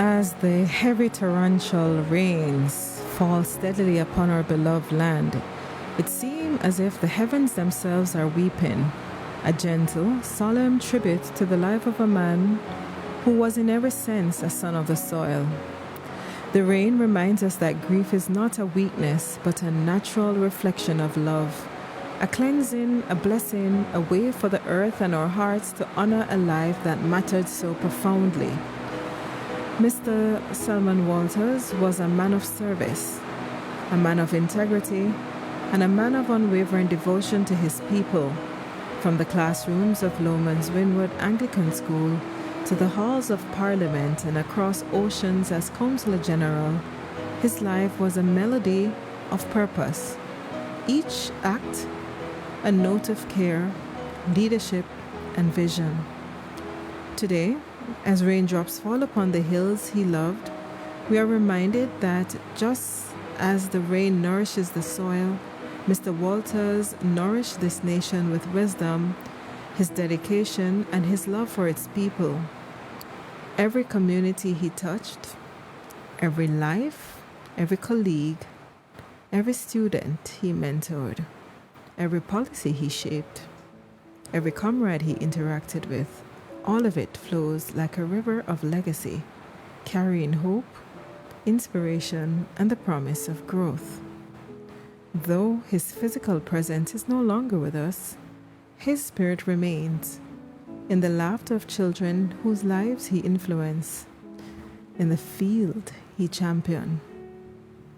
As the heavy torrential rains fall steadily upon our beloved land, it seems as if the heavens themselves are weeping, a gentle, solemn tribute to the life of a man who was in every sense a son of the soil. The rain reminds us that grief is not a weakness, but a natural reflection of love, a cleansing, a blessing, a way for the earth and our hearts to honor a life that mattered so profoundly. Mr. Selmon Walters was a man of service, a man of integrity, and a man of unwavering devotion to his people. From the classrooms of Lomond's Winwood Anglican School to the halls of Parliament and across oceans as Consular General, his life was a melody of purpose. Each act a note of care, leadership, and vision. Today, as raindrops fall upon the hills he loved, we are reminded that just as the rain nourishes the soil, Mr. Walters nourished this nation with wisdom, his dedication, and his love for its people. Every community he touched, every life, every colleague, every student he mentored, every policy he shaped, every comrade he interacted with, all of it flows like a river of legacy, carrying hope, inspiration, and the promise of growth. Though his physical presence is no longer with us, his spirit remains in the laughter of children whose lives he influenced, in the field he championed,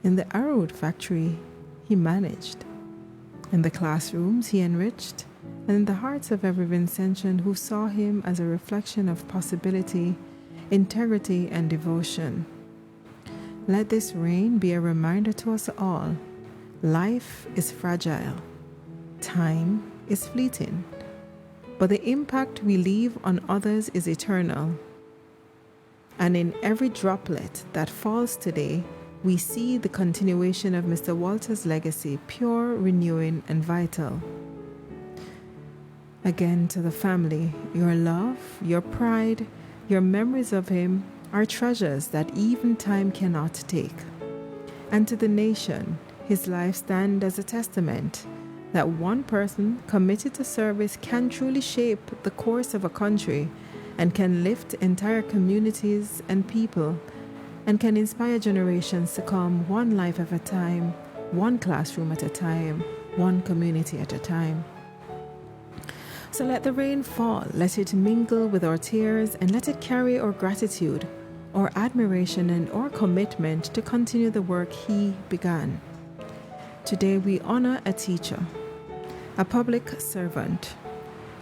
in the arrowwood factory he managed, in the classrooms he enriched, and in the hearts of every Vincentian who saw him as a reflection of possibility, integrity, and devotion. Let this rain be a reminder to us all. Life is fragile. Time is fleeting. But the impact we leave on others is eternal. And in every droplet that falls today, we see the continuation of Mr. Walters' legacy, pure, renewing, and vital. Again, to the family, your love, your pride, your memories of him are treasures that even time cannot take. And to the nation, his life stands as a testament that one person committed to service can truly shape the course of a country and can lift entire communities and people and can inspire generations to come one life at a time, one classroom at a time, one community at a time. So let the rain fall, let it mingle with our tears, and let it carry our gratitude, our admiration, and our commitment to continue the work he began. Today we honor a teacher, a public servant,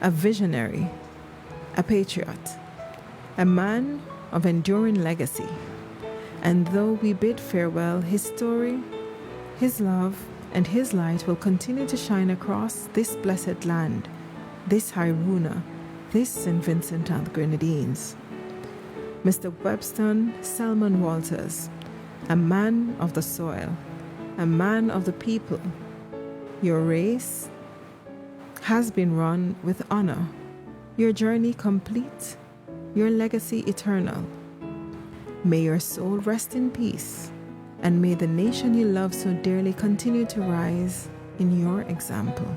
a visionary, a patriot, a man of enduring legacy. And though we bid farewell, his story, his love, and his light will continue to shine across this blessed land, this Hairuna, this St. Vincent and the Grenadines. Mr. Webster Selmon Walters, a man of the soil, a man of the people, your race has been run with honor, your journey complete, your legacy eternal. May your soul rest in peace, and may the nation you love so dearly continue to rise in your example.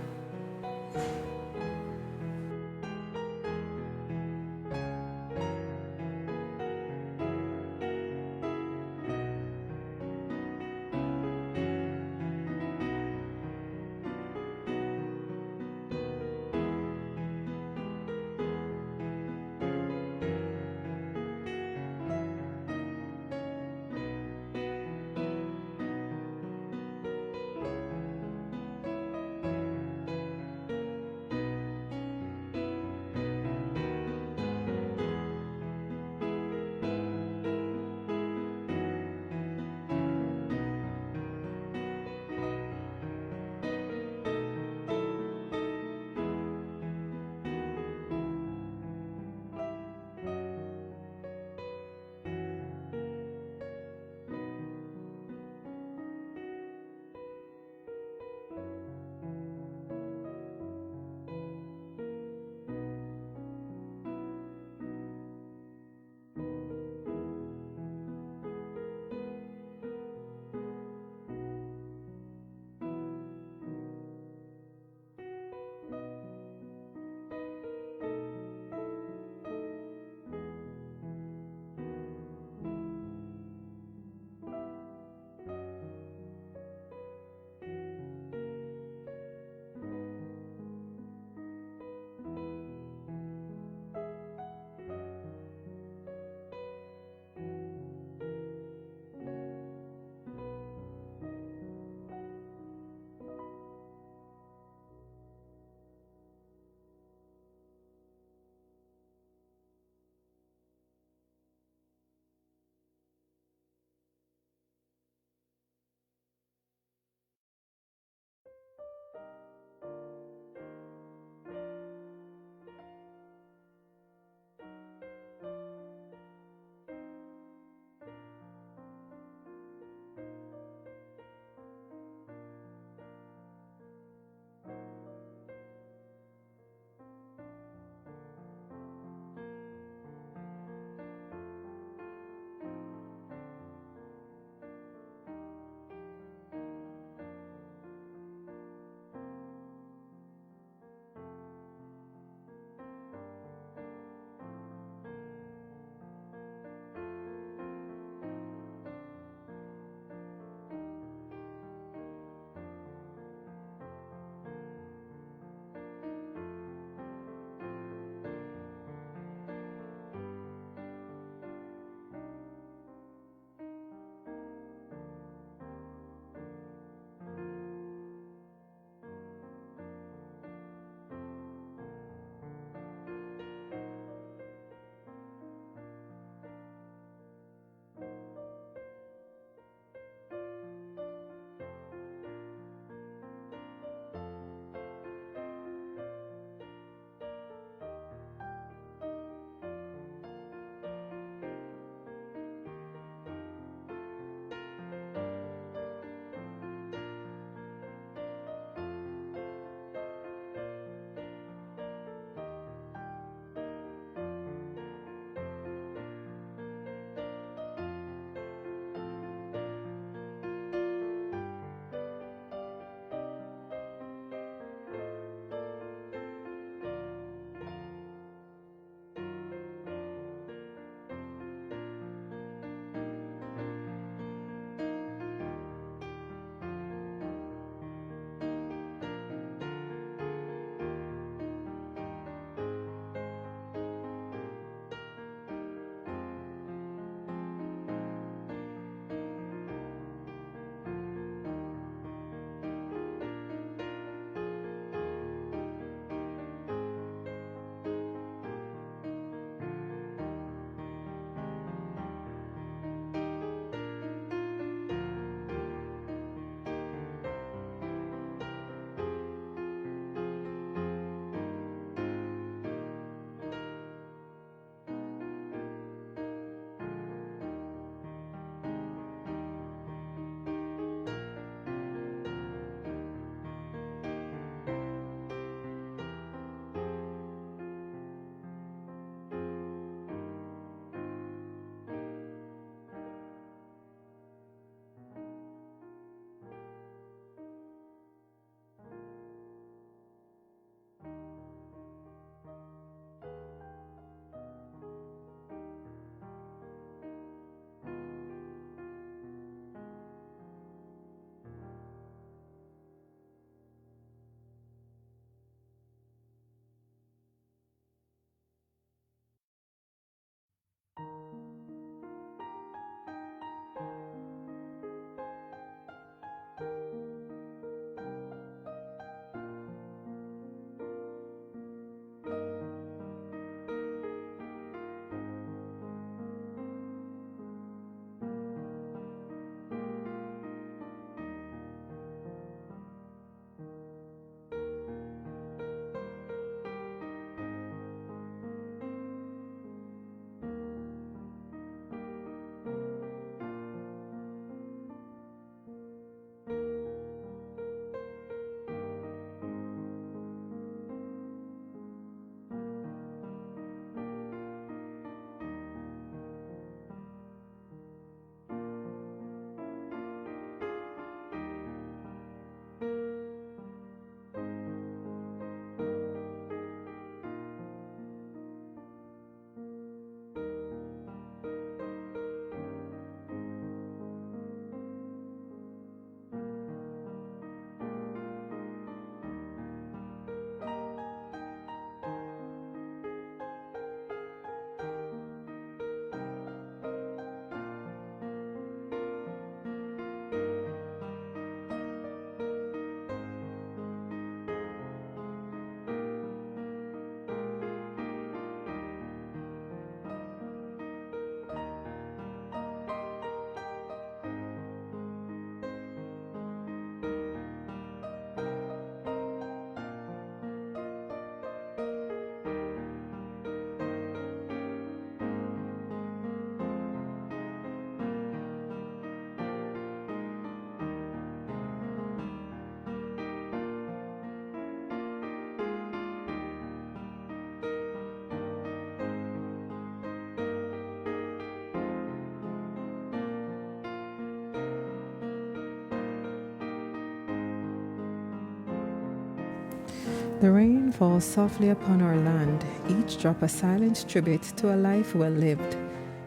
The rain falls softly upon our land, each drop a silent tribute to a life well lived.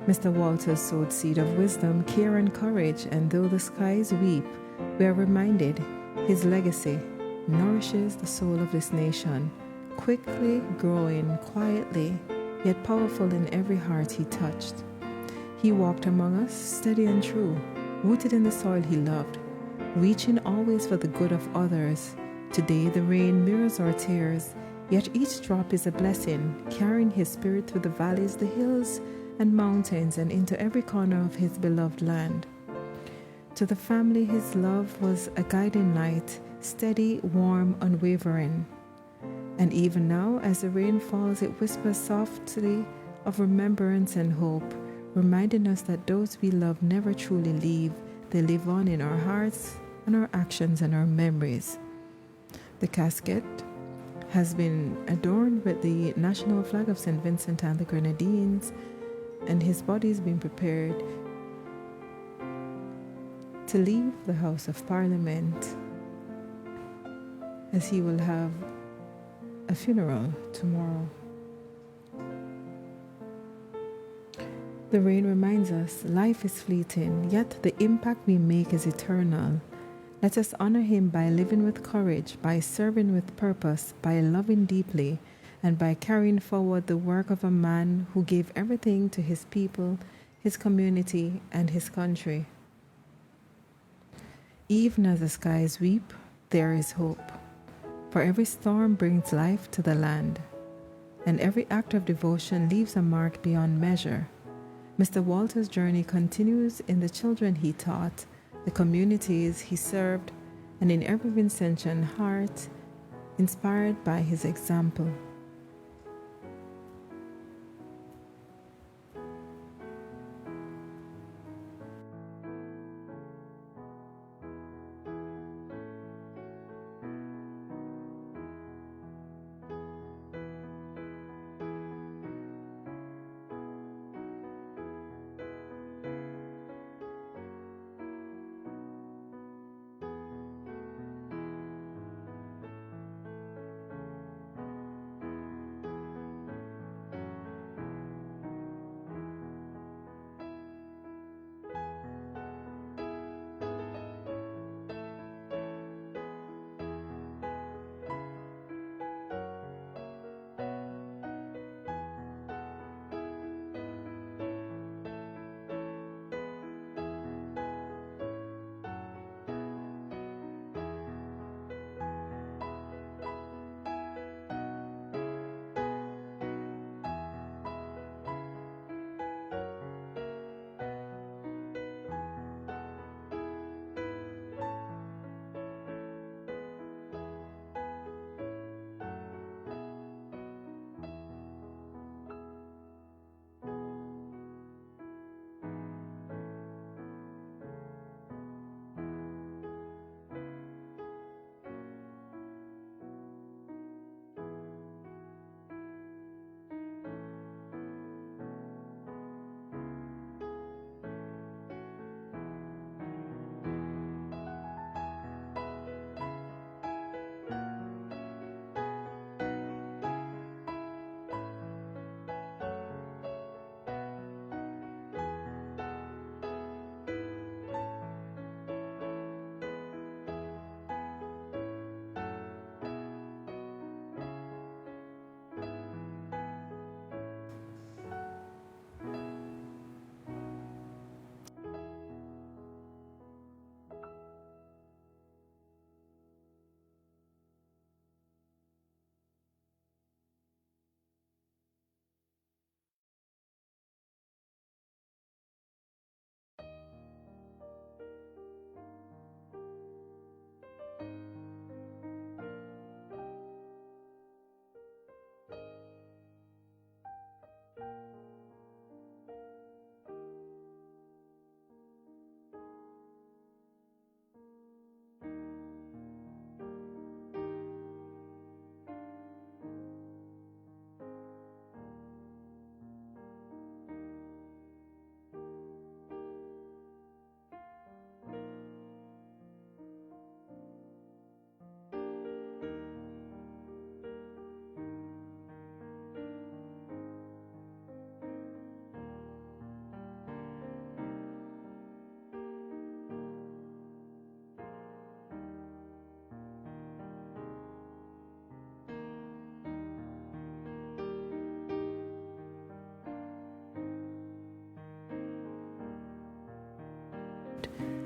Mr. Walters sowed seed of wisdom, care, and courage, and though the skies weep, we are reminded his legacy nourishes the soul of this nation, quickly growing quietly, yet powerful in every heart he touched. He walked among us, steady and true, rooted in the soil he loved, reaching always for the good of others. Today the rain mirrors our tears, yet each drop is a blessing, carrying his spirit through the valleys, the hills, and mountains, and into every corner of his beloved land. To the family, his love was a guiding light, steady, warm, unwavering. And even now, as the rain falls, it whispers softly of remembrance and hope, reminding us that those we love never truly leave. They live on in our hearts and our actions and our memories. The casket has been adorned with the national flag of St. Vincent and the Grenadines, and his body is being prepared to leave the House of Parliament, as he will have a funeral tomorrow. The rain reminds us life is fleeting, yet the impact we make is eternal. Let us honor him by living with courage, by serving with purpose, by loving deeply, and by carrying forward the work of a man who gave everything to his people, his community, and his country. Even as the skies weep, there is hope. For every storm brings life to the land, and every act of devotion leaves a mark beyond measure. Mr. Walter's journey continues in the children he taught, the communities he served, and in every Vincentian heart inspired by his example.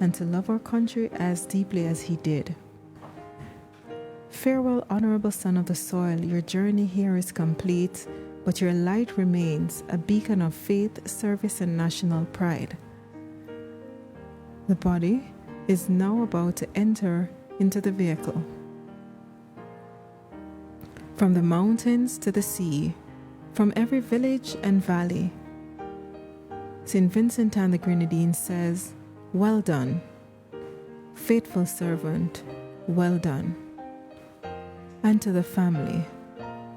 and to love our country as deeply as he did. Farewell, honorable son of the soil, your journey here is complete, but your light remains, a beacon of faith, service, and national pride. The body is now about to enter into the vehicle. From the mountains to the sea, from every village and valley, St. Vincent and the Grenadines says, "Well done, faithful servant, well done." And to the family,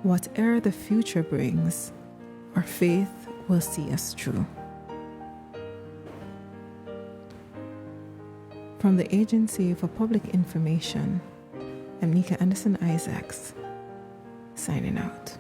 whatever the future brings, our faith will see us through. From the Agency for Public Information, I'm Nika Anderson Isaacs, signing out.